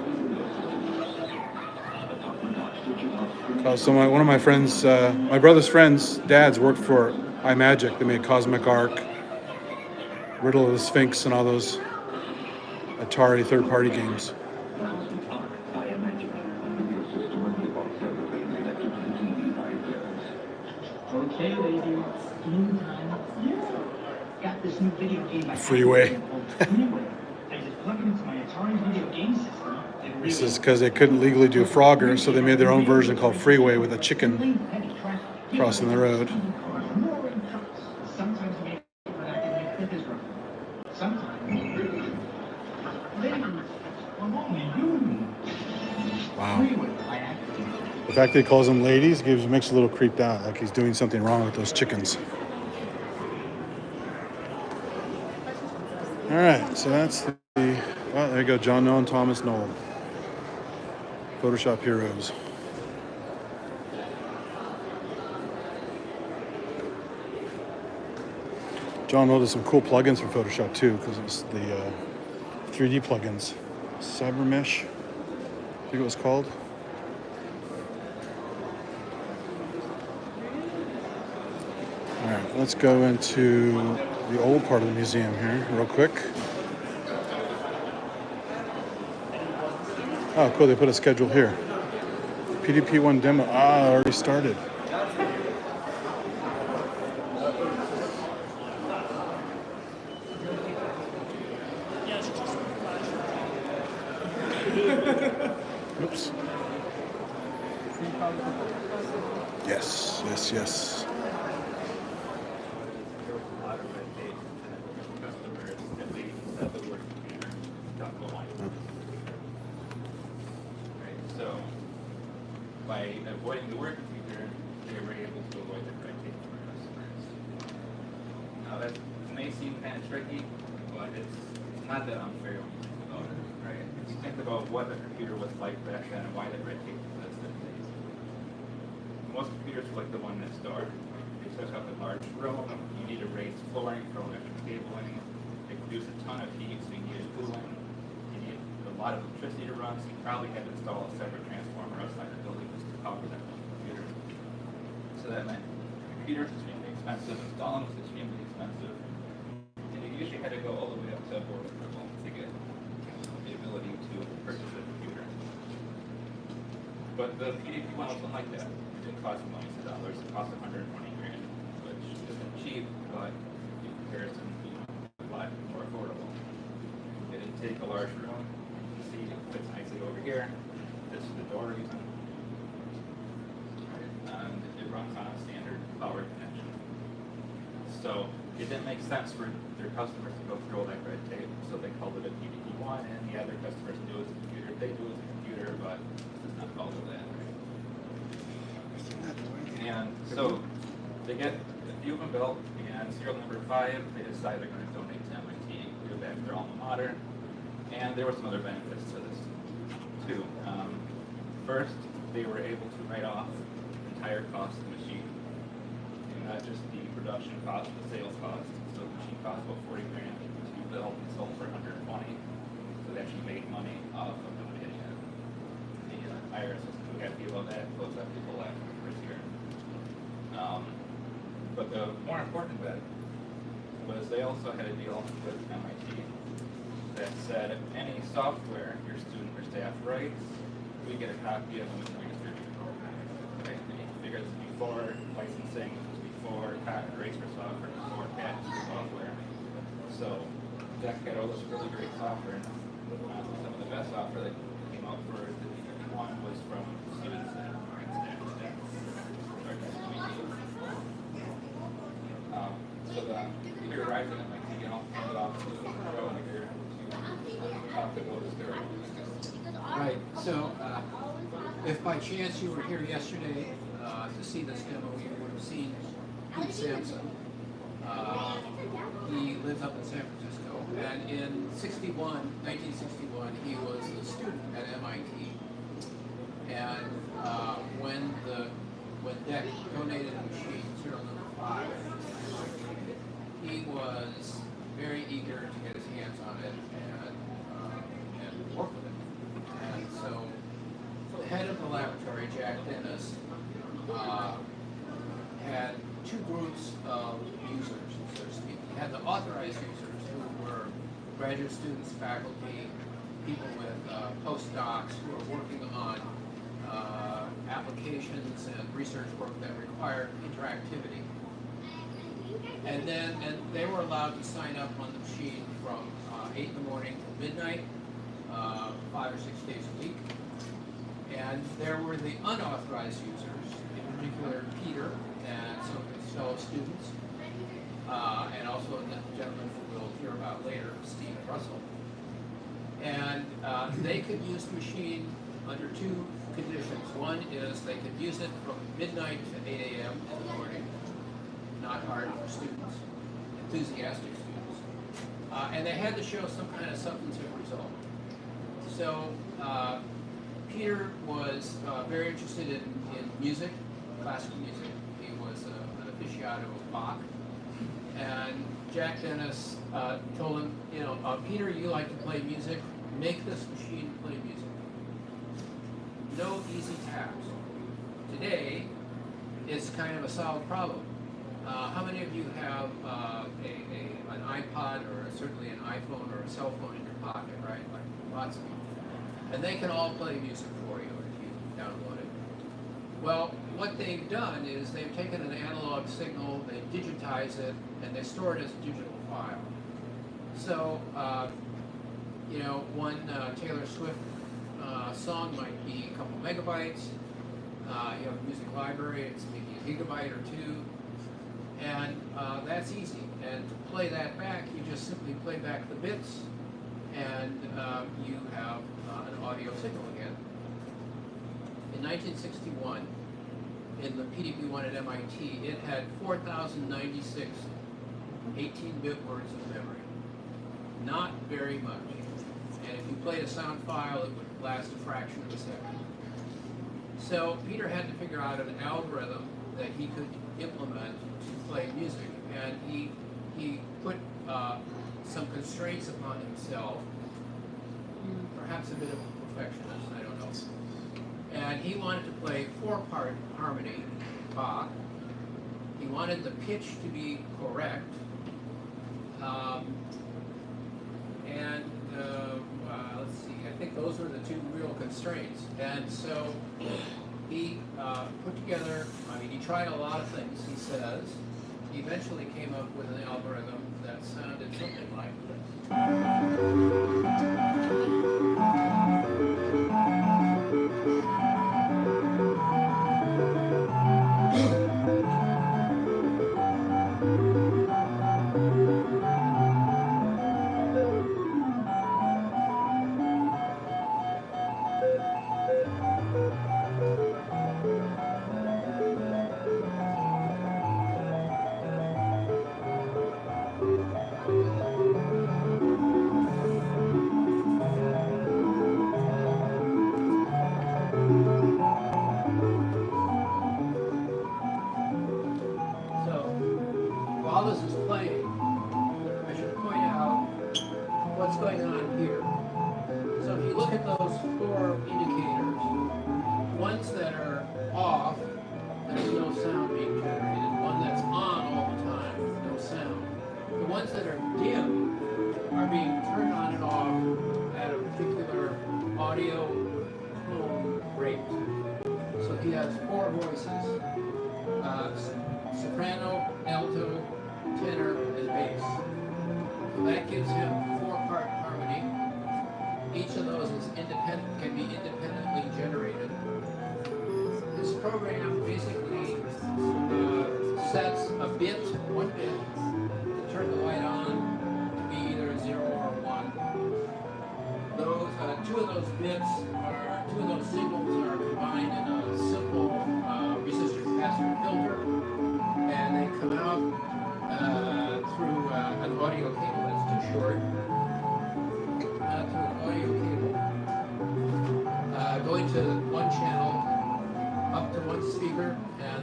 So one of my friends, my brother's friends' dads worked for iMagic. They made Cosmic Arc, Riddle of the Sphinx, and all those Atari third-party games. Okay, ladies, game time. Yeah. Got this new video game. Freeway. I just plug it into my Atari video game system. This is because they couldn't legally do Frogger, so they made their own version called Freeway with a chicken crossing the road. Wow. The fact that he calls them ladies makes a little creeped out, like he's doing something wrong with those chickens. All right, so that's there you go, John Noel and Thomas Noel. Photoshop heroes. John Noel did some cool plugins for Photoshop too, because it's the 3D plugins. Cybermesh, I think it was called. All right, let's go into the old part of the museum here real quick. Oh, cool, they put a schedule here. pt.1 demo, already started. Oops. Yes, yes, yes. So, by avoiding the work computer, they were able to avoid the red tape for customers. Now that may seem kind of tricky, but it's not that unfair when you think about it, right? If you think about what the computer was like back then and why the red tape existed. Most computers were like the one next door. They took up a large room, you need to raise flooring for electric cabling, they produce a ton of heat, so you needed cooling. A lot of electricity to run, so you probably had to install a separate transformer outside the building just to power that one computer. So that meant computers was extremely expensive, installing was extremely expensive, and you usually had to go all the way up to board approval to get the ability to purchase a computer. But the PDP one wasn't like that. It didn't cost millions of dollars, it cost $120 grand, which isn't cheap, but in comparison, a lot more affordable. It didn't take a large room. Fits nicely over here. This is the door even. So it didn't make sense for their customers to go through all that red tape, so they called it a pt.1, and yeah, their customers knew it's a computer, they knew it's a computer, but it's not called that. And so they get a few of them built, and serial number 5, they decide they're going to donate to MIT, give back to their alma mater, and there were some other benefits to this too. First, they were able to write off the entire cost of the machine, and not just the production cost, but sales cost. So the machine cost about 40 grand to build and sold for 120. So they actually made money off of donating it. The IRS was too happy about that, closed up people after the first year. But the more important bit was they also had a deal with MIT that said any software your student or staff writes, we get a copy of them and we distribute it. Okay? They figure this before licensing, before patent rates for software, before patents for software. So Jack had all this really great software. Some of the best software that came out for the pt.1 was from students at so Peter arrived at MIT and I'll hand it off to Joe here to talk about his story. Right, so if by chance you were here yesterday to see this demo, you would have seen Pete Sampson. He lives up in San Francisco, and in 1961, he was a student at MIT. And when Deck donated a machine, serial number 5, he was very eager to get his hands on it and work with it. And so the head of the laboratory, Jack Dennis, had two groups of users, so to speak. He had the authorized users, who were graduate students, faculty, people with postdocs who are working on applications and research work that required interactivity. And they were allowed to sign up on the machine from 8 in the morning to midnight, 5 or 6 days a week. And there were the unauthorized users, in particular Peter and some of his fellow students, and also the gentleman who we'll hear about later, Steve Russell. And they could use the machine under two conditions. One is they could use it from midnight to 8 a.m. in the morning, not hard for students, enthusiastic students. And they had to show some kind of substantive result. So Peter was very interested in music, classical music. He was an aficionado of Bach. And Jack Dennis told him, Peter, you like to play music, make this machine play music. No easy task. Today, it's kind of a solved problem. How many of you have an iPod or certainly an iPhone or a cell phone in your pocket, right? Like lots of people. And they can all play music for you if you download it. Well, what they've done is they've taken an analog signal, they digitize it, and they store it as a digital file. So, one Taylor Swift song might be a couple megabytes. You have a music library, it's maybe a gigabyte or two. And that's easy. And to play that back, you just simply play back the bits, and you have an audio signal again. In 1961, in the pt.1 at MIT, it had 4,096 18-bit words of memory. Not very much. And if you played a sound file, it would last a fraction of a second. So Peter had to figure out an algorithm that he could implement to play music, and he put some constraints upon himself, perhaps a bit of a perfectionist, I don't know. And he wanted to play 4-part harmony, Bach. He wanted the pitch to be correct, let's see, I think those were the two real constraints. And so he put together, he tried a lot of things, he says. He eventually came up with an algorithm that sounded something like this. going on here. So if you look at those 4 indicators, ones that are off, there's no sound being generated. One that's on all the time, no sound. The ones that are dim are being turned on and off at a particular audio tone rate. So he has 4 voices, soprano, alto, tenor, and bass. So that gives him 4-part harmony. Each of those is can be independently generated. This program basically sets a bit, 1 bit, to turn the light on to be either a 0 or a 1. Those 2 of those bits are 2 of those signals are combined in a simple resistor capacitor filter, and they come out through an audio cable that's too short. Through an audio cable, going to 1 channel, up to 1 speaker, and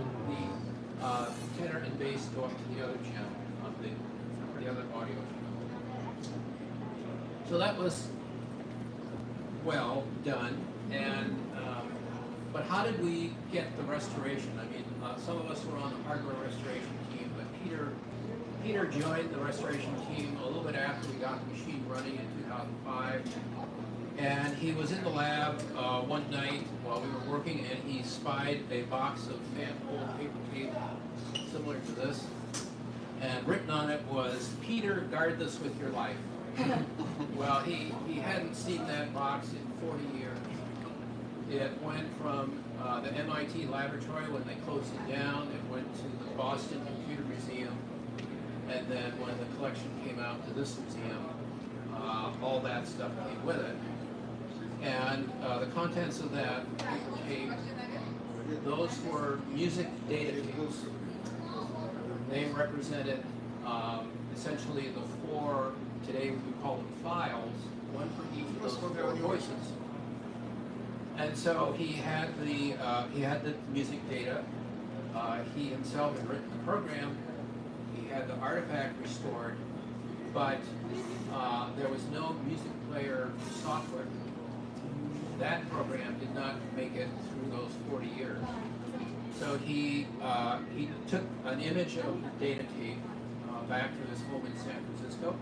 the tenor and bass go up to the other channel on the other audio channel. So that was well done, and but how did we get the restoration? I mean, some of us were on the hardware restoration team, but Peter joined the restoration team a little bit after we got the machine running in 2005. And he was in the lab one night while we were working, and he spied a box of old paper tape similar to this. And written on it was, "Peter, guard this with your life." Well, he hadn't seen that box in 40 years. It went from the MIT laboratory when they closed it down. It went to the Boston Computer Museum. And then when the collection came out to this museum, all that stuff came with it. And the contents of that paper tape, those were music data tapes. They represented essentially the 4, today we call them files, 1 for each of those 4 voices. And so he had the music data. He himself had written the program. He had the artifact restored, but there was no music player software. That program did not make it through those 40 years. So he took an image of the data tape back to his home in San Francisco,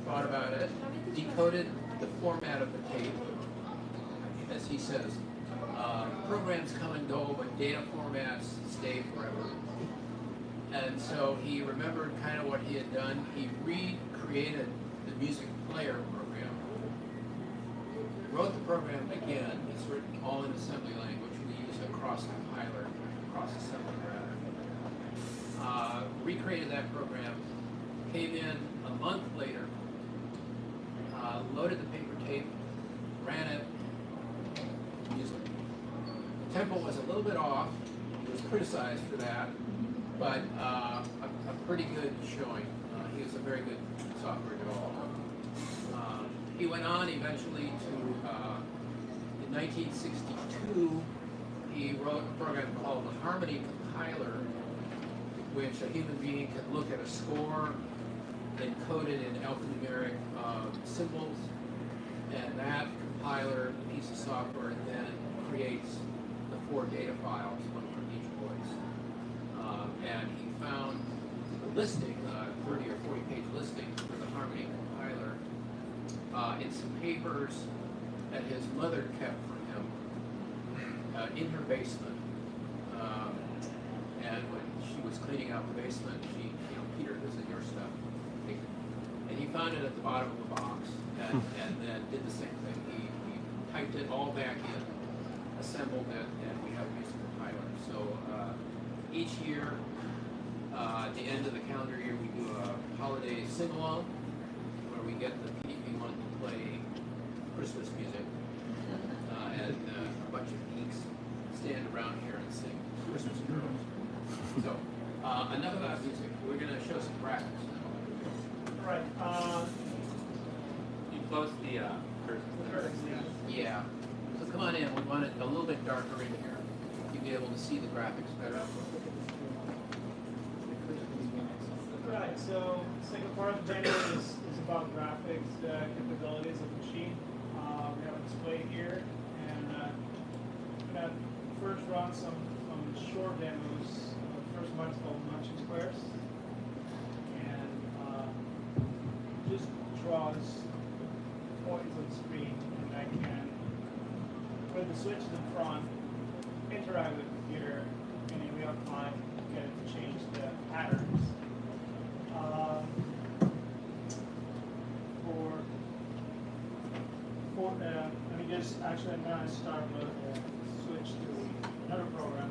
thought about it, decoded the format of the tape. As he says, programs come and go, but data formats stay forever. And so he remembered kind of what he had done. He recreated the music player program, wrote the program again. It's written all in assembly language. We use a cross-compiler, cross-assembly rather. Recreated that program, came in a month later, loaded the paper tape, ran it, music. The tempo was a little bit off. He was criticized for that, but a pretty good showing. He was a very good software developer. He went on eventually to, in 1962, he wrote a program called the Harmony Compiler, which a human being could look at a score encoded in alphanumeric symbols, and that compiler, piece of software, then creates the 4 data files, 1 for each voice. And he found the listing, 30 or 40 page listing for the Harmony compiler in some papers that his mother kept for him in her basement. And when she was cleaning out the basement, she, Peter, this is your stuff. And he found it at the bottom of the box, and then did the same thing. He typed it all back in, assembled it, and we have a music compiler. So each year, at the end of the calendar year, we do a holiday sing-along, where we get the pt.1 to play Christmas music, and a bunch of geeks stand around here and sing Christmas carols. So, enough about music. We're going to show some graphics now. Right. You close the curtains. Yeah. So come on in. We want it a little bit darker in here. You'll be able to see the graphics better. Right, so the second part of the demo is about graphics, the capabilities of the machine. We have a display here, and I'm going to first run some short demos. First one is called Munching Squares, and just draws points on the screen, and I can, with the switches in front, interact with the computer, and in real time get it to change the patterns. Let me just, actually I'm going to start with switch to another program.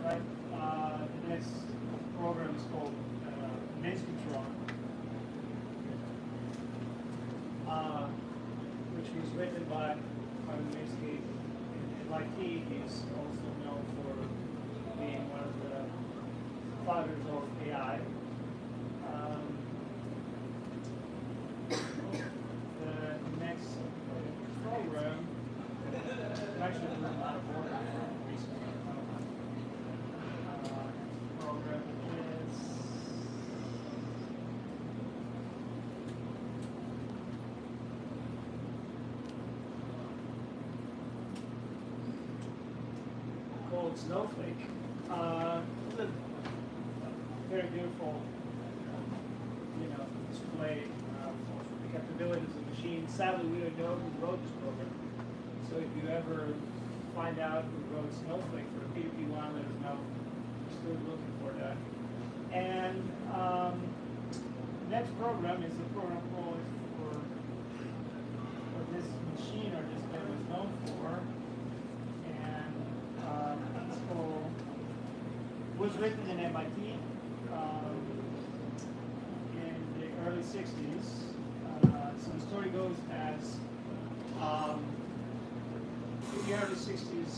Right, the next program is called pt.1. Which was written by Minsky in MIT. He's also known for being one of the fathers of AI. The next program, actually a lot of work recently. Program is called Snowflake. It's a very beautiful, display of the capabilities of the machine. Sadly, we don't know who wrote this program. So if you ever find out who wrote Snowflake for pt.1, let us know. We're still looking for that. And next program is a program called for this machine or this demo is known for. It's called, was written in MIT in the early 60s. So the story goes as in the early 60s,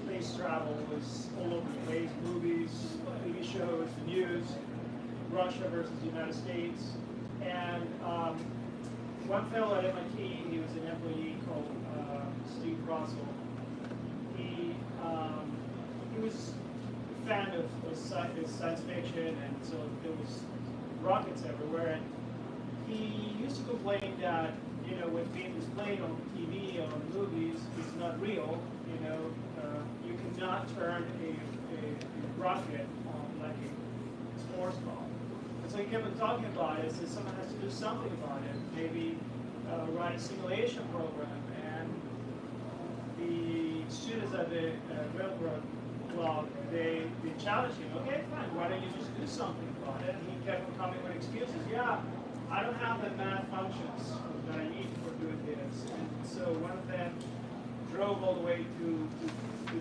space travel was all over the place, movies, TV shows, the news, Russia versus the United States. And one fellow at MIT, he was an employee called Steve Russell. He was a fan of science fiction, and so there was rockets everywhere. And he used to complain that what's being displayed on TV or on movies is not real. You cannot turn a rocket on like a sports ball. And so he kept on talking about it. So someone has to do something about it. Maybe write a simulation program. And the students at the Railroad Club, they challenged him. Okay, fine. Why don't you just do something about it? And he kept on coming with excuses. Yeah, I don't have the math functions that I need for doing this. And so one of them drove all the way to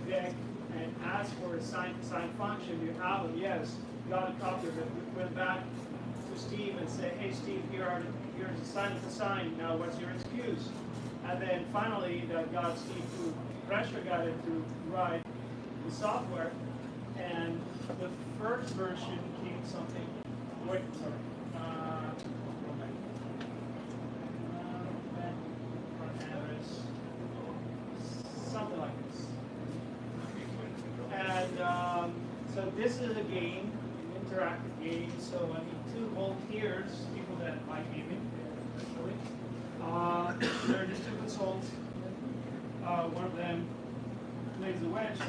deck and asked for a sign function. Do you have it? Yes. Got a copy of it. Went back to Steve and said, hey Steve, here's the sign. Now what's your excuse? And then finally that got Steve to pressure got it to write the software. And the first version came something. Wait, sorry. Something like this. And so this is a game, an interactive game. So I need two volunteers, people that like gaming, actually. They're just two consultants. One of them plays the wedge.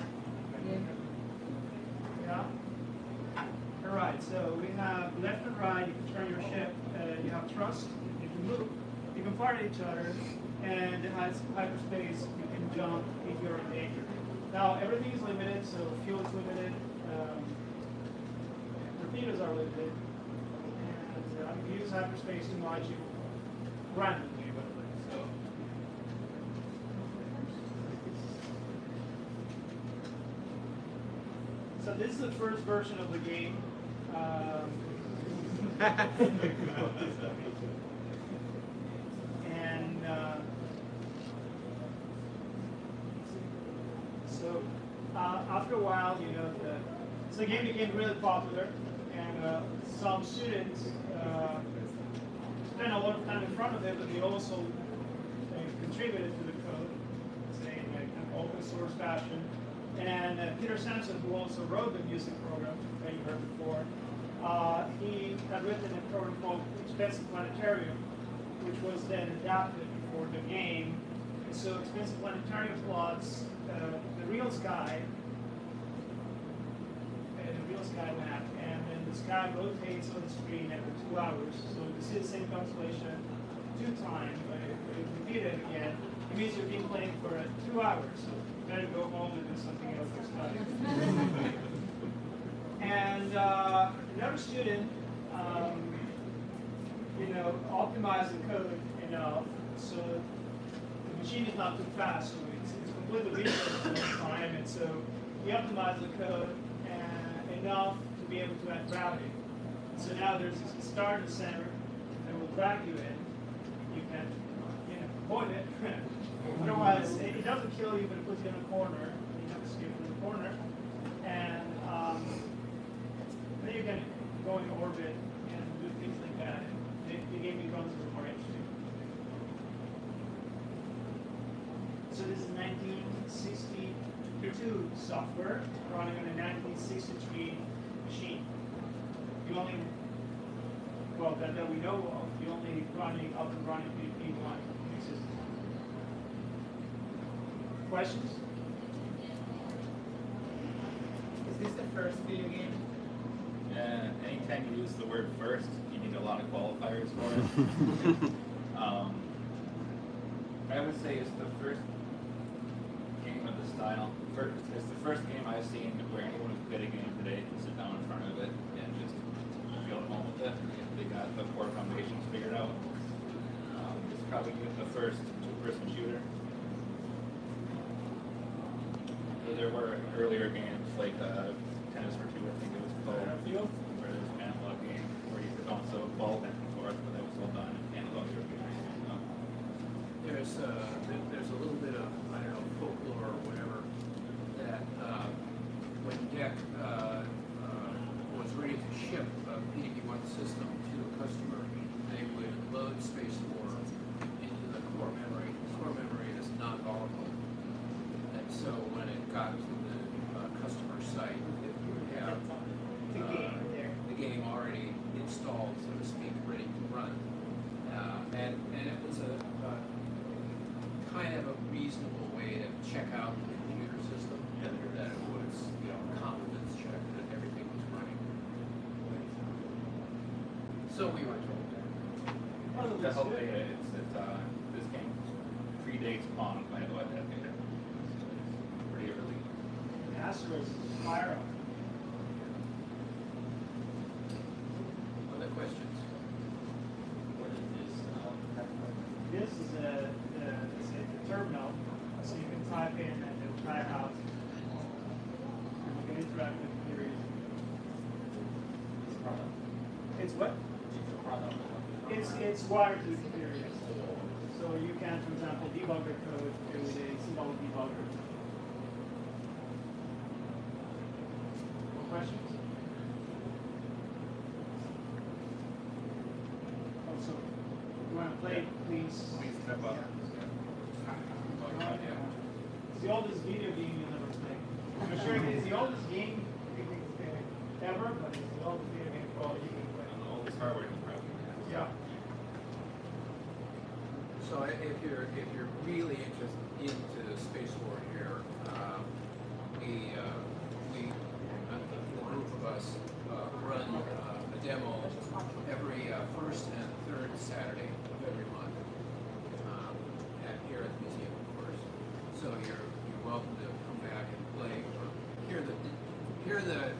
Yeah. All right. So we have left and right. You can turn your ship. You have thrust. You can move. You can fire at each other. And it has hyperspace. You can jump if you're in danger. Now everything is limited, so fuel is limited. Torpedoes are limited. And if you use hyperspace too much, you randomly. So this is the first version of the game. And so after a while, the So the game became really popular, and some students spent a lot of time in front of it, but they also contributed to the code, say in like an open source fashion. And Peter Sampson, who also wrote the music program that you heard before, he had written a program called Expensive Planetarium, which was then adapted for the game. And so Expensive Planetarium plots the real sky. The real sky map, and then the sky rotates on the screen every 2 hours. So if you see the same constellation 2 times, but if you repeat it again, it means you've been playing for 2 hours. So you better go home and do something else next time. And another student, optimized the code enough so the machine is not too fast, so it's completely reasonable at the time, and so he optimized the code enough to be able to add gravity. So now there's a start and center that will drag you in. You can, avoid it. Otherwise, it doesn't kill you, but it puts you in a corner. You have to escape from the corner, and then you can go into orbit and do things like that. The game becomes a little more interesting. So this is 1962 software running on a 1963 machine. You only, well, that we know of, you only running up and running pt.1 system. Questions? Is this the first video game? Anytime you use the word first, you need a lot of qualifiers for it. I would say it's the first game of the style. It's the first game I've seen where anyone who's good at a game today can sit down in front of it and just feel at home with it. They got the core foundations figured out. It's probably the first two-person shooter. There were earlier games like Tennis for Two, I think it was called, where there's an analog game where you could bounce a ball back and forth, but that was all done in analog computers. There's a little bit of, I don't know, folklore or whatever, that when DEC was ready to ship a pt.1 system to a customer, they would load Space War into the core memory. The core memory is not volatile. And so when it got to the customer site, it would have the game already installed, so to speak, ready to run. And it was a kind of a reasonable way to check out the computer system, that it was, competence check, that everything was running. So we were told. To help data, this game predates Pong by about a decade. Pretty early. Asteroids, Spyro. Other questions? What is this? This is a terminal, so you can type in and it will type out. And you can interact with the computer. It's what? It's wired to the computer, yes. So you can, for example, debug the code with a simple debugger. More questions? Oh, so if you want to play, please. Please step up. It's the oldest video game you'll ever play. I'm sure it is the oldest game ever, but it's the oldest video game quality you can play. And the oldest hardware you probably have. Yeah. So if you're really interested into Space War here, a group of us run a demo every first and third Saturday of every month here at the museum, of course. So you're welcome to come back and play or hear the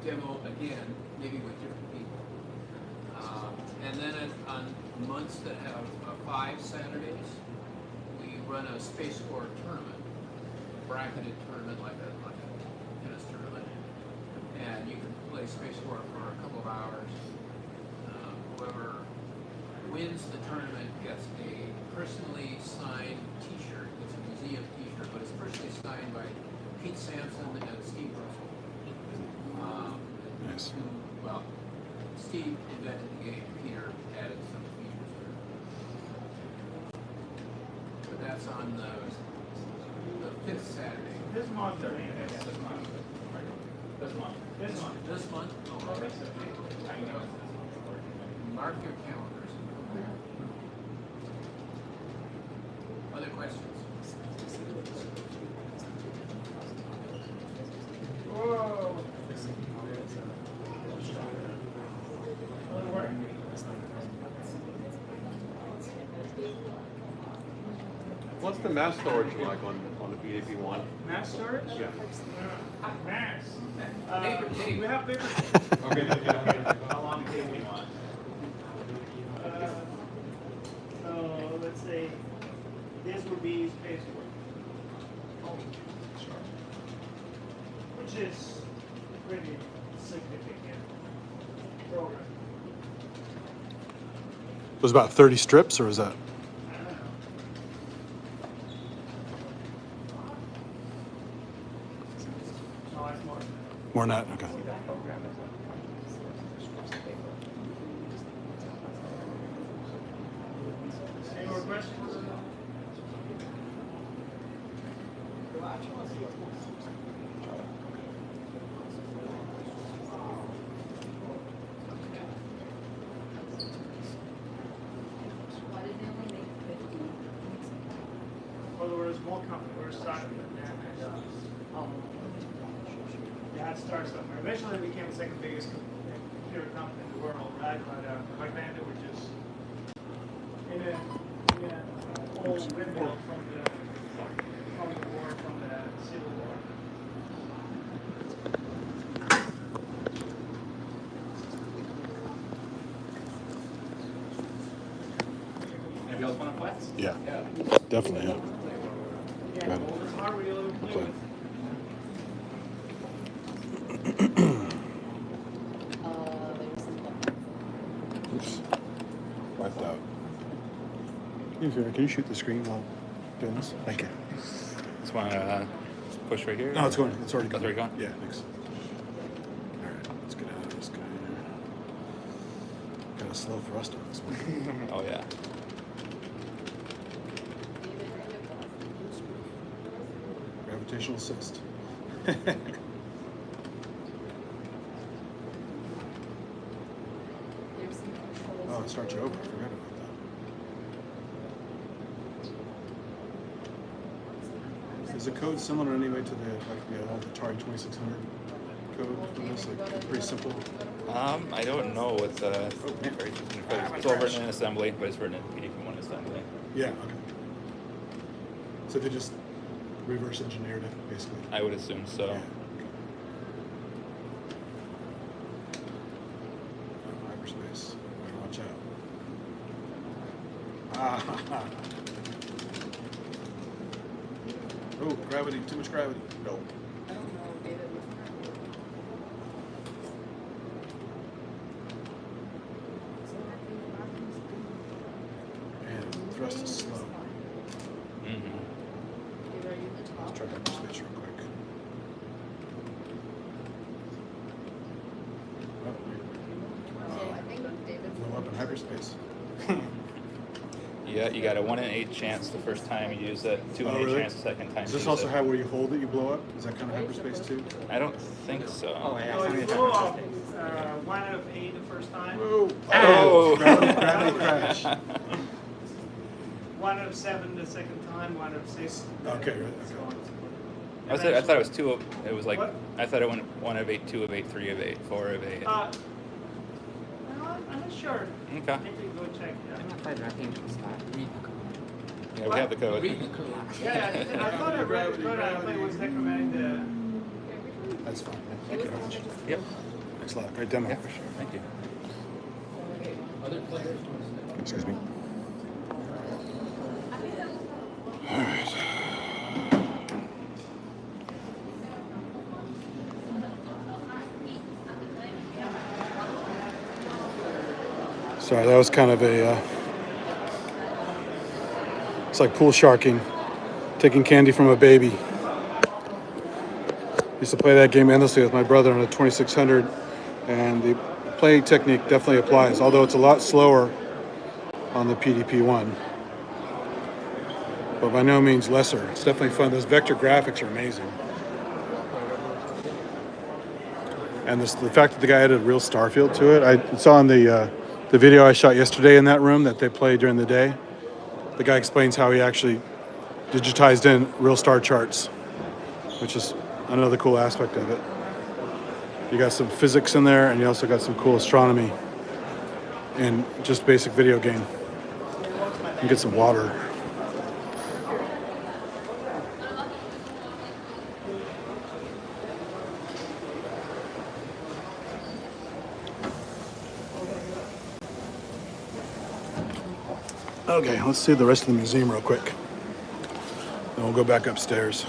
demo again, maybe with different people. And then on months that have 5 Saturdays, we run a Space War tournament, a bracketed tournament like a tennis tournament, and you can play Space War for a couple of hours. Whoever wins the tournament gets a personally signed T-shirt. It's a museum T-shirt, but it's personally signed by Pete Sampson and Steve Russell. Nice. Well, Steve invented the game, Peter added some features to it. But that's on the 5th Saturday. This month, This month. This month. This month. This month? Oh, okay. I know it's Mark your calendars. Other questions? Whoa. That'll work. What's the mass storage like on the pt.1? Mass storage? Yeah. Mass. Paper tape. We have paper. Okay. How long do you want? So let's say this would be space work. Which is pretty significant program. It was about 30 strips, or is that? No, it's more. More than that? Okay. Any more questions? Well, we're a small company, we're starting and you had to start somewhere. Eventually it became the second biggest computer company in the world, right? But back then they were just in a old windmill from the war, from the Civil War. Anybody else want to flex? Yeah. Definitely, yeah. Yeah, Got it. well, it's hard really to play Okay. with. Oops. Wiped out. Can you shoot the screen while doing this? Thank you. Just want to push right here? No, it's going. It's already That's going. already gone? Yeah, thanks. All right, let's get out of this guy here. Got a slow thrust on this one. Oh, yeah. Gravitational assist. Oh, it starts you over. I forgot about that. Is the code similar anyway to the old Atari 2600 code for this? Like pretty simple. I don't know. It's it's all written in assembly, but it's written in pt.1 assembly. Yeah. Okay. So they just reverse engineered it, basically. I would assume so. Yeah. Hyperspace. Watch out. Ah. Oh, gravity. Too much gravity. No. And thrust is slow. Mm-hmm. Let's try hyperspace real quick. Blow up in hyperspace. Yeah, you got a 1 in 8 chance the first time you use it, 2 in 8 really? chance the second time Does you this use also it. have where you hold it, you blow up? Is that kind of hyperspace too? I don't think so. Oh, it's blow up 1 out of 8 the first time. Whoa. Oh! Gravity crash. 1 out of 7 the second time, 1 out of 6. Okay, right. So on. I thought it was 2 of, it was like, What? I thought it went 1 of 8, 2 of 8, 3 of 8, 4 of 8. No, I'm not sure. Okay. I think go check. Yeah, we have the code. Yeah, I thought I read it, but I thought it was recommending the. That's fine. Thank you very much. Yep. Thanks a lot. Great demo. Yeah, for sure. Thank you. Other players? Excuse me. All right. Sorry, that was kind of a. It's like pool sharking, taking candy from a baby. Used to play that game endlessly with my brother on a 2600 And the playing technique definitely applies, although it's a lot slower on the pt.1, but by no means lesser. It's definitely fun. Those vector graphics are amazing. And the fact that the guy added real star field to it, I saw in the video I shot yesterday in that room that they play during the day. The guy explains how he actually digitized in real star charts, which is another cool aspect of it. You got some physics in there, and you also got some cool astronomy in just basic video game. You can get some water. Okay, let's see the rest of the museum real quick. Then we'll go back upstairs.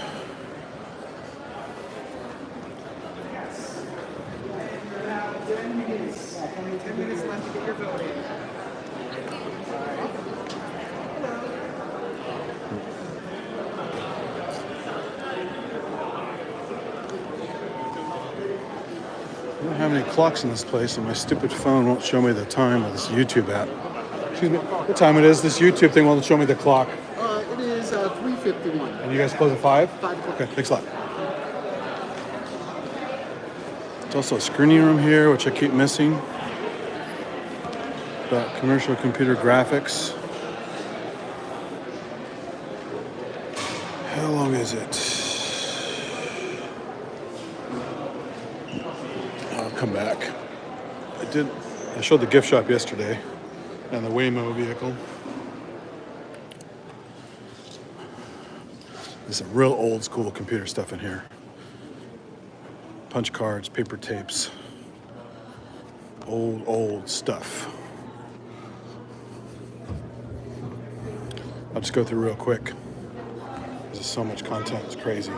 I don't have any clocks in this place, and my stupid phone won't show me the time of this YouTube app. Excuse me, what time it is? This YouTube thing won't show me the clock. It is 3:51. And you guys close at 5? 5 o'clock. Okay, thanks a lot. There's also a screening room here, which I keep missing. About commercial computer graphics. How long is it? I'll come back. I showed the gift shop yesterday and the Waymo vehicle. There's some real old school computer stuff in here. Punch cards, paper tapes, old stuff. I'll just go through real quick. There's so much content, it's crazy.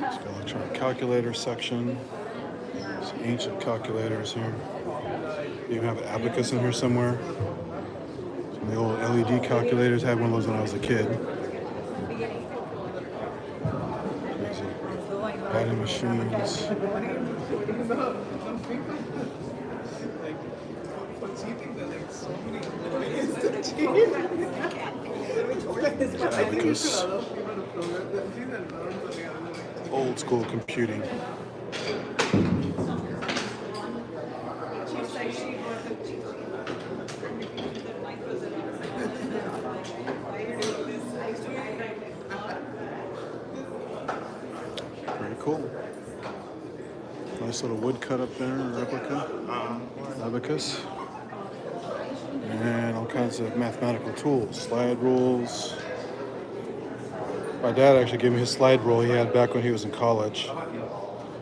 Let's go electronic calculator section. Some ancient calculators here. You even have an abacus in here somewhere. Some of the old LED calculators. I had one of those when I was a kid. Crazy. Adding machines. Abacus. Old school computing. Very cool. Nice little wood cut up there, replica. Abacus. And all kinds of mathematical tools, slide rules. My dad actually gave me his slide rule he had back when he was in college.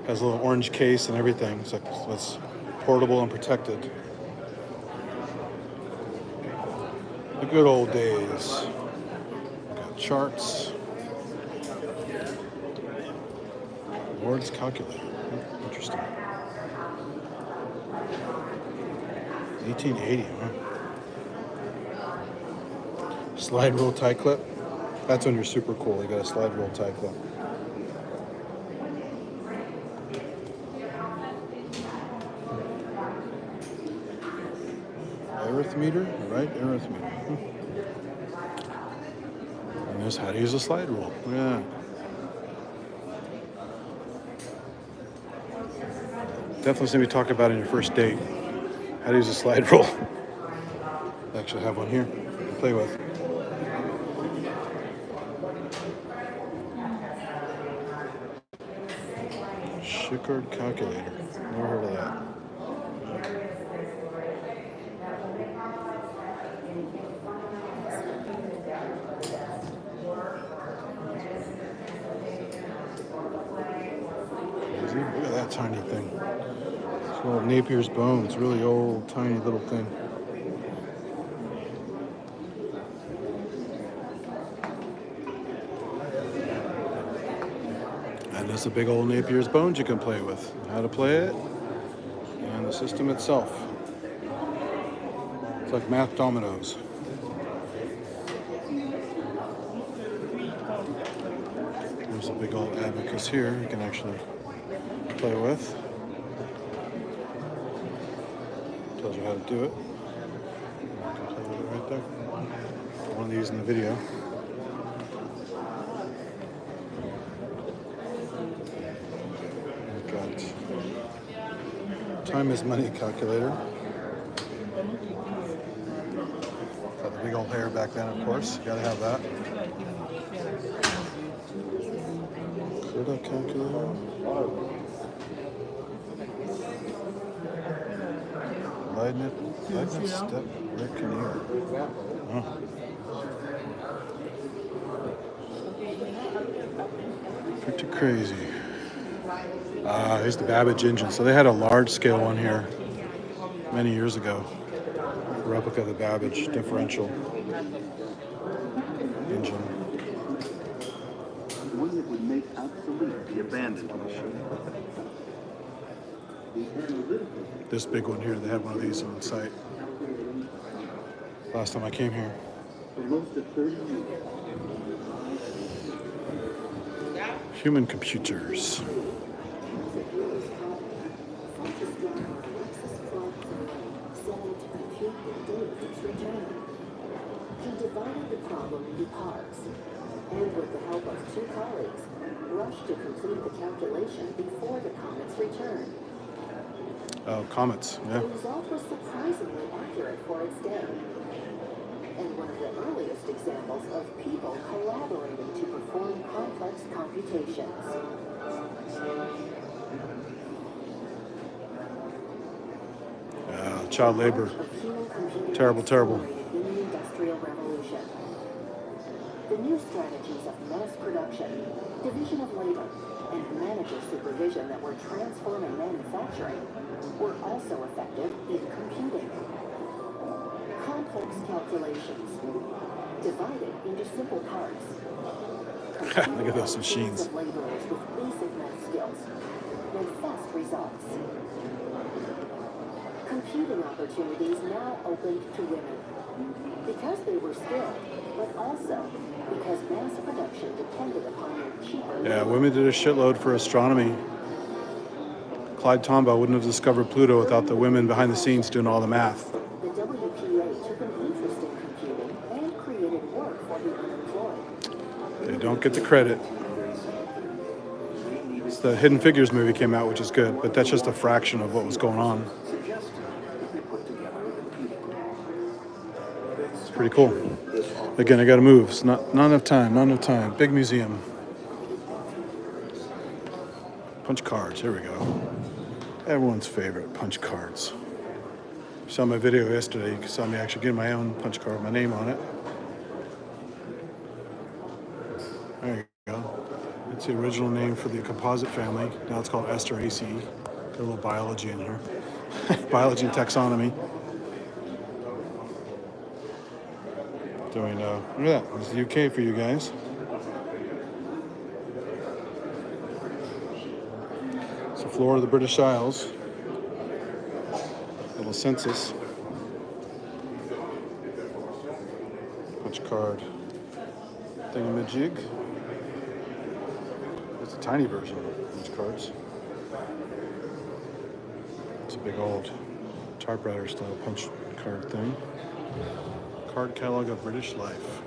Has a little orange case and everything, so it's portable and protected. The good old days. Got charts. Ward's calculator. Interesting. 1880, huh? Slide rule tie clip. That's when you're super cool. You got a slide rule tie clip. Arithmeter, right? Arithmeter. And there's how to use a slide rule. Yeah. Definitely something to talk about in your first date. How to use a slide rule. I actually have one here to play with. Shikard calculator. Never heard of that. Crazy. Look at that tiny thing. It's called Napier's Bones. Really old, tiny little thing. And there's a big old Napier's Bones you can play with. How to play it, and the system itself. It's like math dominoes. There's a big old abacus here you can actually play with. Tells you how to do it. I can play with it right there. One of these in the video. We've got time is money calculator. Got the big old hair back then, of course. You gotta have that. Critter calculator. Leibniz step reckoner. Oh. Pretty crazy. Here's the Babbage engine. So they had a large scale one here many years ago. A replica of the Babbage differential engine. One that would make obsolete the abandoned machine. This big one here, they had one of these on site. Last time I came here. For most of 30 years. Human computers. He divided the problem into parts, and with the help of 2 colleagues, rushed to complete the calculation before the comet's return. Oh, comets, yeah. The result was surprisingly accurate for its day, and one of the earliest examples of people collaborating to perform complex computations. Child labor. Terrible, terrible. In the Industrial Revolution. The new strategies of mass production, division of labor, and manager supervision that were transforming manufacturing were also effective in computing. Complex calculations, divided into simple parts. Look at those machines. Of laborers with basic math skills and fast results. Computing opportunities now opened to women because they were skilled, but also because mass production depended upon their cheaper. Yeah, women did a shitload for astronomy. Clyde Tombaugh wouldn't have discovered Pluto without the women behind the scenes doing all the math. The WPA took an interest in computing and created work for the unemployed. They don't get the credit. It's the Hidden Figures movie came out, which is good, but that's just a fraction of what was going on. It's pretty cool. Again, I gotta move. It's not enough time. Big museum. Punch cards, here we go. Everyone's favorite, punch cards. You saw my video yesterday, you saw me actually get my own punch card with my name on it. There you go. It's the original name for the composite family. Now it's called Asteraceae. Got a little biology in here. Biology and taxonomy. Doing, look at that. This is the UK for you guys. It's the floor of the British Isles. Little census. Punch card. Thingamajig. It's a tiny version of punch cards. It's a big old typewriter style punch card thing. Card catalog of British life.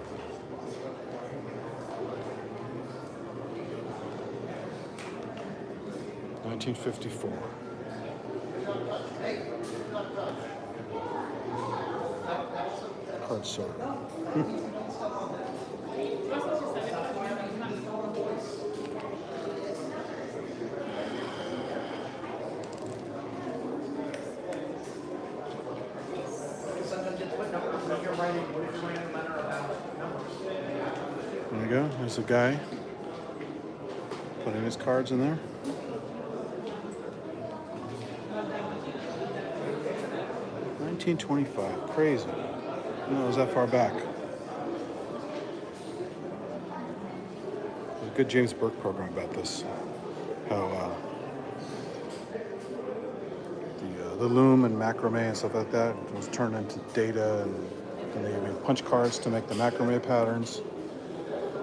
(1954). Card sorter. There you go. There's a guy putting his cards in there. (1925). Crazy. I didn't know it was that far back. There's a good James Burke program about this. How the loom and macrame and stuff like that was turned into data, and they made punch cards to make the macrame patterns,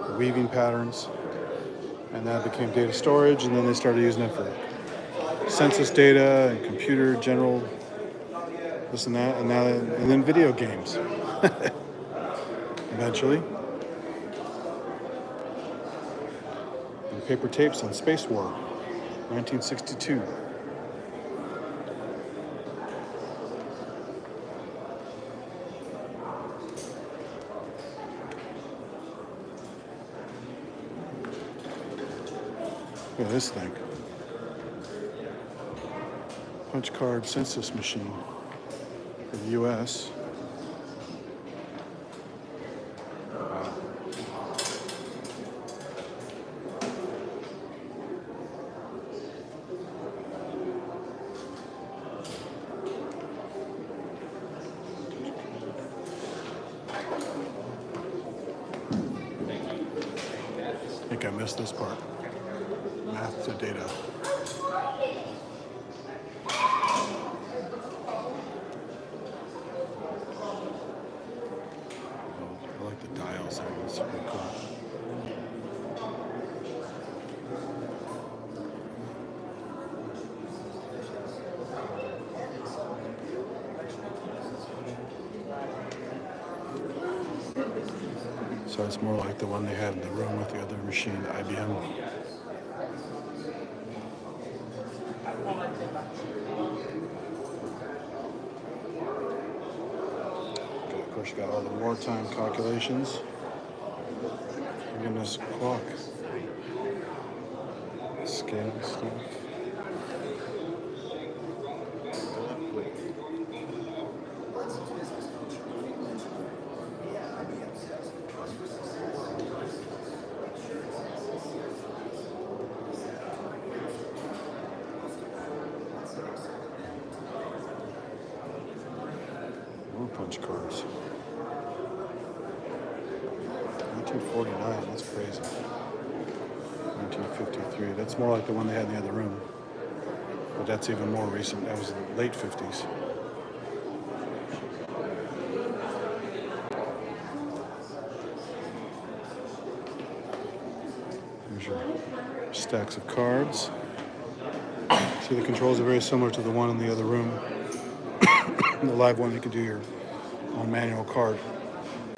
the weaving patterns, and that became data storage, and then they started using it for census data and computer general this and that, and then video games. Eventually. And paper tapes on Space War, 1962. Look at this thing. Punch card census machine for the U.S. Wow. I think I missed this part. Math to data. I like the dials there. It's pretty cool. So it's more like the one they had in the room with the other machine, the IBM. Of course, you got all the wartime calculations. Look at this clock. Scale stuff. More punch cards. 1949, that's crazy. 1953, that's more like the one they had in the other room. But that's even more recent. That was in the late 50s. Here's your stacks of cards. See, the controls are very similar to the one in the other room. In the live one, you can do your own manual card.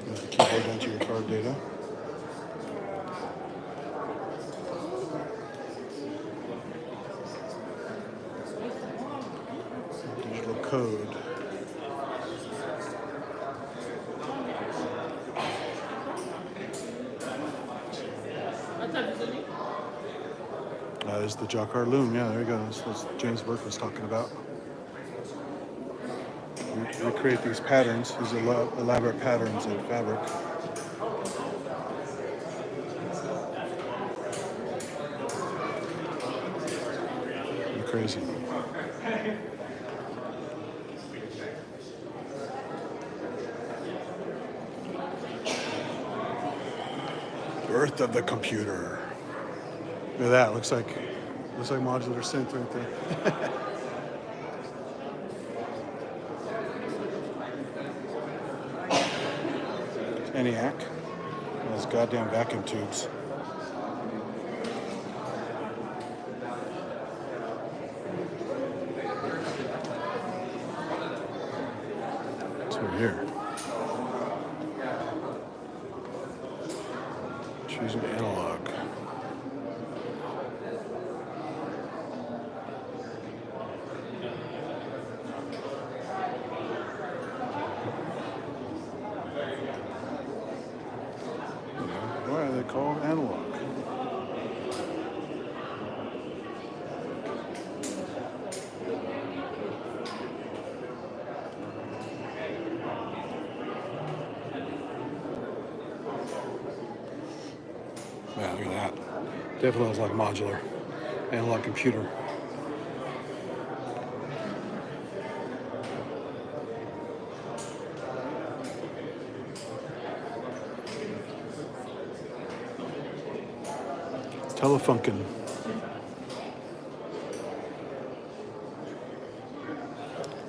There's the keyboard into your card data. Digital code. There's the Jacquard loom. Yeah, there you go. That's what James Burke was talking about. We create these patterns, these elaborate patterns in fabric. You're crazy. Birth of the computer. Look at that. Looks like modular synth right there. ENIAC. Those goddamn vacuum tubes. What's over here? Choose an analog. Why are they called analog? Yeah, look at that. Definitely looks like a modular analog computer. Telefunken.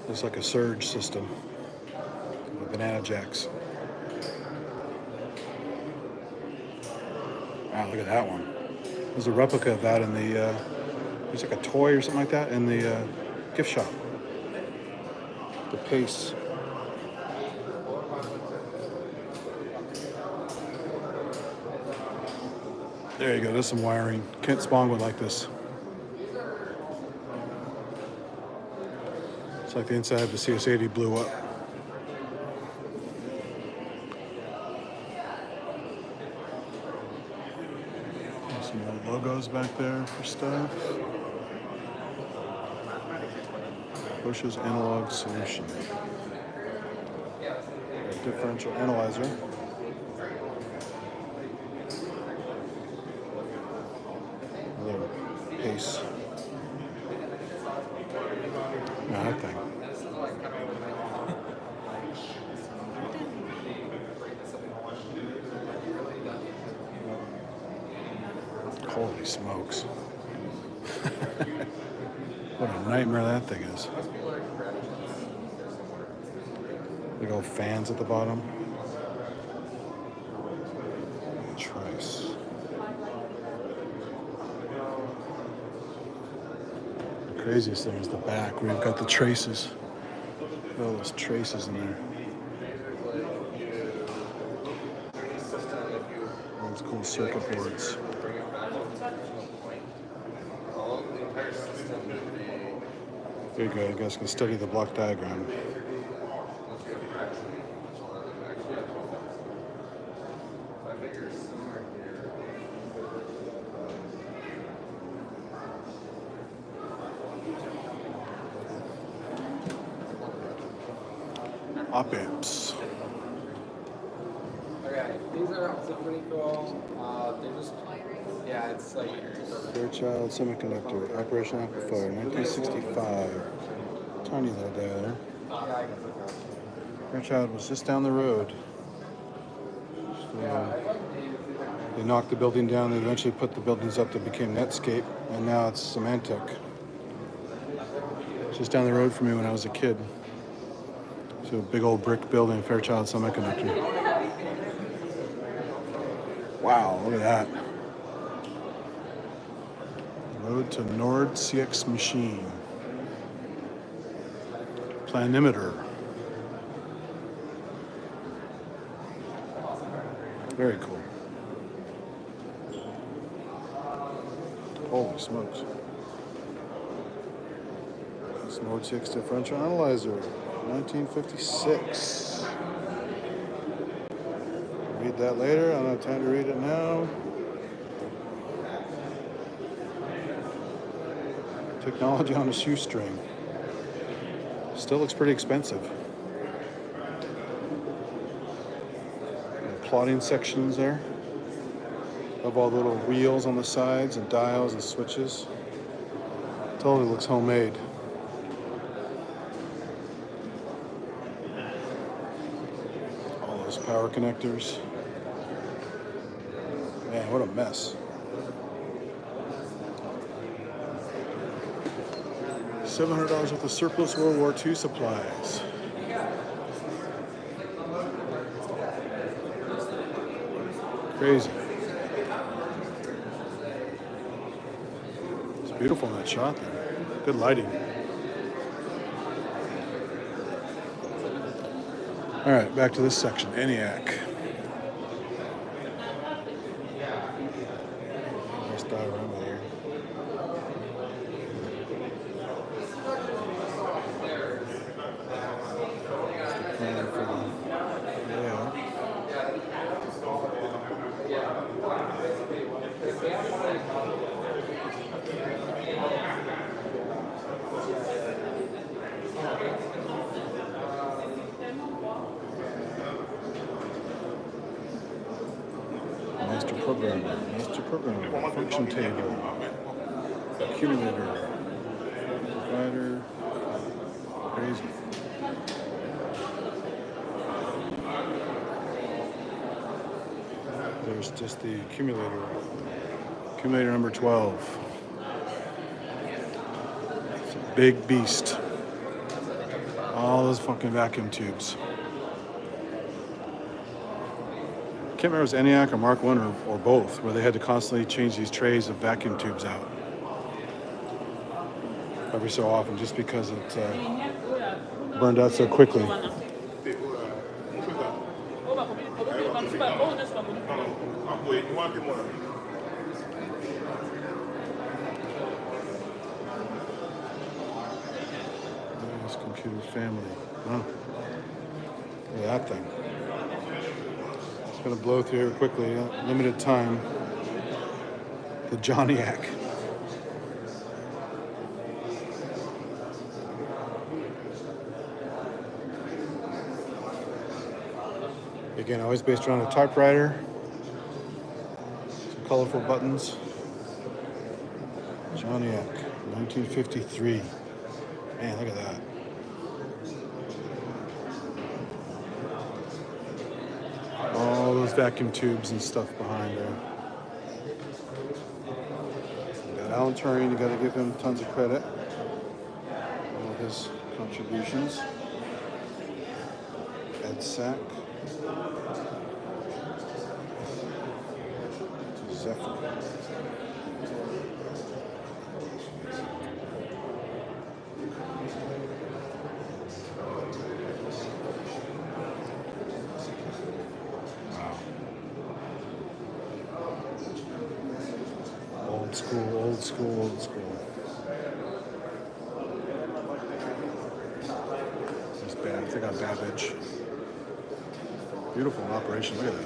Looks like a surge system with banana jacks. Wow, look at that one. There's a replica of that in the, there's like a toy or something like that in the gift shop. The pace. There you go. There's some wiring. Kent Spong would like this. It's like the inside of the CS80 blew up. There's some more logos back there for stuff. Bush's Analog Solution. Differential analyzer. Another pace. Yeah, that thing. Holy smokes. What a nightmare that thing is. Big old fans at the bottom. Trice. The craziest thing is the back where you've got the traces. All those traces in there. All those cool circuit boards. There you go. You guys can study the block diagram. Op amps. Okay, these are also pretty cool. They're just, yeah, it's like Fairchild Semiconductor, Operation Amplifier, 1965. Tiny little guy there. Fairchild was just down the road. So, they knocked the building down. They eventually put the buildings up that became Netscape, and now it's Symantec. Just down the road from me when I was a kid. So a big old brick building, Fairchild Semiconductor. Wow, look at that. Road to Nord CX machine. Planimeter. Very cool. Holy smokes. This Nord CX differential analyzer. 1956. Read that later. I don't have time to read it now. Technology on a shoestring. Still looks pretty expensive. Plotting sections there of all the little wheels on the sides and dials and switches. Totally looks homemade. Power connectors. Man, what a mess. $700 worth of surplus World War II supplies. Crazy. It's beautiful in that shot there. Good lighting. All right, back to this section, ENIAC. Nice diorama there. That's the plan for the layout. Master programmer, function table, accumulator, provider, crazy. There's just the accumulator number 12. It's a big beast. All those fucking vacuum tubes. I can't remember if it was ENIAC or Mark I or both, where they had to constantly change these trays of vacuum tubes out. every so often, just because it burned out so quickly. Nice computer family. Wow. Look at that thing. It's going to blow through here quickly. Limited time. The Johnny-ac. Again, always based around a typewriter. Some colorful buttons. Johnny-ac, 1953. Man, look at that. All those vacuum tubes and stuff behind there. You got Alan Turing, you got to give him tons of credit. All of his contributions. Ed Sack. Zephyr. Old school, old school, old school. It's bad. They got Babbage. Beautiful operation. Look at that.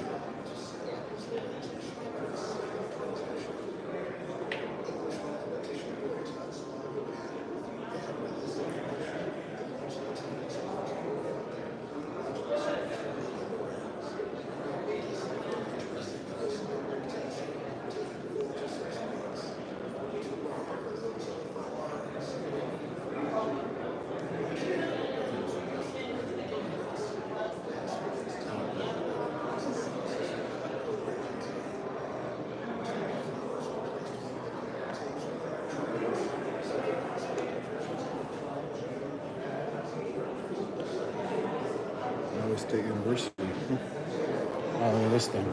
State University. Oh, look at this thing.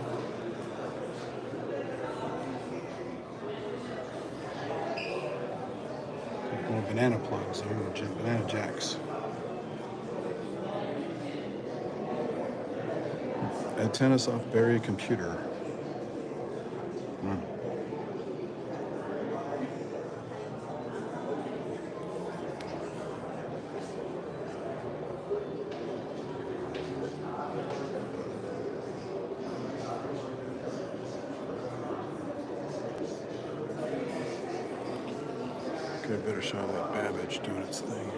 More banana plugs, banana jacks. Antenna soft berry computer. Wow. Get a better shot of that Babbage doing its thing.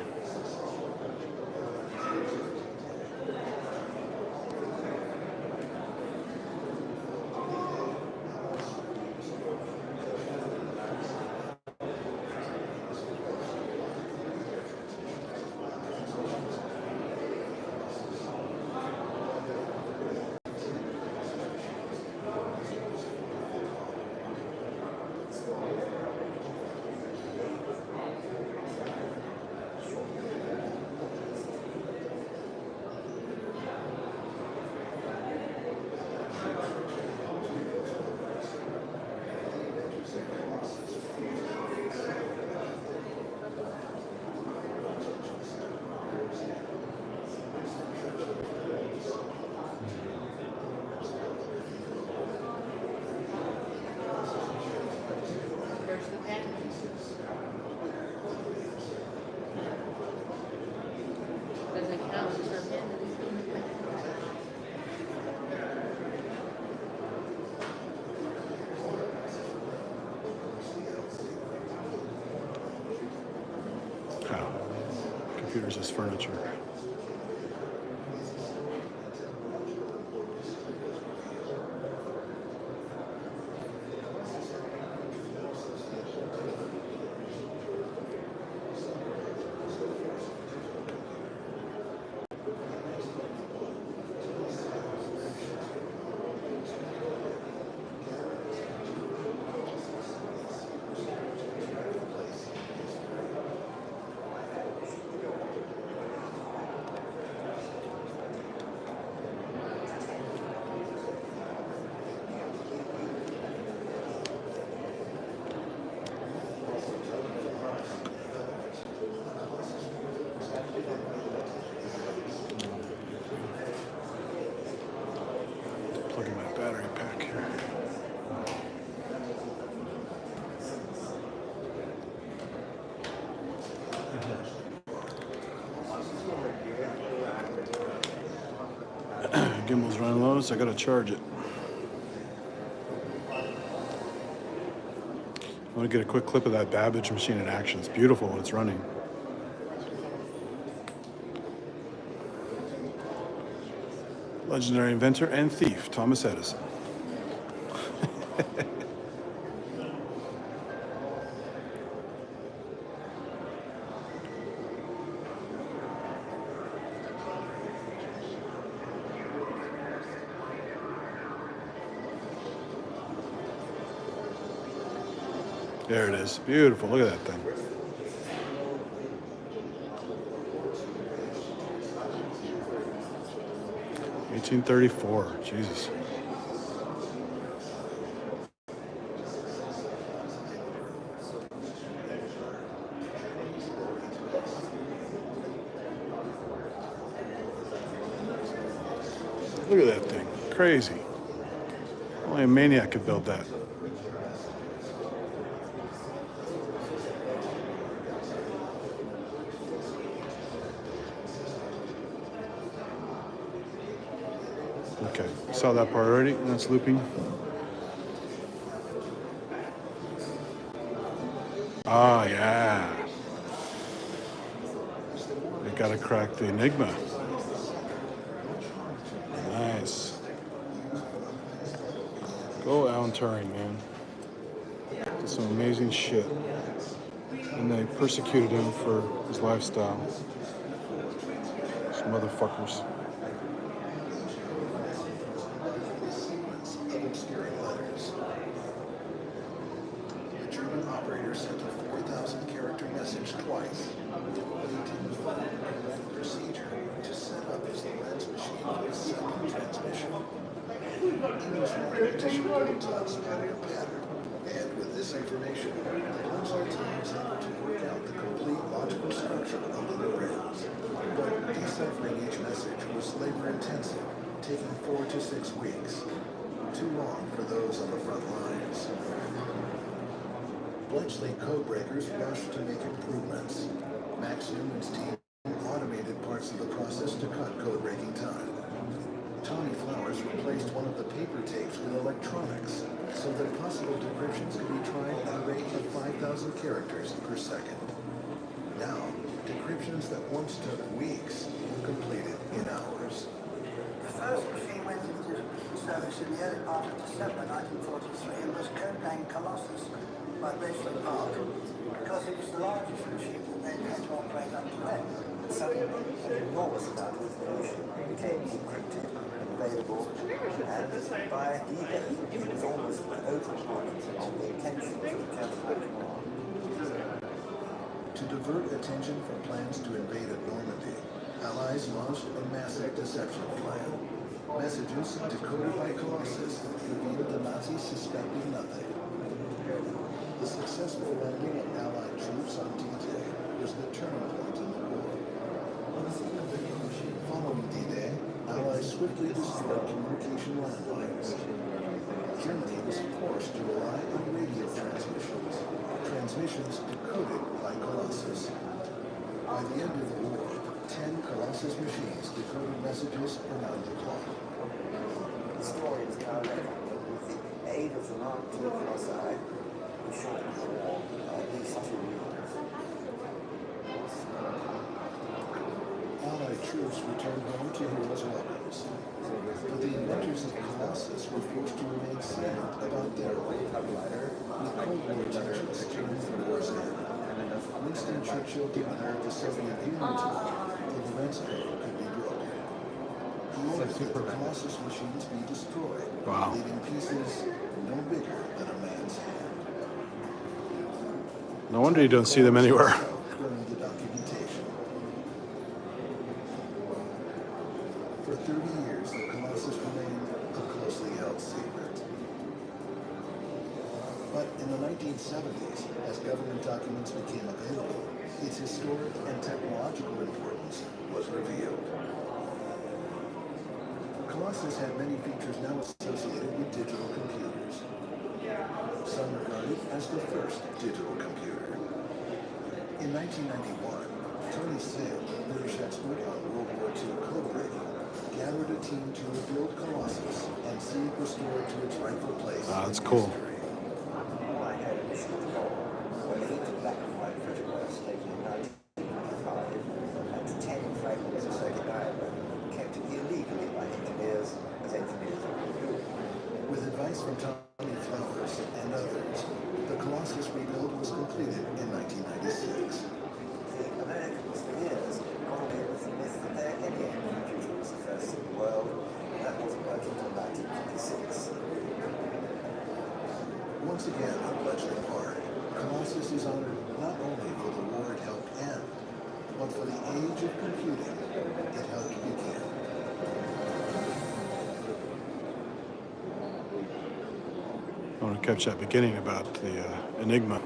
Computers as furniture. Gimbal's running low, so I gotta charge it. I want to get a quick clip of that Babbage machine in action. It's beautiful when it's running. Legendary inventor and thief, Thomas Edison. There it is. Beautiful. Look at that thing. $1834. Jesus. Look at that thing. Crazy. Only a maniac could build that. Okay, saw that part already. That's looping. Ah, yeah. We gotta crack the Enigma. Nice. Go Alan Turing, man. Did some amazing shit. And they persecuted him for his lifestyle. Some motherfuckers. The German operator sent a 4,000-character message twice, but he didn't follow the correct procedure to set up his Lorentz machine for his second transmission. He was wrong to show the Todd's pattern, and with this information, the Lensler team was able to work out the complete logical structure of the Lorentz. But deciphering each message was labor-intensive, taking 4 to 6 weeks. Too long for those on the front lines. Bletchley codebreakers rushed to make improvements. Max Newman's team automated parts of the process to cut code-breaking time. Tony Flowers replaced one of the paper tapes with electronics so that possible decryptions could be tried at a rate of 5,000 characters per second. Now, decryptions that once took weeks were completed in hours. The first machine went into service in the early part of December 1943 and was codenamed Colossus by Bletchley Park because it was the largest machine that they had to operate up to then. Suddenly, an enormous amount of information became encrypted and available, and by D-Day, it was almost an open book on the intentions of the counter-drone war. To divert attention from plans to invade Normandy, Allies launched a massive deception plan. Messages decoded by Colossus revealed the Nazis suspecting nothing. The successful landing of Allied troops on D-Day was the turning point in the war. Following D-Day, Allies swiftly destroyed communication landlines. Germany was forced to rely on radio transmissions decoded by Colossus. By the end of the war, 10 Colossus machines decoded messages around the clock. Historians now reckon that with the aid of the Mark II Colossi, we shortened the war by at least 2 years. Allied troops returned home to heroes' welcomes. But the inventors of Colossus were forced to remain silent about their role. With Cold War tensions turning the war's end, Winston Churchill declared the Soviet Union to the Lorentz code could be broken. He ordered that the Colossus machines be destroyed, leaving pieces no bigger than a man's hand. No wonder you don't see them anywhere. Burned the documentation. For 30 years, the Colossus remained a closely held secret. But in the 1970s, as government documents became available, its historic and technological importance was revealed. Colossus had many features now associated with digital computers. Some regard it as the first digital computer. In 1991, Tony Sim, a British expert on World War II code breaking, gathered a team to rebuild Colossus and see it restored to its rightful place. Ah, that's cool. I had a mission to go where 8 black and white photographs taken in 1995 and 10 fragments of circuit diagram kept illegally by engineers as engineers are doing. With advice from Tommy Flowers and others, the Colossus rebuild was completed in 1996. The Americans, for years, gone away with the myth that their NEA computer was the first in the world, and that wasn't working until 1956. Once again on Bletchley Park, Colossus is honored not only for the war it helped end, but for the age of computing it helped begin. I want to catch that beginning about the Enigma.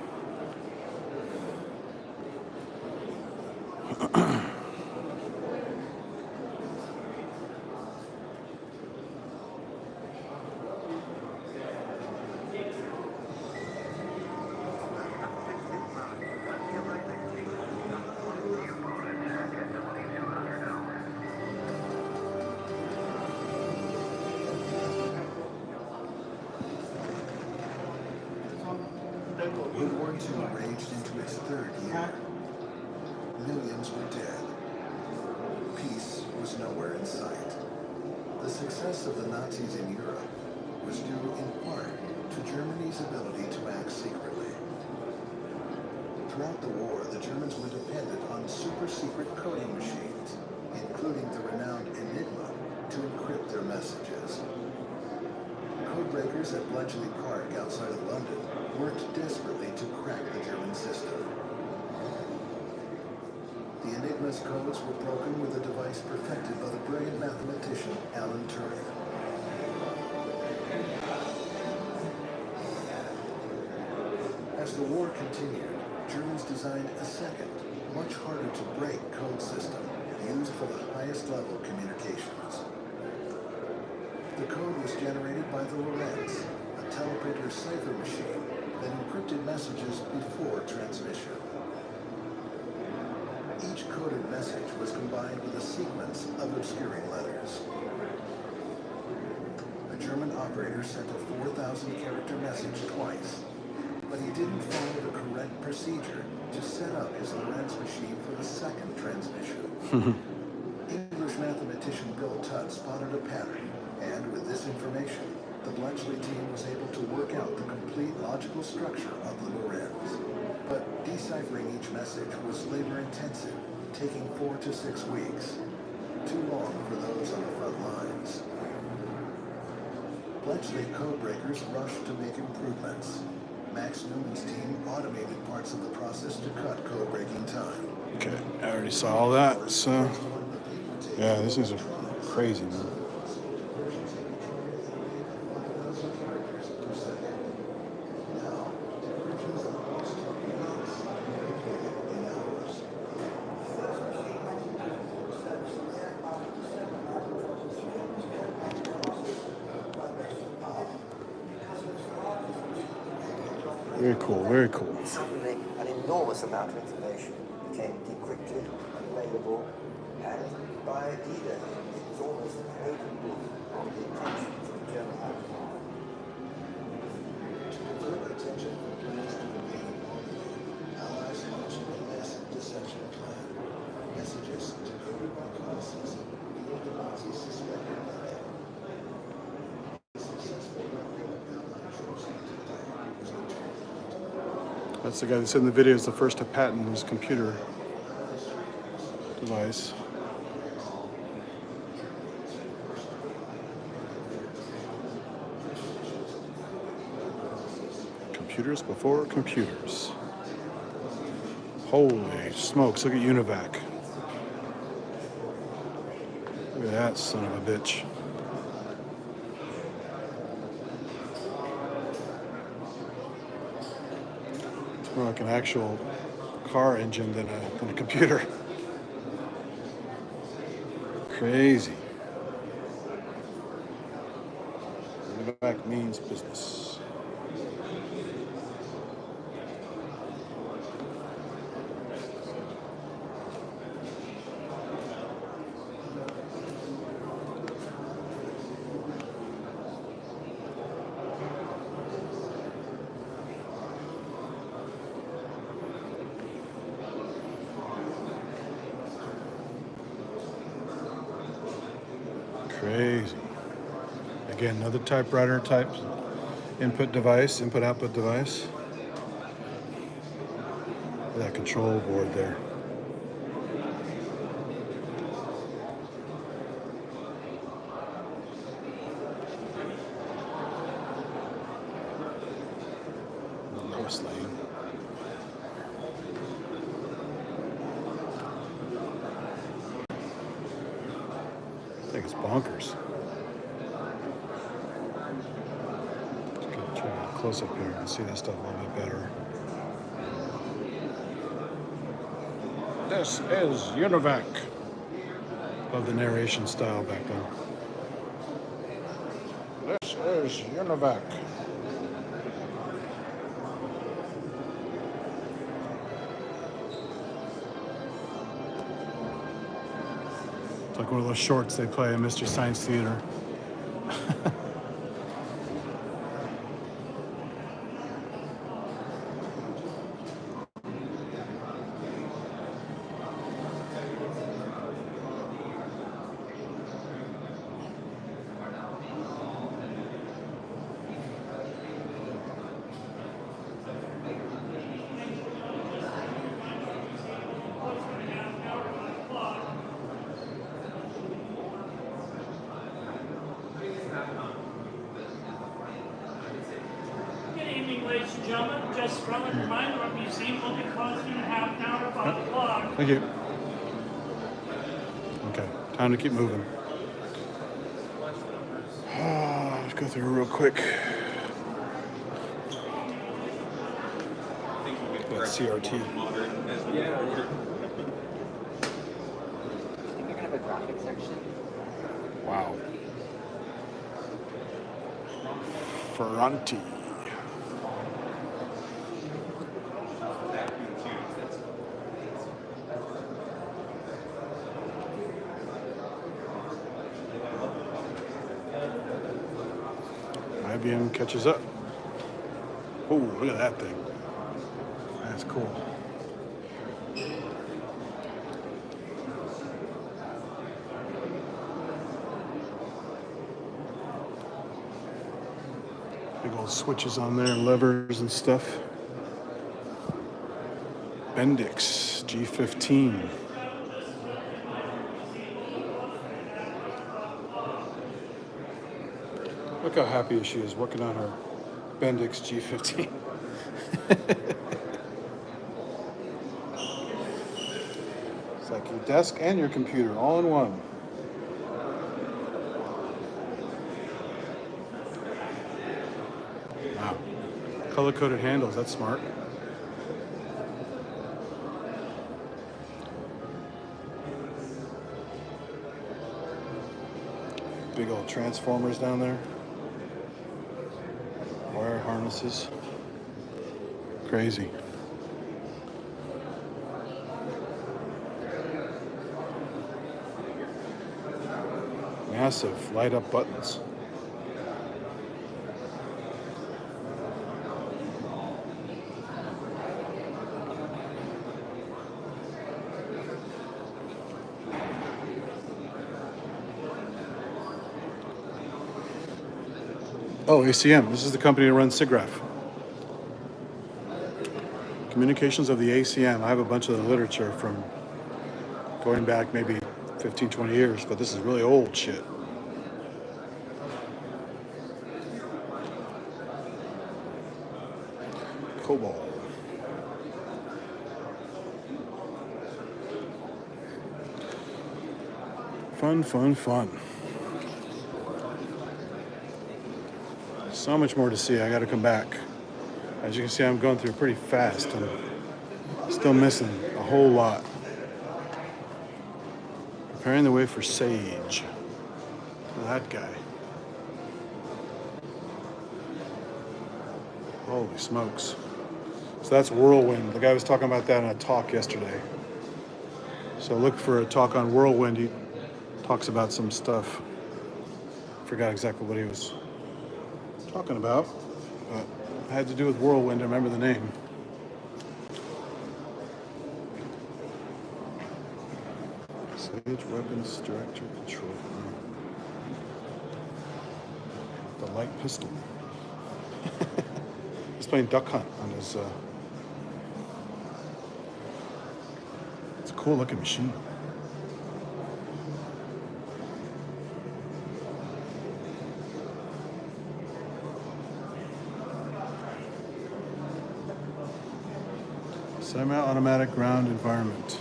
World War II raged into its third year. Millions were dead. Peace was nowhere in sight. The success of the Nazis in Europe was due in part to Germany's ability to act secretly. Throughout the war, the Germans were dependent on super-secret coding machines, including the renowned Enigma, to encrypt their messages. Codebreakers at Bletchley Park outside of London worked desperately to crack the German system. The Enigma's codes were broken with a device perfected by the brilliant mathematician Alan Turing. As the war continued, Germans designed a second, much harder to break code system used for the highest level communications. The code was generated by the Lorenz, a teleprinter cipher machine that encrypted messages before transmission. Each coded message was combined with a sequence of obscuring letters. A German operator sent a 4,000-character message twice, but he didn't follow the correct procedure to set up his Lorenz machine for the second transmission. English mathematician Bill Tutt spotted a pattern, and with this information, the Bletchley team was able to work out the complete logical structure of the Lorenz. But deciphering each message was labor-intensive, taking 4 to 6 weeks. Too long for those on the front lines. Bletchley codebreakers rushed to make improvements. Max Newman's team automated parts of the process to cut code-breaking time. Okay, I already saw all that, so... Yeah, these things are crazy, man. Very cool, very cool. Suddenly, an enormous amount of information became decrypted and available, and by D-Day, it was almost an open book on the intentions of the German army. To divert attention from Germans to invade Normandy, Allies launched a massive deception plan. Messages decoded by Colossus revealed the Nazis' suspected plan. The successful record of Allied troops into the day was returned. That's the guy that's in the video is the first to patent his computer device. Computers before computers. Holy smokes, look at UNIVAC. Look at that son of a bitch. It's more like an actual car engine than a computer. Crazy. UNIVAC means business. Crazy. Again, another typewriter type input device, input-output device. Look at that control board there. Lowest lane. I think it's bonkers. Try to close up here and see this stuff a little bit better. This is Univac. Love the narration style back then. This is Univac. It's like one of those shorts they play in Mr. Science Theater. Ladies and gentlemen, just from a reminder, our museum will be closing in half an hour, 5 o'clock. Thank you. Okay, time to keep moving. Let's go through real quick. That CRT. I think they're gonna have a graphic section. Wow. Ferranti. IBM catches up. Oh, look at that thing. That's cool. Big old switches on there, levers and stuff. Bendix G15. Look how happy she is working on her Bendix G15. It's like your desk and your computer all in one. Wow. Color-coded handles, that's smart. Big old transformers down there. Wire harnesses. Crazy. Massive light up buttons. Oh, ACM. This is the company that runs SIGGRAPH. Communications of the ACM. I have a bunch of the literature from going back maybe 15, 20 years, but this is really old shit. COBOL. Fun, fun, fun. So much more to see. I got to come back. As you can see, I'm going through pretty fast. I'm still missing a whole lot. Preparing the way for Sage. Look at that guy. Holy smokes. So that's Whirlwind. The guy was talking about that in a talk yesterday. So look for a talk on Whirlwind. He talks about some stuff. Forgot exactly what he was talking about, but it had to do with Whirlwind. I remember the name. Sage Weapons Director Control. The light pistol. He's playing duck hunt on his. It's a cool looking machine. Semi-automatic ground environment.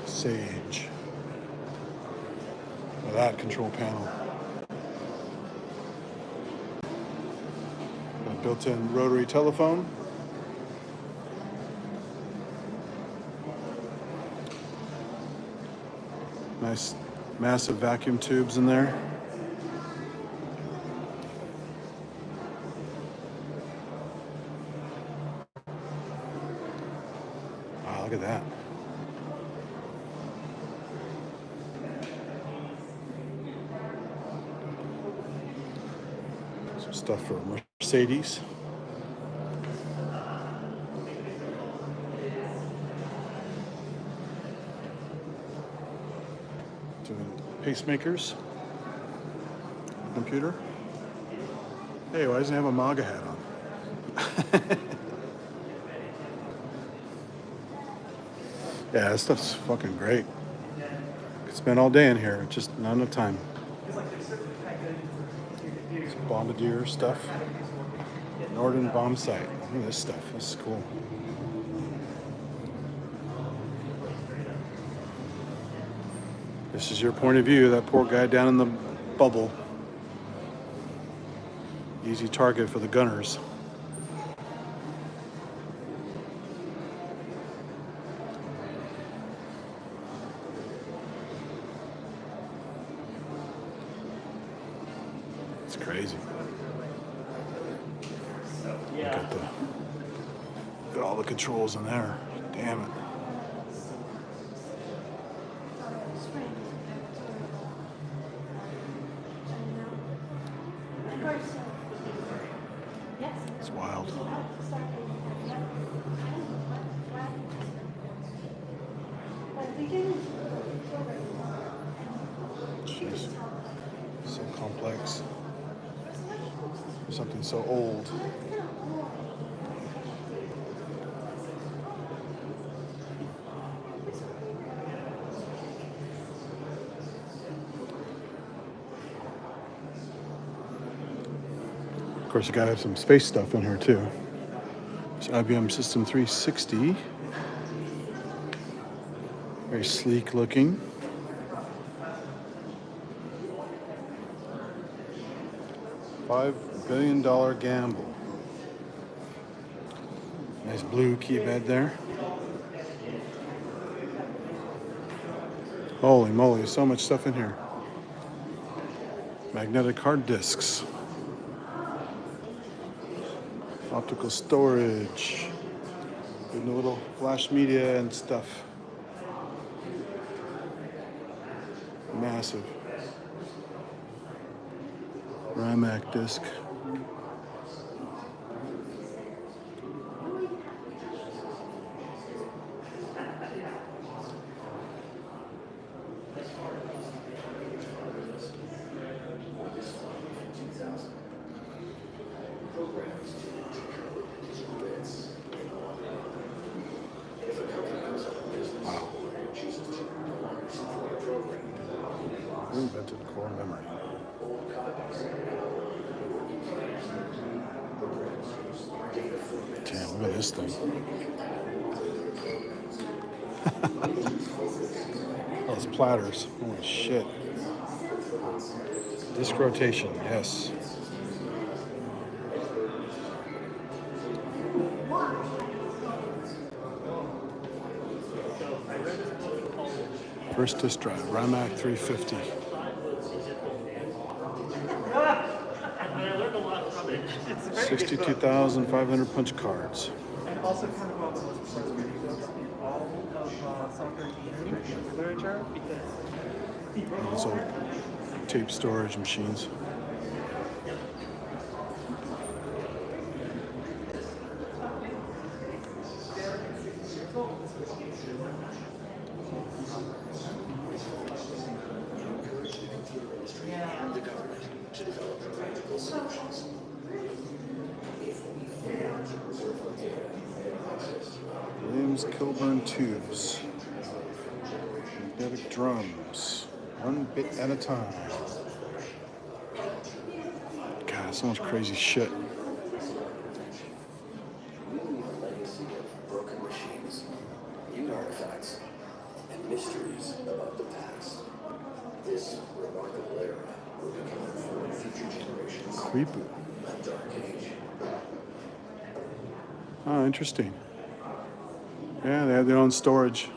Sage. Well, that control panel. A built-in rotary telephone. Nice massive vacuum tubes in there. Wow, look at that. Some stuff for Mercedes. Doing pacemakers. Computer. Hey, why doesn't he have a MAGA hat on? Yeah, this stuff's fucking great. Could spend all day in here, just not enough time. It's bombardier stuff. Norden bomb site. Look at this stuff. This is cool. This is your point of view. That poor guy down in the bubble. Easy target for the gunners. It's crazy. Look at all the controls in there. Damn it. It's wild. Jeez. So complex. For something so old. Of course, you gotta have some space stuff in here too. It's IBM System 360. Very sleek looking. $5 billion gamble. Nice blue key bed there. Holy moly, so much stuff in here. Magnetic hard disks. Optical storage. With a little flash media and stuff. Massive. RAMAC disk. Wow. Who invented core memory? Damn, look at this thing. Those platters. Holy shit. Disc rotation, yes. First disk drive, RAMAC 350. I learned a lot from it. It's very 62,500 punch cards. And also kind of one of the most important videos in all of software engineering literature because Those old tape storage machines. The government to develop a practical solution James Kilburn tubes. Magnetic drums. 1 bit at a time. God, so much crazy shit. Legacy of broken machines, new artifacts, and mysteries about the past. This remarkable era will become for future generations. Creepy. A dark age. Oh, interesting. Yeah, they have their own storage.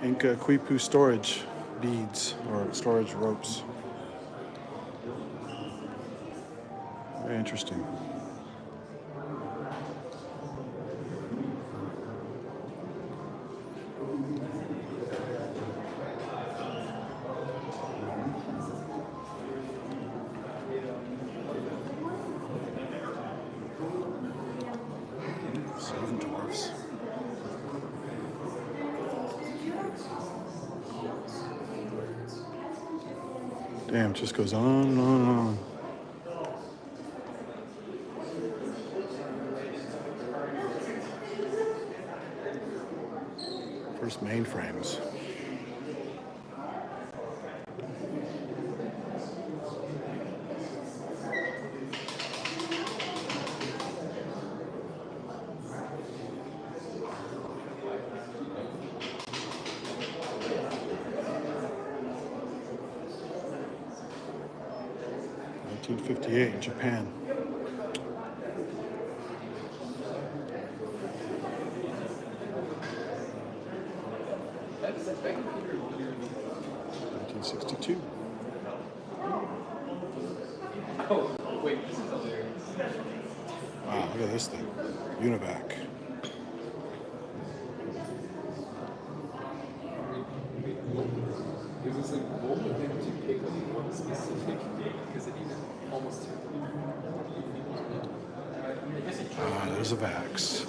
Inca Quipu storage beads or storage ropes. Very interesting. Seven dwarfs. Damn, it just goes on and on and on. First mainframes. (1958) in Japan. That's 1962. Oh, wait, this is hilarious. Wow, look at this thing. Univac. It was like bold of him to pick up one specific day because it even almost There's a Vax.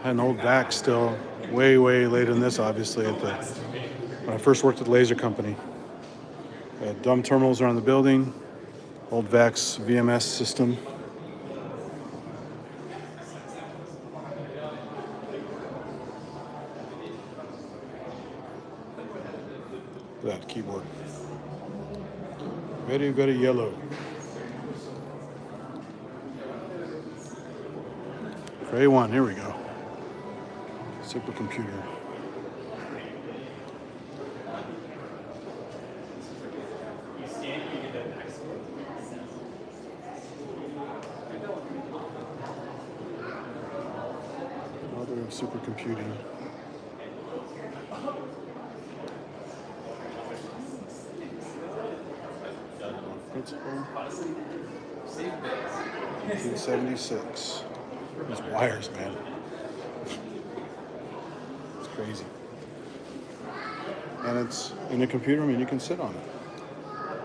Had an old Vax still, way later than this, obviously, when I first worked at the laser company. Dumb terminals around the building, old Vax VMS system. Look at that keyboard. Very yellow. For A1, here we go. Supercomputer. Mother of supercomputing. Principal. 1976. These wires, man. It's crazy. And it's in a computer, I mean, you can sit on it.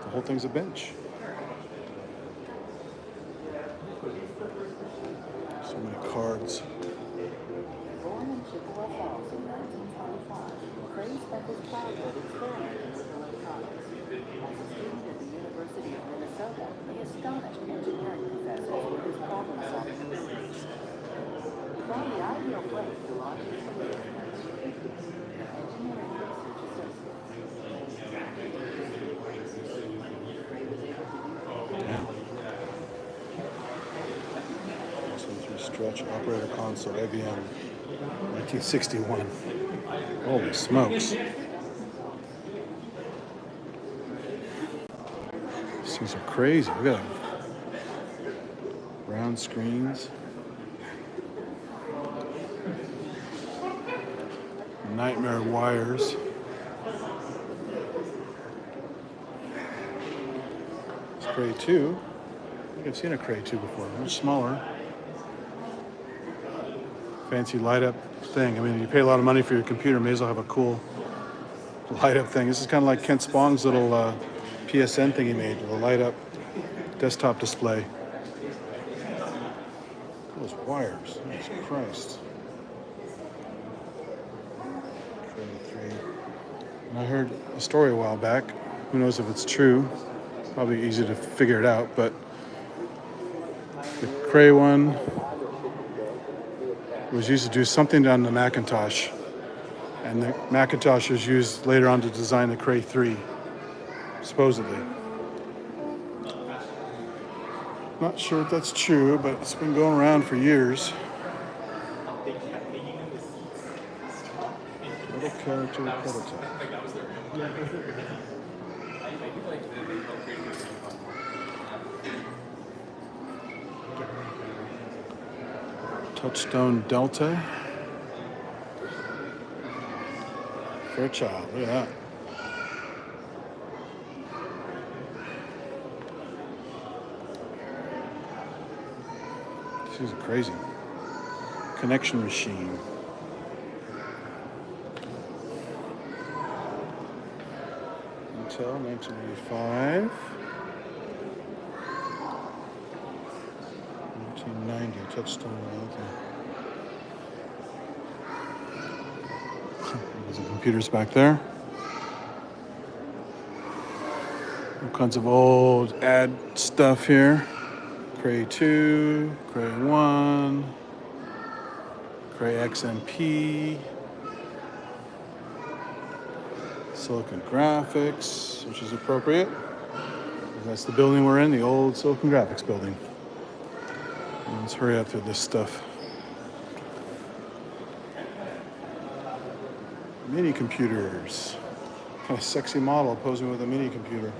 The whole thing's a bench. So many cards. Born in Chippewa Falls in 1925, Cray spent his childhood experimenting with electronics. As a student at the University of Minnesota, he astonished engineering professors with his problem-solving abilities. He found the ideal place to launch his career. Engineering research associate. Cray was able to do So through stretch operator console, IBM, 1961. Holy smokes. These things are crazy. Look at them. Round screens. Nightmare wires. It's Cray 2. I think I've seen a Cray 2 before, much smaller. Fancy light up thing. I mean, you pay a lot of money for your computer, may as well have a cool light up thing. This is kind of like Kent Spong's little PSN thing he made, with a light up desktop display. Those wires, Jesus Christ. And I heard a story a while back. Who knows if it's true? Probably easy to figure it out, but the Cray one was used to do something on the Macintosh. And the Macintosh was used later on to design the Cray 3, supposedly. Not sure if that's true, but it's been going around for years. Little character prototype. Touchstone Delta. Fairchild, look at that. This is crazy. Connection machine. Intel 1985. 1990, Touchstone Delta. There's the computers back there. All kinds of old ad stuff here. Cray 2, Cray 1, Cray XMP, Silicon Graphics, which is appropriate. That's the building we're in, the old Silicon Graphics building. Let's hurry up through this stuff. Mini computers. Kind of sexy model posing with a mini computer.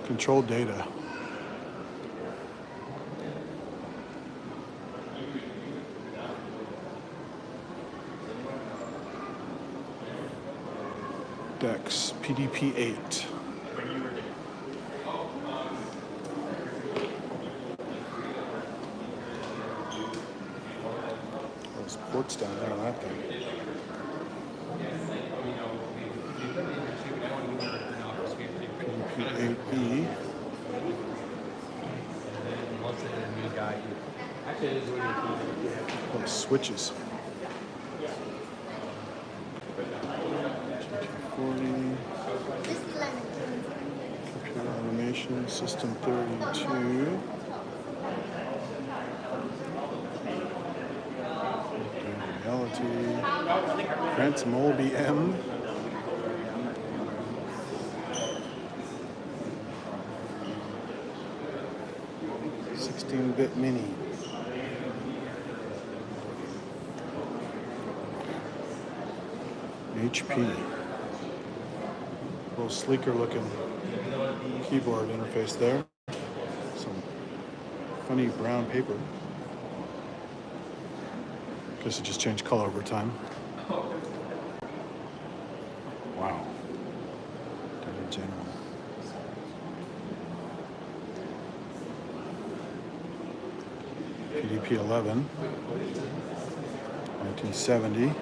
Control data. DeX, PDP-8. Those ports down there on that thing. PDP-8E. Oh, switches. 40. Computer automation, system 32. Reality. Transmol BM. 16-bit mini. HP. A little sleeker looking keyboard interface there. Some funny brown paper. Guess it just changed color over time. Wow. Data General. PDP-11. 1970.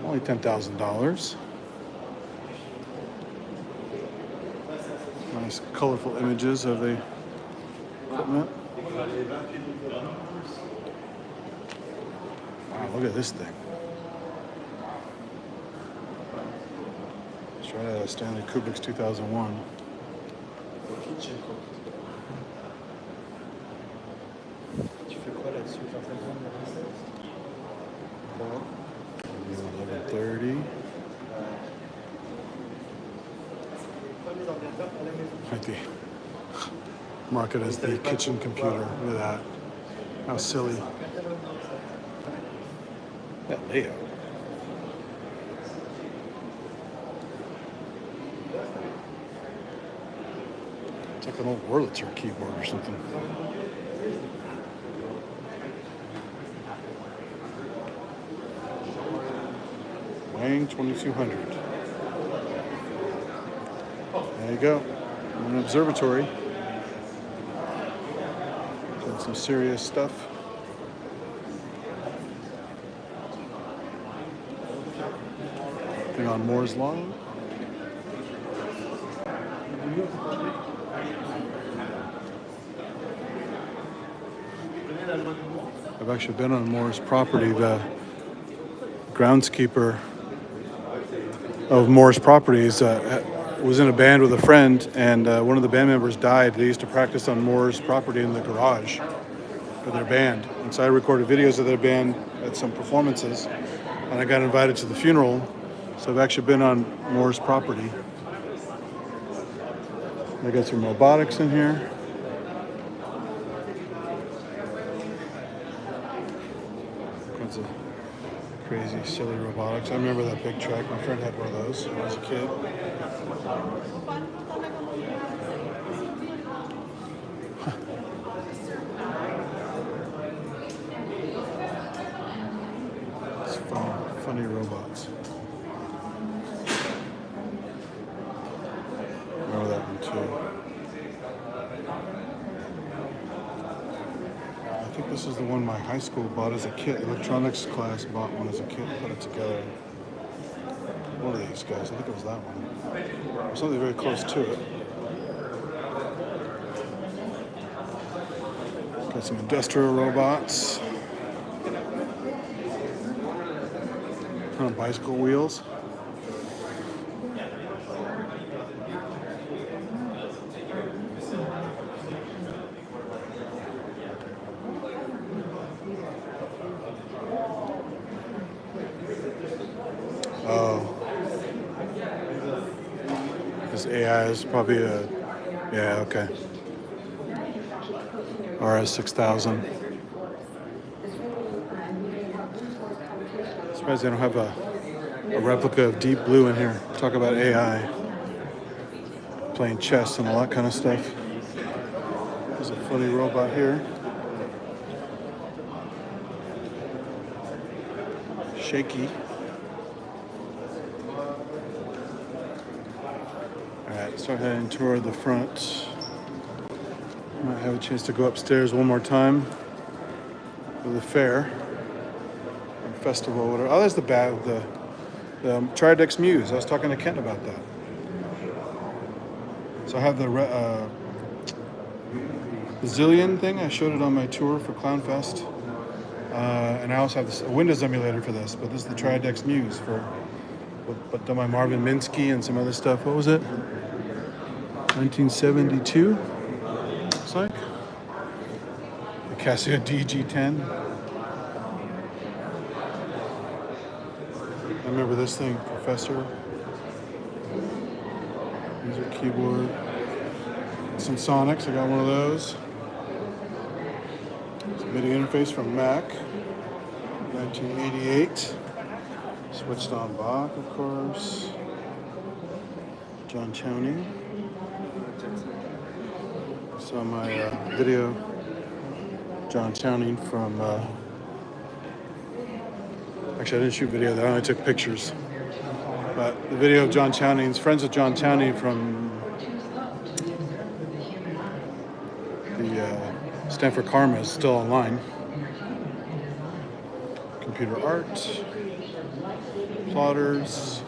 Only $10,000. Nice colorful images of the equipment. Wow, look at this thing. Straight out of Stanley Kubrick's 2001. Tu fais quoi là-dessus? 1130. Like the market as the kitchen computer. Look at that. How silly. That layout. It's like an old Wurlitzer keyboard or something. Wang 2200. There you go. An observatory. Doing some serious stuff. Thing on Moore's Law. I've actually been on Moore's property. The groundskeeper of Moore's properties was in a band with a friend, and one of the band members died. They used to practice on Moore's property in the garage for their band. And so I recorded videos of their band at some performances, and I got invited to the funeral. So I've actually been on Moore's property. I got some robotics in here. All kinds of crazy, silly robotics. I remember that big truck. My friend had one of those when I was a kid. It's funny robots. Remember that one too. I think this is the one my high school bought as a kit. Electronics class bought one as a kit, put it together. One of these guys, I think it was that one. Or something very close to it. Got some industrial robots. On bicycle wheels. Oh. This AI is probably a, yeah, okay. RS6000. Surprised they don't have a replica of Deep Blue in here. Talk about AI. Playing chess and all that kind of stuff. There's a funny robot here. Shaky. Alright, start heading toward the front. Might have a chance to go upstairs one more time for the fair. Or festival, whatever. Oh, there's the Tridex Muse. I was talking to Kent about that. So I have the Zillion thing. I showed it on my tour for Clownfest. And I also have a Windows emulator for this, but this is the Tridex Muse but done by Marvin Minsky and some other stuff. What was it? 1972, looks like. The Casio DG10. I remember this thing, Professor. These are keyboard. Some Sonics, I got one of those. It's a MIDI interface from Mac, 1988. Switched on Bach, of course. John Chowning. Saw my video, John Chowning from, actually I didn't shoot video, I only took pictures. But the video of John Chowning's, friends with John Chowning from the Stanford Karma is still online. Computer art, plotters.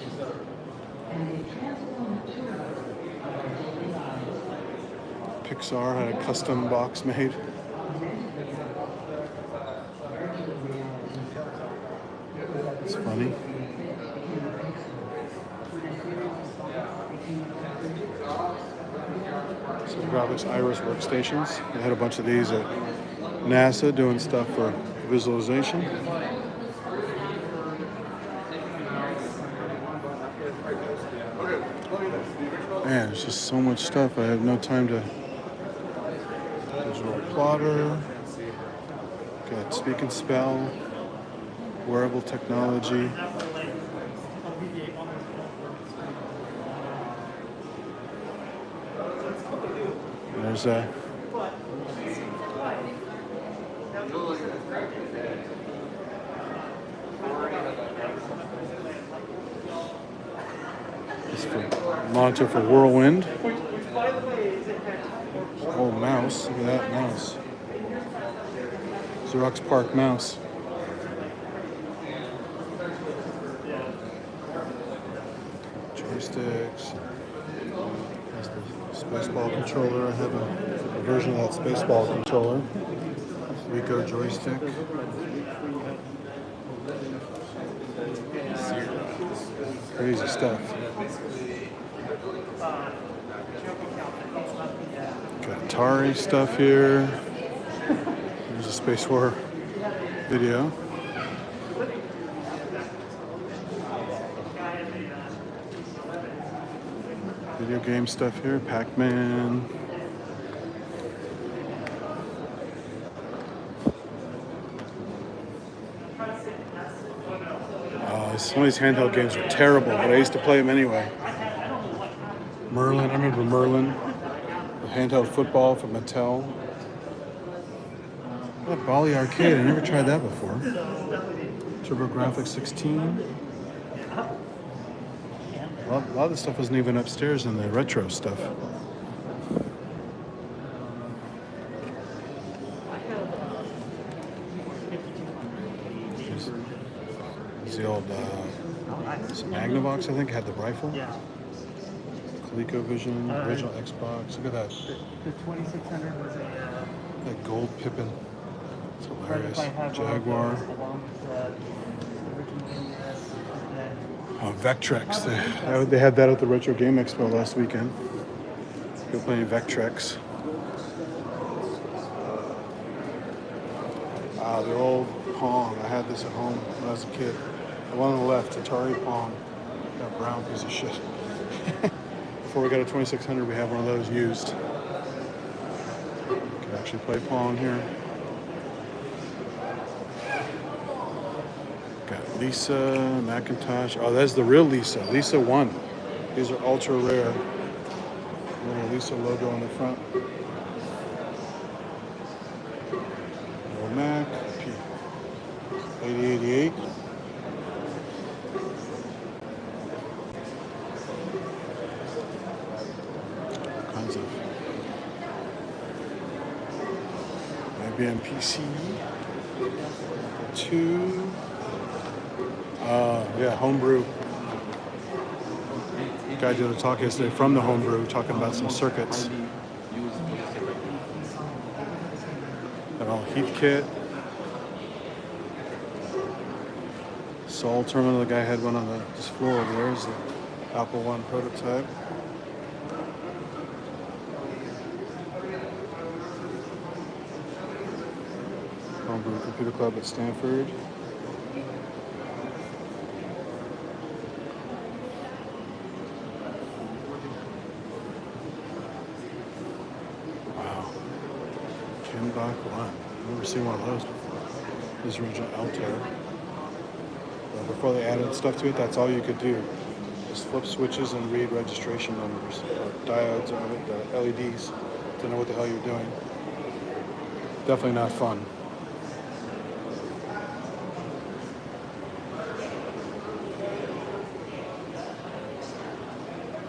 Pixar had a custom box made. It's funny. Some graphics Iris workstations. They had a bunch of these at NASA doing stuff for visualization. Man, there's just so much stuff. I have no time to. Digital plotter. Got Speak and Spell. Wearable technology. There's a. This for monitor for Whirlwind. Oh, mouse. Look at that mouse. Xerox Park mouse. Joysticks. That's the Spaceball controller. I have a version of that Spaceball controller. Ricoh joystick. Crazy stuff. Got Atari stuff here. There's a Space War video. Video game stuff here. Pac-Man. Some of these handheld games are terrible, but I used to play them anyway. Merlin, I remember Merlin. The handheld football from Mattel. That Bally Arcade, I never tried that before. TurboGrafx 16. A lot of the stuff wasn't even upstairs in the retro stuff. The old Magnavox, I think, had the rifle. Yeah. ColecoVision, original Xbox. Look at that. The 2600 was a That gold Pippin. It's hilarious. prototype Jaguar. along with the original NES. Oh, Vectrex. They had that at the Retro Game Expo last weekend. Go playing Vectrex. Wow, the old Pong. I had this at home when I was a kid. The one on the left, Atari Pong. That brown piece of shit. Before we got a 2600, we have one of those used. Can actually play Pong here. Got Lisa, Macintosh. Oh, that's the real Lisa. Lisa 1. These are ultra rare. Little Lisa logo on the front. Little Mac. 8088. Kinds of IBM PC. 2. Yeah, homebrew. Guy did a talk yesterday from the homebrew, talking about some circuits. They're all Heathkit. Sol terminal, the guy had one on this floor over there. Is the Apple I prototype. Homebrew Computer Club at Stanford. Wow. Kinbach 1. I've never seen one of those before. This is original Altair. Before they added stuff to it, that's all you could do. Just flip switches and read registration numbers, or diodes, or the LEDs, to know what the hell you're doing. Definitely not fun.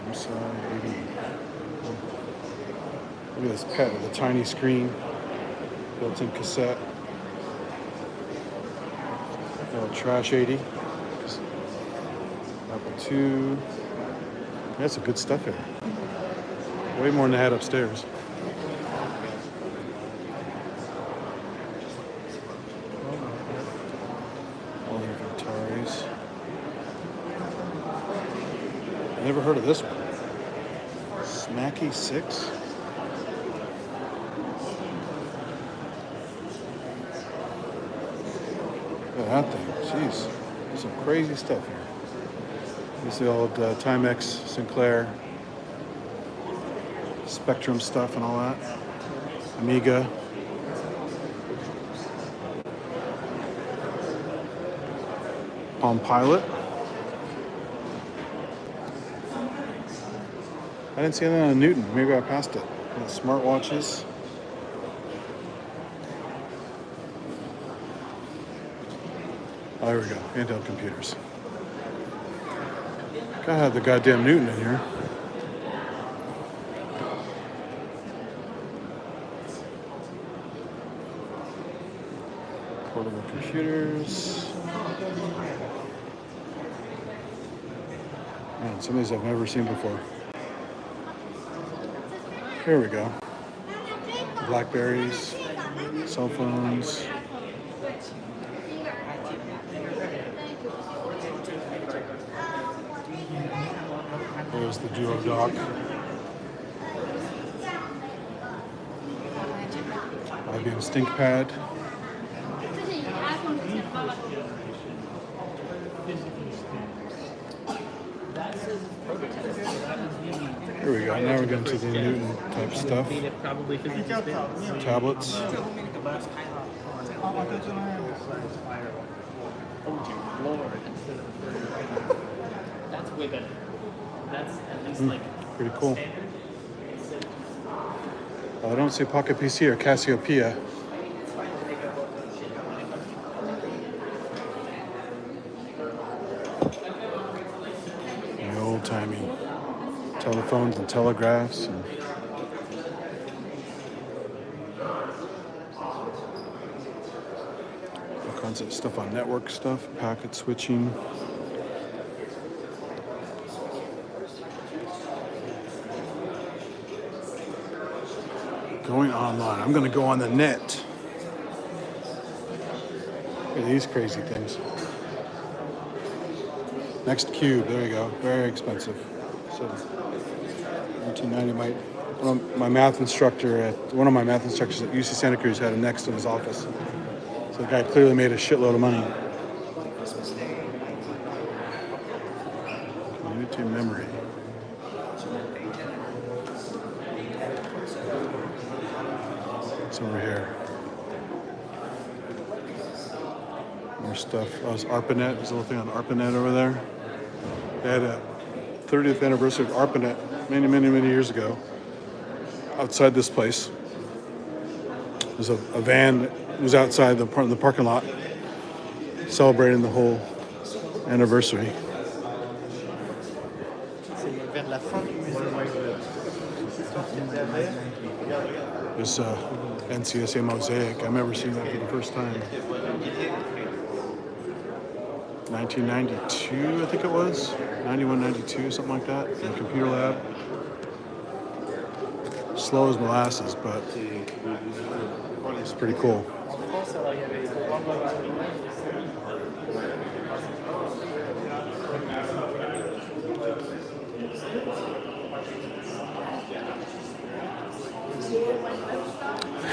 I'm sorry, maybe. Look at this pet with a tiny screen, built-in cassette. Little Trash 80. Apple II. That's some good stuff here. Way more than I had upstairs. All the Ataris. I never heard of this one. Smacky 6. Look at that thing. Jeez. There's some crazy stuff here. This is the old Timex Sinclair Spectrum stuff and all that. Amiga. Palm Pilot. I didn't see anything on Newton. Maybe I passed it. Smartwatches. Oh, here we go. Handheld computers. Gotta have the goddamn Newton in here. Portable computers. Man, some of these I've never seen before. Here we go. Blackberries, cell phones. There's the duo dock. IBM Stink Pad. Here we go. Now we're getting to the Newton type stuff. Tablets. That's way better. That's at least like Pretty cool. I don't see Pocket PC or Cassiopeia. The old-timey telephones and telegraphs. And all kinds of stuff on network stuff, packet switching. Going online. I'm going to go on the net. Look at these crazy things. Next Cube. There you go. Very expensive. So, 1990. One of my math instructors at UC Santa Cruz had a Next in his office. So the guy clearly made a shitload of money. Community memory. Over here. More stuff. Oh, it's ARPANET. There's a little thing on ARPANET over there. They had a 30th anniversary of ARPANET many years ago. Outside this place. There's a van that was outside the parking lot celebrating the whole anniversary. There's NCSA Mosaic. I remember seeing that for the first time. 1992, I think it was. 91, 92, something like that, in the computer lab. Slow as molasses, but it's pretty cool.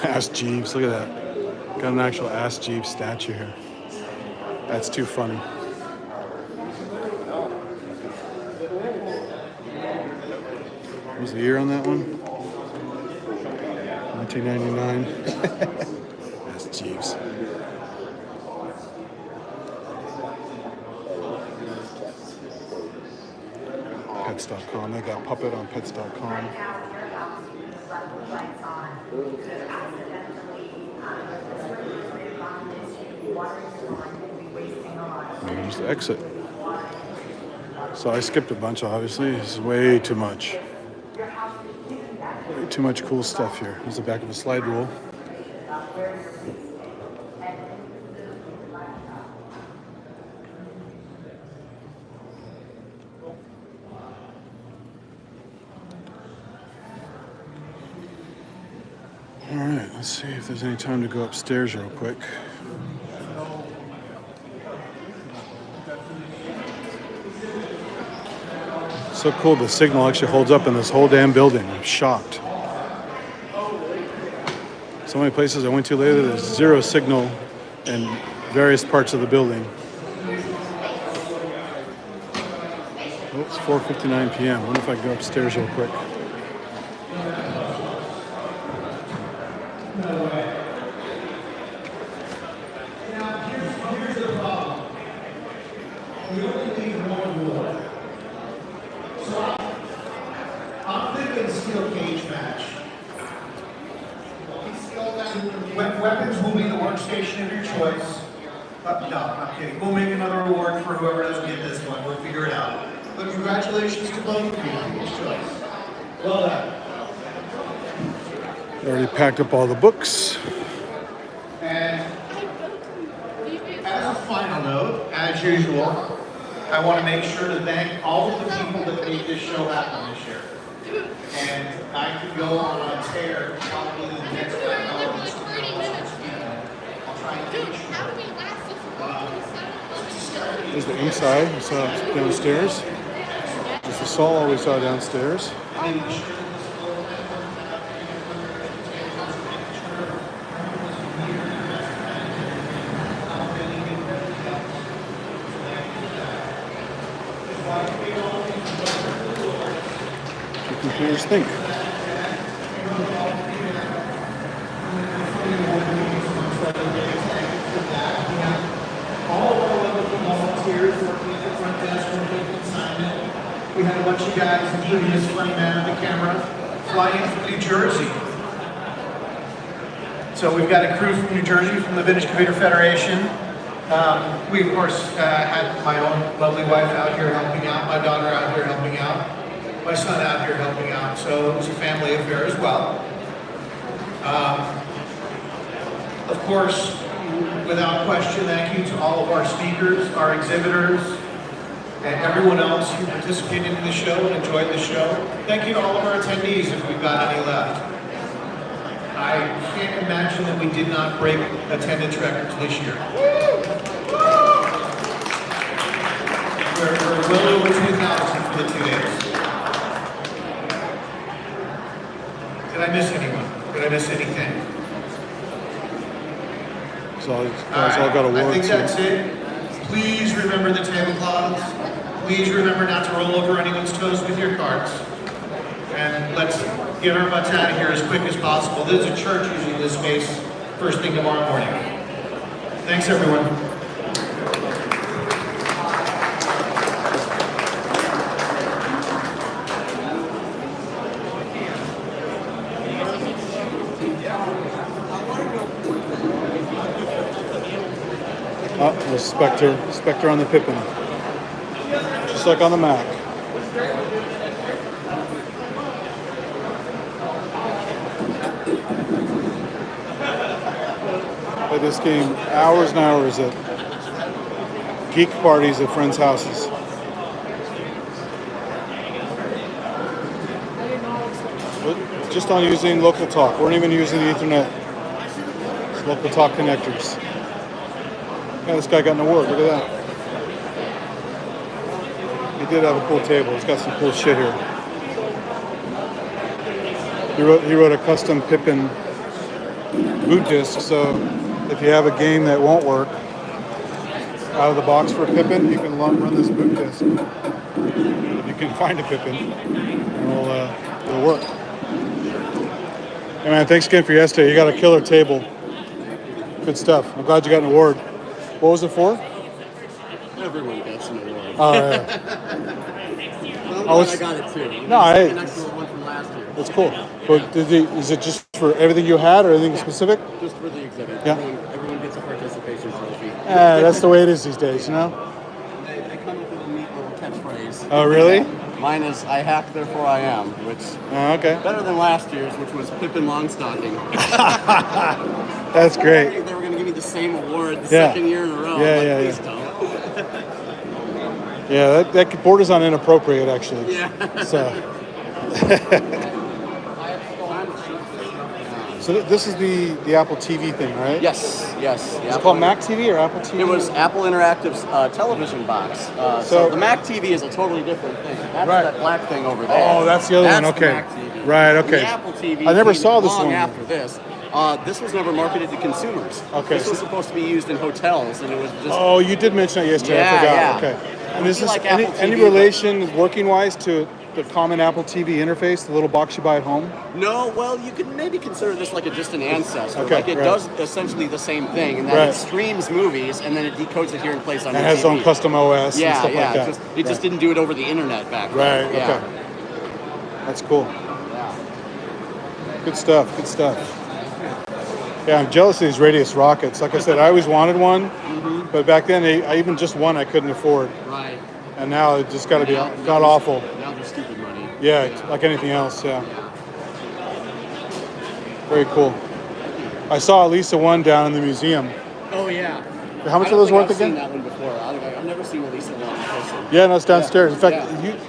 Ask Jeeves, look at that. Got an actual Ask Jeeves statue here. That's too funny. What was the year on that one? 1999. Ask Jeeves. Pets.com. They got Puppet on Pets.com. Here's the exit. So I skipped a bunch, obviously. This is way too much. Way too much cool stuff here. Here's the back of a slide rule. All right, let's see if there's any time to go upstairs real quick. So cool, the signal actually holds up in this whole damn building. I'm shocked. So many places I went to later, there's zero signal in various parts of the building. Oh, it's 4:59 p.m. I wonder if I can go upstairs real quick. Weapons will be the workstation of your choice. No, I'm kidding. We'll make another award for whoever doesn't get this one. We'll figure it out. But congratulations to both of you. People's choice. Well done. Already packed up all the books. And as a final note, as usual, I want to make sure to thank all of the people that made this show happen this year. And I could go on a tear probably the next 5 hours. I'll try and finish. There's the inside. We saw it downstairs. There's the saw we saw downstairs. What do computers think? All of our wonderful volunteers working at the front desk working at consignment. We had a bunch of guys, including this funny man on the camera, flying from New Jersey. So we've got a crew from New Jersey, from the Vintage Computer Federation. We, of course, had my own lovely wife out here helping out, my daughter out here helping out, my son out here helping out. So it was a family affair as well. Of course, without question, thank you to all of our speakers, our exhibitors, and everyone else who participated in the show and enjoyed the show. Thank you to all of our attendees, if we've got any left. I can't imagine that we did not break attendance records this year. We're well over 2,000 for the 2 days. Did I miss anyone? Did I miss anything? So you guys all got awards. I think that's it. Please remember the tablecloths. Please remember not to roll over anyone's toes with your carts. And let's get our butts out of here as quick as possible. There's a church using this space first thing tomorrow morning. Thanks, everyone. Oh, there's Spectre on the Pippin. Just like on the Mac. Play this game hours and hours at geek parties at friends' houses. But just on using local talk. Weren't even using the Ethernet. It's local talk connectors. Yeah, this guy got an award. Look at that. He did have a cool table. He's got some cool shit here. He wrote a custom Pippin boot disk, so if you have a game that won't work out of the box for Pippin, you can run this boot disk. You can find a Pippin, and it'll work. Hey man, thanks again for yesterday. You got a killer table. Good stuff. I'm glad you got an award. What was it for? Everyone gets an award. Oh, yeah. Well, I got it too. No, hey, an excellent one from last year. that's cool. But is it just for everything you had or anything specific? Just for the exhibit. Yeah. Everyone gets a participation trophy. That's the way it is these days, you know? They come up with a neat little catchphrase. Oh, really? Mine is, I hack, therefore I am, which okay. Better than last year's, which was Pippin Longstocking. That's great. They were going to give me the same award the second year in a row. Yeah, Please don't. Yeah, that borders on inappropriate, actually. Yeah. So. So this is the Apple TV thing, right? Yes. Is it called Mac TV or Apple TV? It was Apple Interactive's television box. So the Mac TV is a totally different thing. That's that black thing over there. Oh, that's the other one. Okay. The Mac TV. Right. Okay. The Apple TV. I never came saw this long one. after this. This was never marketed to consumers. Okay. This was supposed to be used in hotels, and it was just. Oh, you did mention it yesterday. I forgot. Okay. And is this like any relation, working-wise, to the common Apple TV interface, the little box you buy at home? No, well, you could maybe consider this like just an ancestor. Okay, like it does essentially the same thing, and that it streams movies and then it decodes it here and plays on It your has its TV. own custom OS and stuff like that. It just didn't do it over the internet back Right. then. Yeah. Okay. That's cool. Good stuff. Good stuff. Yeah, I'm jealous of these Radius rockets. Like I said, I always wanted one, but back then, I even just one I couldn't afford. Right. And now it just got to be god awful. Now they're stupid money. Yeah, like anything else. Yeah. Very cool. I saw at least one down in the museum. Oh yeah. How much are those worth I've again? seen that one before. I've never seen at least one in person. Yeah, no, it's downstairs. In fact,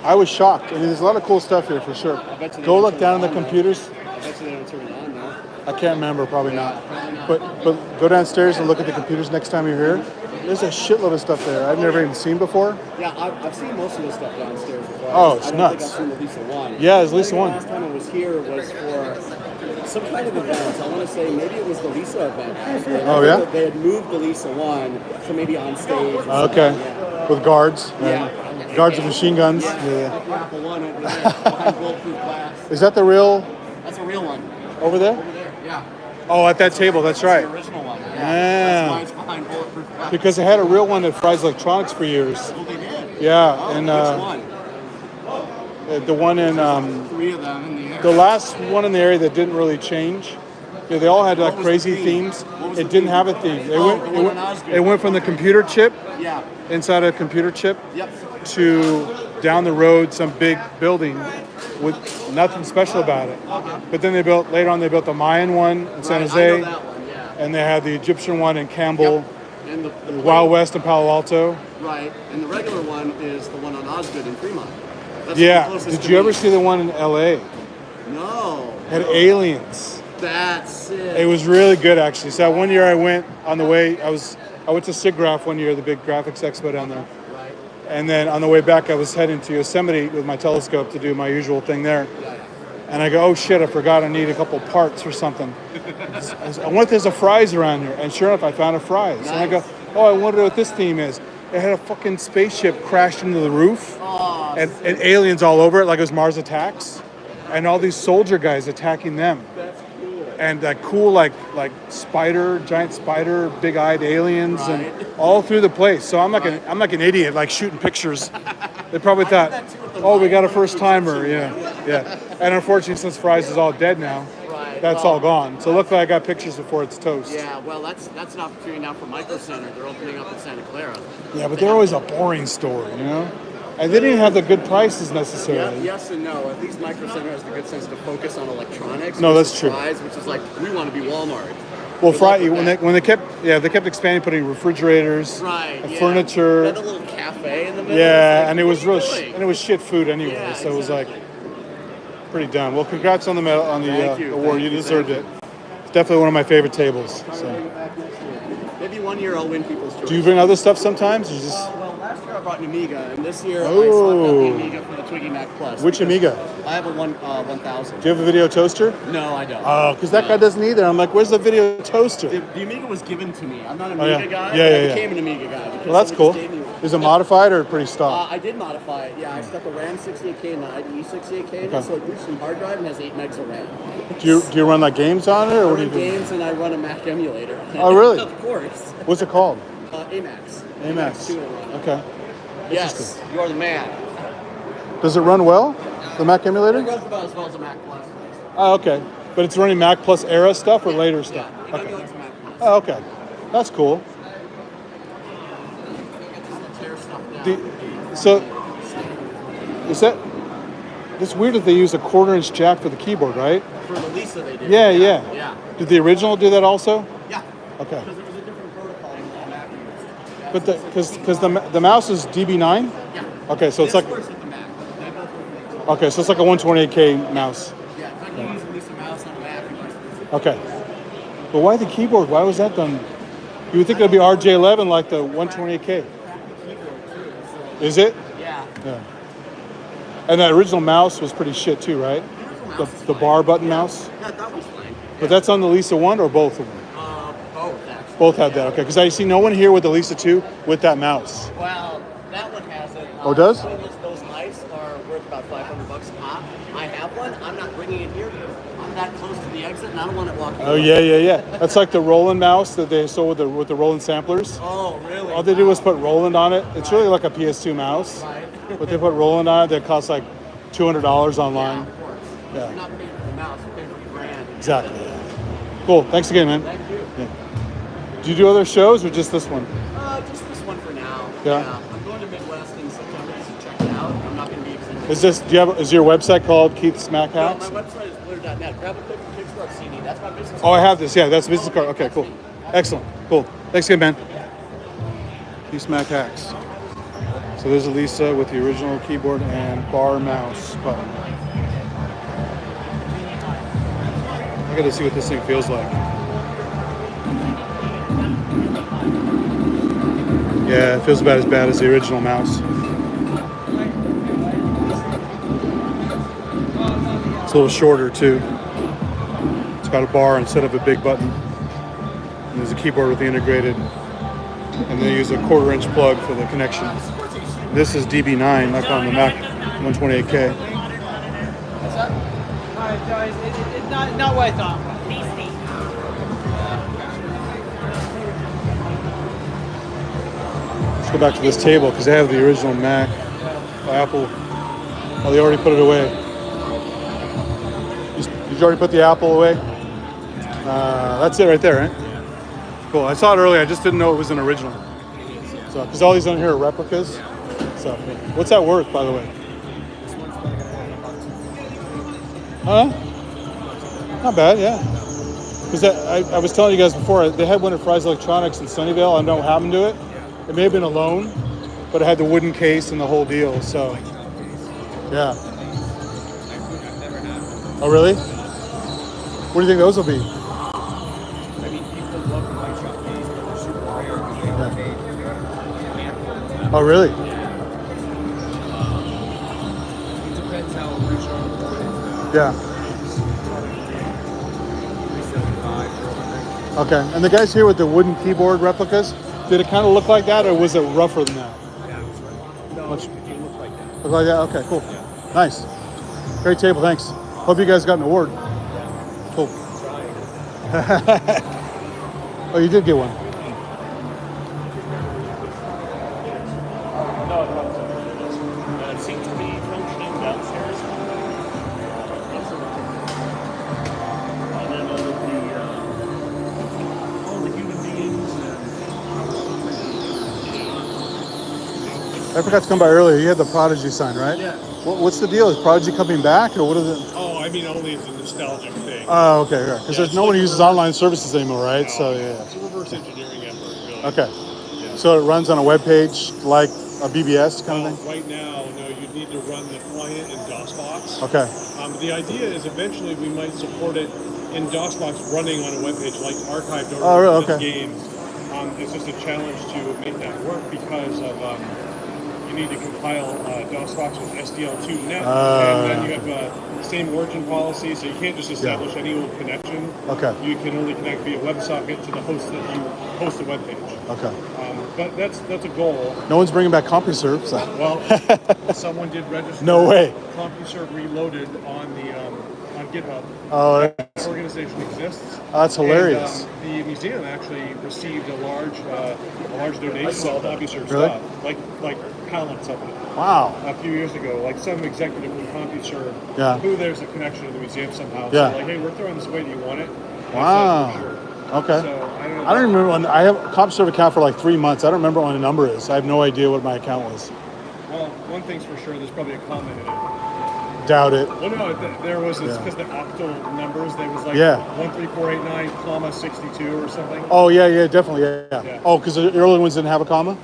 I was shocked. I mean, there's a lot of cool stuff here for sure. bet you Go they look don't down in turn the it on, computers. I bet you they don't turn it on though. I can't remember, probably not. But go downstairs and look at the computers next time you're here. There's a shitload of stuff there I've never even seen before. Yeah, I've seen most of this stuff downstairs before. Oh, it's I don't nuts. think I've seen the Lisa 1. Yeah, it's Lisa I think 1. The last time I was here was for some kind of event. I want to say maybe it was the Lisa event. Actually. Oh, yeah? They had moved the Lisa 1 to maybe on stage. Or Okay. something, yeah. With guards. Yeah. Guards with machine guns. Yeah. Apple 1 over there, behind bulletproof glass. Is that the real That's a real one. over there? Over there, yeah. Oh, at that table. That's right. The original one. Yeah. That's why it's behind bulletproof glass. Because they had a real one at Fry's Electronics for years. Oh, they did? Yeah, Oh, and which one? the one in 3 of them in the air. the last one in the area that didn't really change. They all had like What was crazy the theme? themes. What was It the didn't theme? have a theme. Osgood. It went from the computer chip Yeah. inside a computer chip Yep. to down the road some big building with nothing special about it. But then later on they built the Mayan one in San Right, Jose, I know that one, yeah. and they had the Egyptian one in Campbell, And the Wild West in Palo Alto. Right, and the regular one is the one on Osgood in Fremont. That's Yeah. the closest Did to you me. ever see the one in LA? No. Had aliens. That's it. It was really good actually. So one year I went on the way. I went to SIGGRAPH one year, the big graphics expo down there. Right. And then on the way back, I was heading to Yosemite with my telescope to do my usual thing there. And I go, oh shit, I forgot I need a couple parts or something. I wonder if there's a Fry's around here. And sure enough, I found a Fry's. And I go, oh, I wonder what this theme is. It had a fucking spaceship crashed into the roof and aliens all over it, like it was Mars Attacks. And all these soldier guys attacking them. That's cool. And that cool, like spider, giant spider, big-eyed aliens, Right. and all through the place. So I'm like an idiot, like shooting pictures. They probably thought, oh, we got a first timer, yeah. And unfortunately, since Fry's is all dead now, that's all gone. So luckily, I got pictures before it's toast. Yeah, well, that's an opportunity now for Micro Center. They're opening up in Santa Clara. Yeah, but they're always a boring store, you know. And they didn't have the good prices necessarily. Yeah, yes and no. At least Micro Center has the good sense to focus on electronics. No, that's versus true. Fry's, which is like, we want to be Walmart. Well, Good Fry, luck with when they kept expanding, putting refrigerators, Right, yeah. furniture. They had a little cafe in the middle. Yeah, It's and it like, was what are real, you doing? and it was shit food anyway. Yeah, so it was like exactly. pretty dumb. Well, congrats on the medal, on the Thank you, award. thank You you, deserved thank it. It's definitely one of my favorite tables. Try to So, bring it back next year. Maybe one year I'll win People's Choice. do you bring other stuff sometimes? Or just Well, last year I brought an Amiga, and this year I Oh. swapped out the Amiga for the Twiggy Mac Plus. Which because Amiga? I have a 1000. Do you have a video toaster? No, I don't. Oh, because that guy doesn't either. I'm like, where's the video toaster? The Amiga was given to me. I'm not an Oh, Amiga yeah. guy, Yeah, but yeah, I became yeah. an Amiga guy. Because Well, that's someone cool. just gave me one. Is it modified or pretty stock? I did modify it, yeah. I stuck a RAM 68K and an IDE 68K in Okay. it, so it boosts from hard drive and has 8 megs of RAM. Do you run like games on it, or I what do run you do? games and I run a Mac emulator. Oh, really? Of course. What's it called? AMAX. AMAX. 2 in one. Okay. Yes, you are the man. Does it run well? The Mac emulator? It runs about as well as a Mac Plus. Oh, okay. But it's running Mac Plus era stuff or later stuff? It emulates Mac Plus. Oh, okay. That's cool. Tear stuff down. So, is that? It's weird that they use a 1/4-inch jack for the keyboard, right? For the Lisa they did. Yeah, yeah. Yeah. Did the original do that also? Yeah. Okay. Because it was a different protocol than the Mac used. But because the mouse is DB9. Yeah. Okay, so it's like This works with the Mac. They both work. okay, so it's like a 128K mouse. Yeah, if I can use a Lisa mouse on a Mac, and vice versa. Okay. But why the keyboard? Why was that done? You would think it'd be RJ11 like the 128K. Is it? Yeah. Yeah. And that original mouse was pretty shit too, right? The bar button mouse. Yeah, that was fine. But that's on the Lisa 1 or both of them? Both actually. Both had that, okay. Because I see no one here with the Lisa 2 with that mouse. Well, that one has it. Oh, it does? Those mice are worth about $500 a pop. I have one. I'm not bringing it here because I'm that close to the exit and I don't want it walking. Oh yeah. That's like the Roland mouse that they sold with the Roland samplers. Oh, really? All they did was put Roland on it. It's really like a PS2 mouse. Right. But they put Roland on it that costs like $200 online. Of course. Yeah. You're not paying for the mouse, you're paying for the brand. Exactly. Cool. Thanks again, man. Thank you. Yeah. Do you do other shows or just this one? Just this one for now. Yeah. I'm going to Midwest in September to check it out. I'm not going to be extended. Is your website called Keith's Mac No, Hacks? my website is glitter.net. Grab a quick Kickstart CD. That's my business Oh, I card. have this. Yeah, that's a business card. Okay, cool. Excellent. Cool. Thanks again, man. Keith's Mac Hacks. So there's a Lisa with the original keyboard and bar mouse button. I gotta see what this thing feels like. Yeah, it feels about as bad as the original mouse. It's a little shorter too. It's got a bar instead of a big button. And there's a keyboard with the integrated. And they use a 1/4-inch plug for the connection. This is DB9, like on the Mac 128K. What's that? Not what I thought. Tasty. Let's go back to this table because they have the original Mac. Apple. Oh, they already put it away. Did you already put the Apple away? That's it right there, right? Cool. I saw it earlier. I just didn't know it was an original. So, because all these on here are replicas. So, what's that worth, by the way? Huh? Not bad, yeah. Because I was telling you guys before, they had one at Fry's Electronics in Sunnyvale. I don't know what happened to it. It may have been a loan, but it had the wooden case and the whole deal. So, yeah. Oh, really? What do you think those will be? I mean, people love the white shot case, but they're super rare because they are made a handful. Oh, really? It depends how original the board is. Yeah. 375 or Okay. And the guys here with the wooden keyboard replicas, did it kind of look like that, or was it rougher than that? Yeah, it was right. No, Much- it looked like that. Look like that? Okay, cool. Nice. Great table, thanks. Hope you guys got an award. Cool. Oh, you did get one. No, it seems to be functioning downstairs. And then all the human beings I forgot to come by earlier. You had the Prodigy sign, right? Yeah. What's the deal? Is Prodigy coming back, or what is it? Oh, I mean, only as a nostalgic thing. Oh, okay, right. Because Yeah, there's no one uses online services anymore, right? No, So yeah. It's a reverse engineering effort, really. Okay. Yeah. So it runs on a web page like a BBS kind of thing. Right now, no, you need to run the client in DOSBox. Okay. The idea is eventually we might support it in DOSBox running on a web page like archived or Oh, really? Okay. games. It's just a challenge to make that work because of you need to compile DOSBox with SDL2.net, and then you have same origin policy, so you can't just establish any old connection. Okay. You can only connect via WebSocket to the host that you host the web page. Okay. But that's a goal. No one's bringing back CompuServe. So. Well, someone did register. No way. CompuServe Reloaded on the on GitHub. Oh, that organization exists. Oh, that's hilarious. And, the museum actually received a large donation of CompuServe Really? stuff, like pallets of it. Wow. A few years ago, like some executive from CompuServe, Yeah. who there's a connection to the museum somehow. Yeah. So like, hey, we're throwing this away. Do you want it? And I Wow. said, sure. Okay. So I don't remember when I have a CompuServe account for like 3 months. I don't remember what the number is. I have no idea what my account was. Well, one thing's for sure, there's probably a comment in it. Doubt it. Well, no, there was this Yeah. because the octal numbers. There was like Yeah. 13489, comma 62 or something. Oh yeah, definitely, yeah. Yeah. Oh, because the early ones didn't have a comma.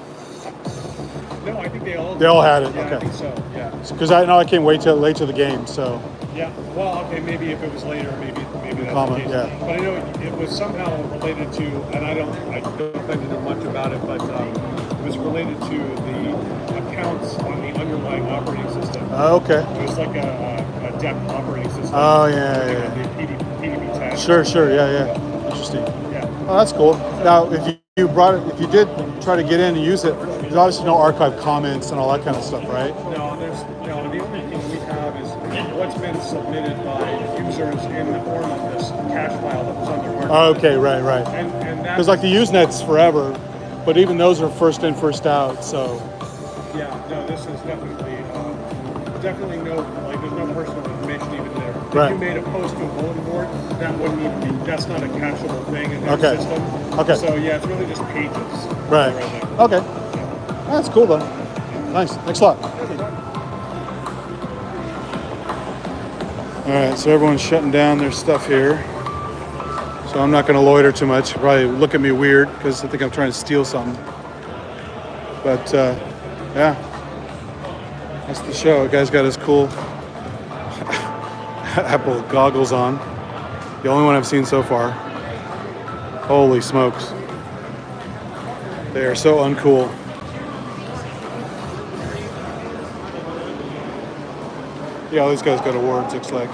No, I think they all. They all had it. Yeah, Okay. I think so. Yeah. Because I know I came late to the game, so. Yeah. Well, okay, maybe if it was later, maybe that's Comma, the case. yeah. But I know it was somehow related to, and I don't claim to know much about it, but it was related to the accounts on the underlying operating system. Oh, okay. It was like a depth operating system. Oh yeah. The PDB tag. Sure. Yeah. Interesting. Yeah. Oh, that's cool. Now, if you did try to get in and use it, there's obviously no archive comments and all that kind of stuff, right? No, the only thing we have is what's been submitted by users in the form of this cache file that was on their hard drive. Oh, okay, right. And Because like the Usenet's forever, but even those are first in, first out. So. Yeah, no, this is definitely no, like there's no personal information even there. If Right. you made a post to a bulletin board, that wouldn't even be, that's not a cacheable thing in their Okay. system. Okay. So yeah, it's really just pages. Right. there. Okay. That's cool though. Nice. Thanks a lot. All right, so everyone's shutting down their stuff here. So I'm not going to loiter too much. You'll probably look at me weird because I think I'm trying to steal something. But yeah, that's the show. The guy's got his cool Apple goggles on. The only one I've seen so far. Holy smokes. They are so uncool. Yeah, all these guys got awards, looks like.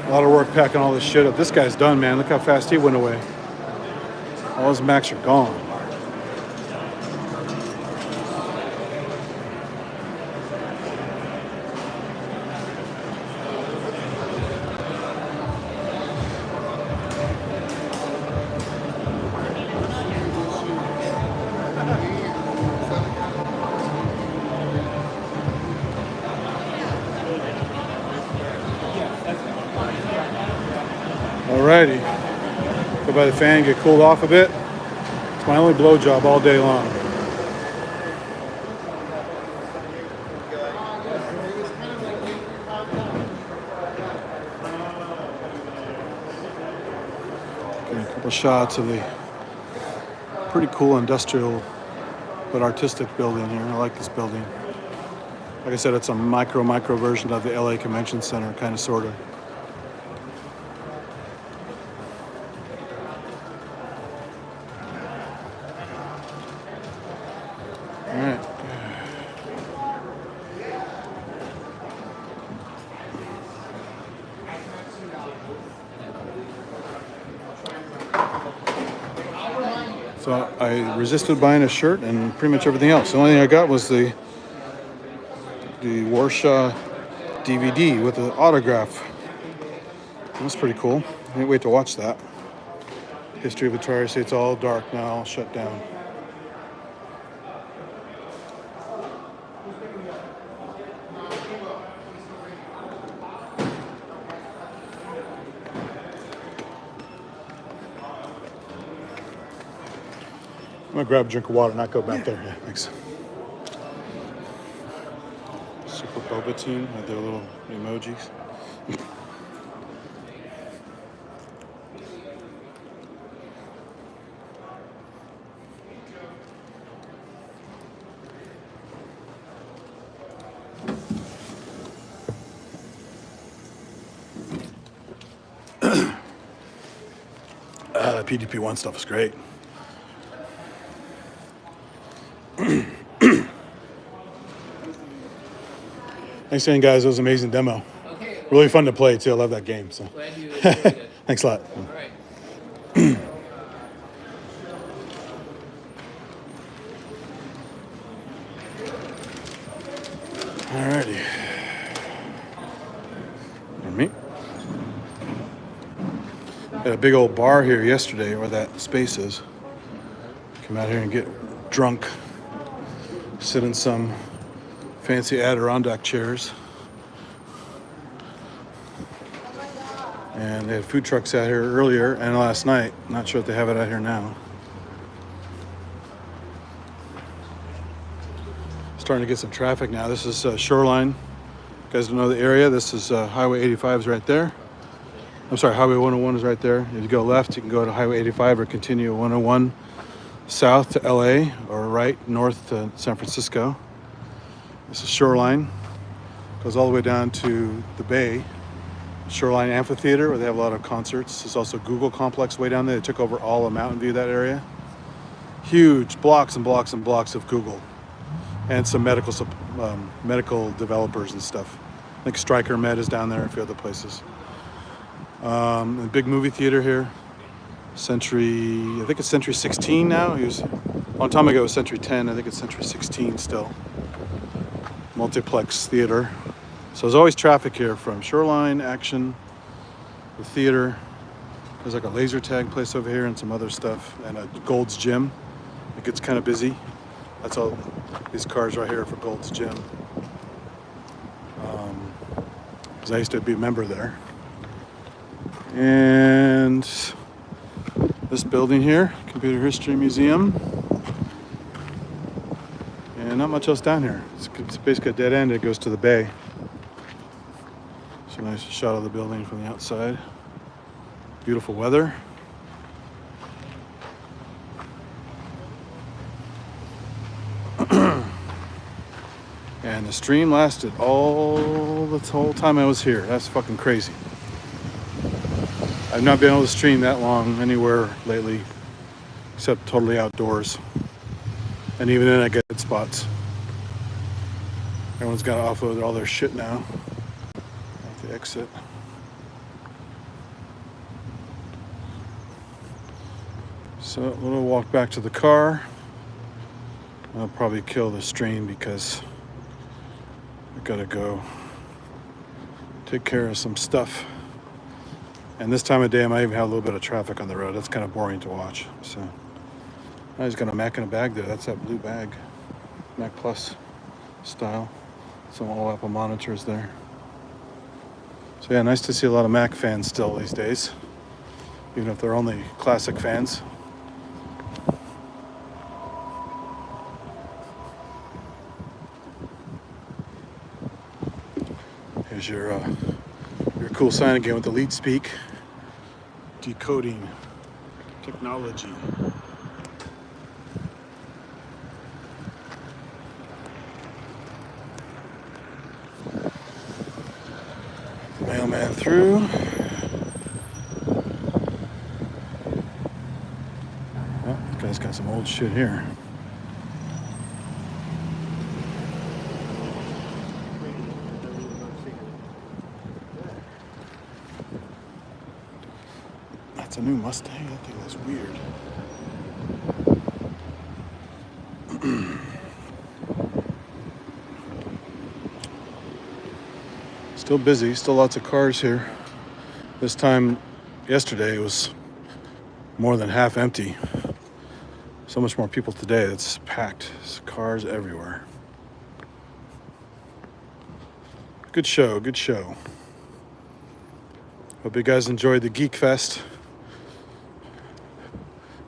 A lot of work packing all this shit up. This guy's done, man. Look how fast he went away. All his Macs are gone. Alrighty. Go by the fan, get cooled off a bit. It's my only blow job all day long. Getting a couple shots of the pretty cool industrial but artistic building here. I like this building. Like I said, it's a micro version of the LA Convention Center, kind of, sort of. All right. So I resisted buying a shirt and pretty much everything else. The only thing I got was the Warshaw DVD with the autograph. That's pretty cool. I can't wait to watch that. History of Atari. See, it's all dark now, all shut down. I'm gonna grab a drink of water, not go back there. Yeah, thanks. Super Boba team with their little emojis. The pt.1 stuff is great. Thanks again, guys. It was an amazing demo. Okay. Really fun to play too. I love that game. So, Glad you enjoyed it. thanks a lot. All right. Alrighty. Pardon me. Had a big old bar here yesterday where that space is. Come out here and get drunk. Sit in some fancy Adirondack chairs. And they had food trucks out here earlier and last night. Not sure if they have it out here now. Starting to get some traffic now. This is Shoreline. You guys don't know the area. This is Highway 85 is right there. I'm sorry, Highway 101 is right there. If you go left, you can go to Highway 85 or continue 101 south to LA or right north to San Francisco. This is Shoreline. Goes all the way down to the Bay. Shoreline Amphitheater, where they have a lot of concerts. There's also Google Complex way down there. They took over all of Mountain View, that area. Huge blocks and blocks and blocks of Google. And some medical developers and stuff. I think Stryker Med is down there, a few other places. A big movie theater here. I think it's Century 16 now. A long time ago it was Century 10. I think it's Century 16 still. Multiplex theater. So there's always traffic here from Shoreline, Action, the theater. There's like a laser tag place over here and some other stuff. And a Gold's Gym. It gets kind of busy. That's all these cars right here for Gold's Gym. Because I used to be a member there. And this building here, Computer History Museum. And not much else down here. It's basically a dead end. It goes to the bay. So nice shot of the building from the outside. Beautiful weather. And the stream lasted all the whole time I was here. That's fucking crazy. I've not been able to stream that long anywhere lately, except totally outdoors. And even then I get spots. Everyone's got to offload all their shit now at the exit. So a little walk back to the car. I'll probably kill the stream because I gotta go take care of some stuff. And this time of day, I might even have a little bit of traffic on the road. That's kind of boring to watch. So I just got a Mac in a bag there. That's that blue bag, Mac Plus style. Some all Apple monitors there. So yeah, nice to see a lot of Mac fans still these days, even if they're only classic fans. Here's your cool sign again with the lead speak. Decoding technology. Mailman through. Oh, this guy's got some old shit here. That's a new Mustang. That thing is weird. Still busy, still lots of cars here. This time yesterday it was more than half empty. So much more people today. It's packed. There's cars everywhere. Good show, good show. Hope you guys enjoyed the Geek Fest.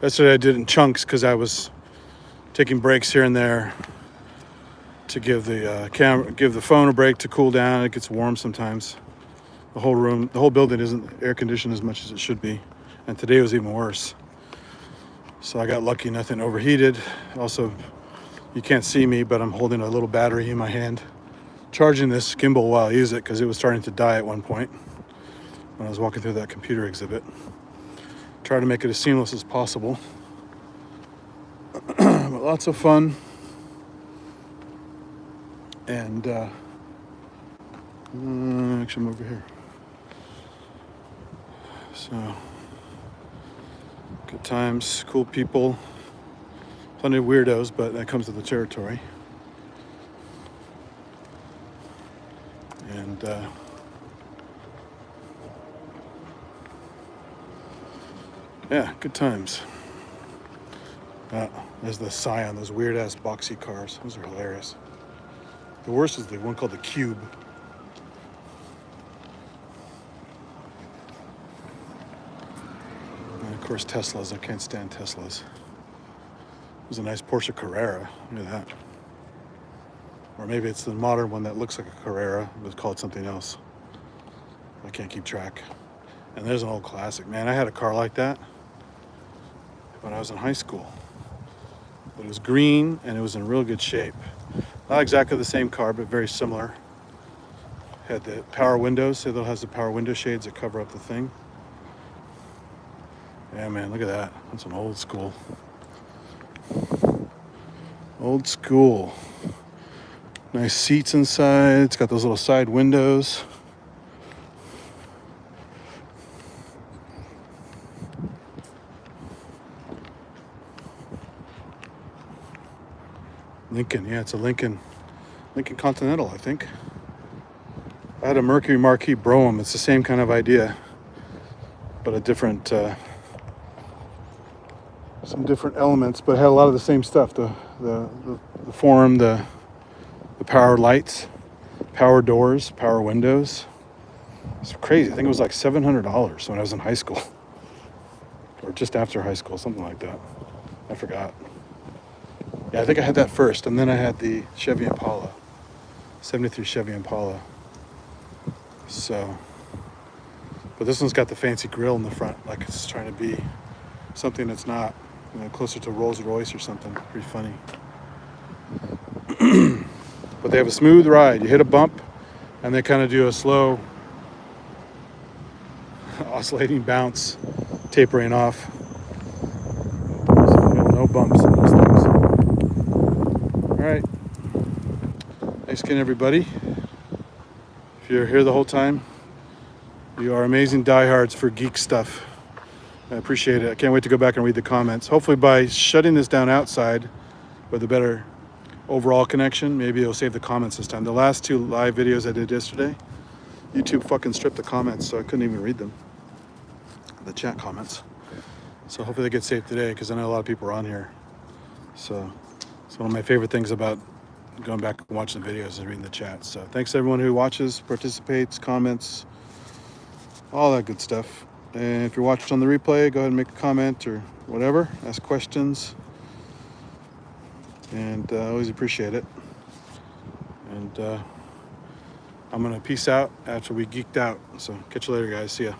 Yesterday I did it in chunks because I was taking breaks here and there to give the phone a break to cool down. It gets warm sometimes. The whole building isn't air conditioned as much as it should be, and today was even worse. So I got lucky, nothing overheated. Also, you can't see me, but I'm holding a little battery in my hand, charging this gimbal while I use it because it was starting to die at one point when I was walking through that computer exhibit. Try to make it as seamless as possible. But lots of fun. And actually I'm over here. So good times, cool people, plenty of weirdos, but that comes with the territory. And yeah, good times. There's the Scion, those weird ass boxy cars. Those are hilarious. The worst is the one called the Cube. And of course Teslas. I can't stand Teslas. There's a nice Porsche Carrera. Look at that. Or maybe it's the modern one that looks like a Carrera, but it's called something else. I can't keep track. And there's an old classic. Man, I had a car like that when I was in high school. But it was green and it was in real good shape. Not exactly the same car, but very similar. Had the power windows. It has the power window shades that cover up the thing. Yeah, man, look at that. That's an old school. Old school. Nice seats inside. It's got those little side windows. Lincoln, yeah, it's a Lincoln Continental, I think. I had a Mercury Marquis Brougham. It's the same kind of idea, but a different, some different elements, but it had a lot of the same stuff. The form, the power lights, power doors, power windows. It's crazy. I think it was like $700 when I was in high school, or just after high school, something like that. I forgot. Yeah, I think I had that first, and then I had the Chevy Impala, 73 Chevy Impala. So, but this one's got the fancy grille in the front, like it's trying to be something that's not, closer to Rolls Royce or something. Pretty funny. But they have a smooth ride. You hit a bump, and they kind of do a slow, oscillating bounce, tapering off. So, no bumps in those things. All right. Thanks again, everybody. If you're here the whole time, you are amazing diehards for geek stuff. I appreciate it. I can't wait to go back and read the comments. Hopefully by shutting this down outside with a better overall connection, maybe it'll save the comments this time. The last 2 live videos I did yesterday, YouTube fucking stripped the comments, so I couldn't even read them. The chat comments. So hopefully they get saved today, because I know a lot of people are on here. So it's one of my favorite things about going back and watching the videos is reading the chat. So thanks to everyone who watches, participates, comments, all that good stuff. And if you're watching on the replay, go ahead and make a comment or whatever, ask questions. And I always appreciate it. And I'm gonna peace out after we geeked out. So catch you later, guys. See ya.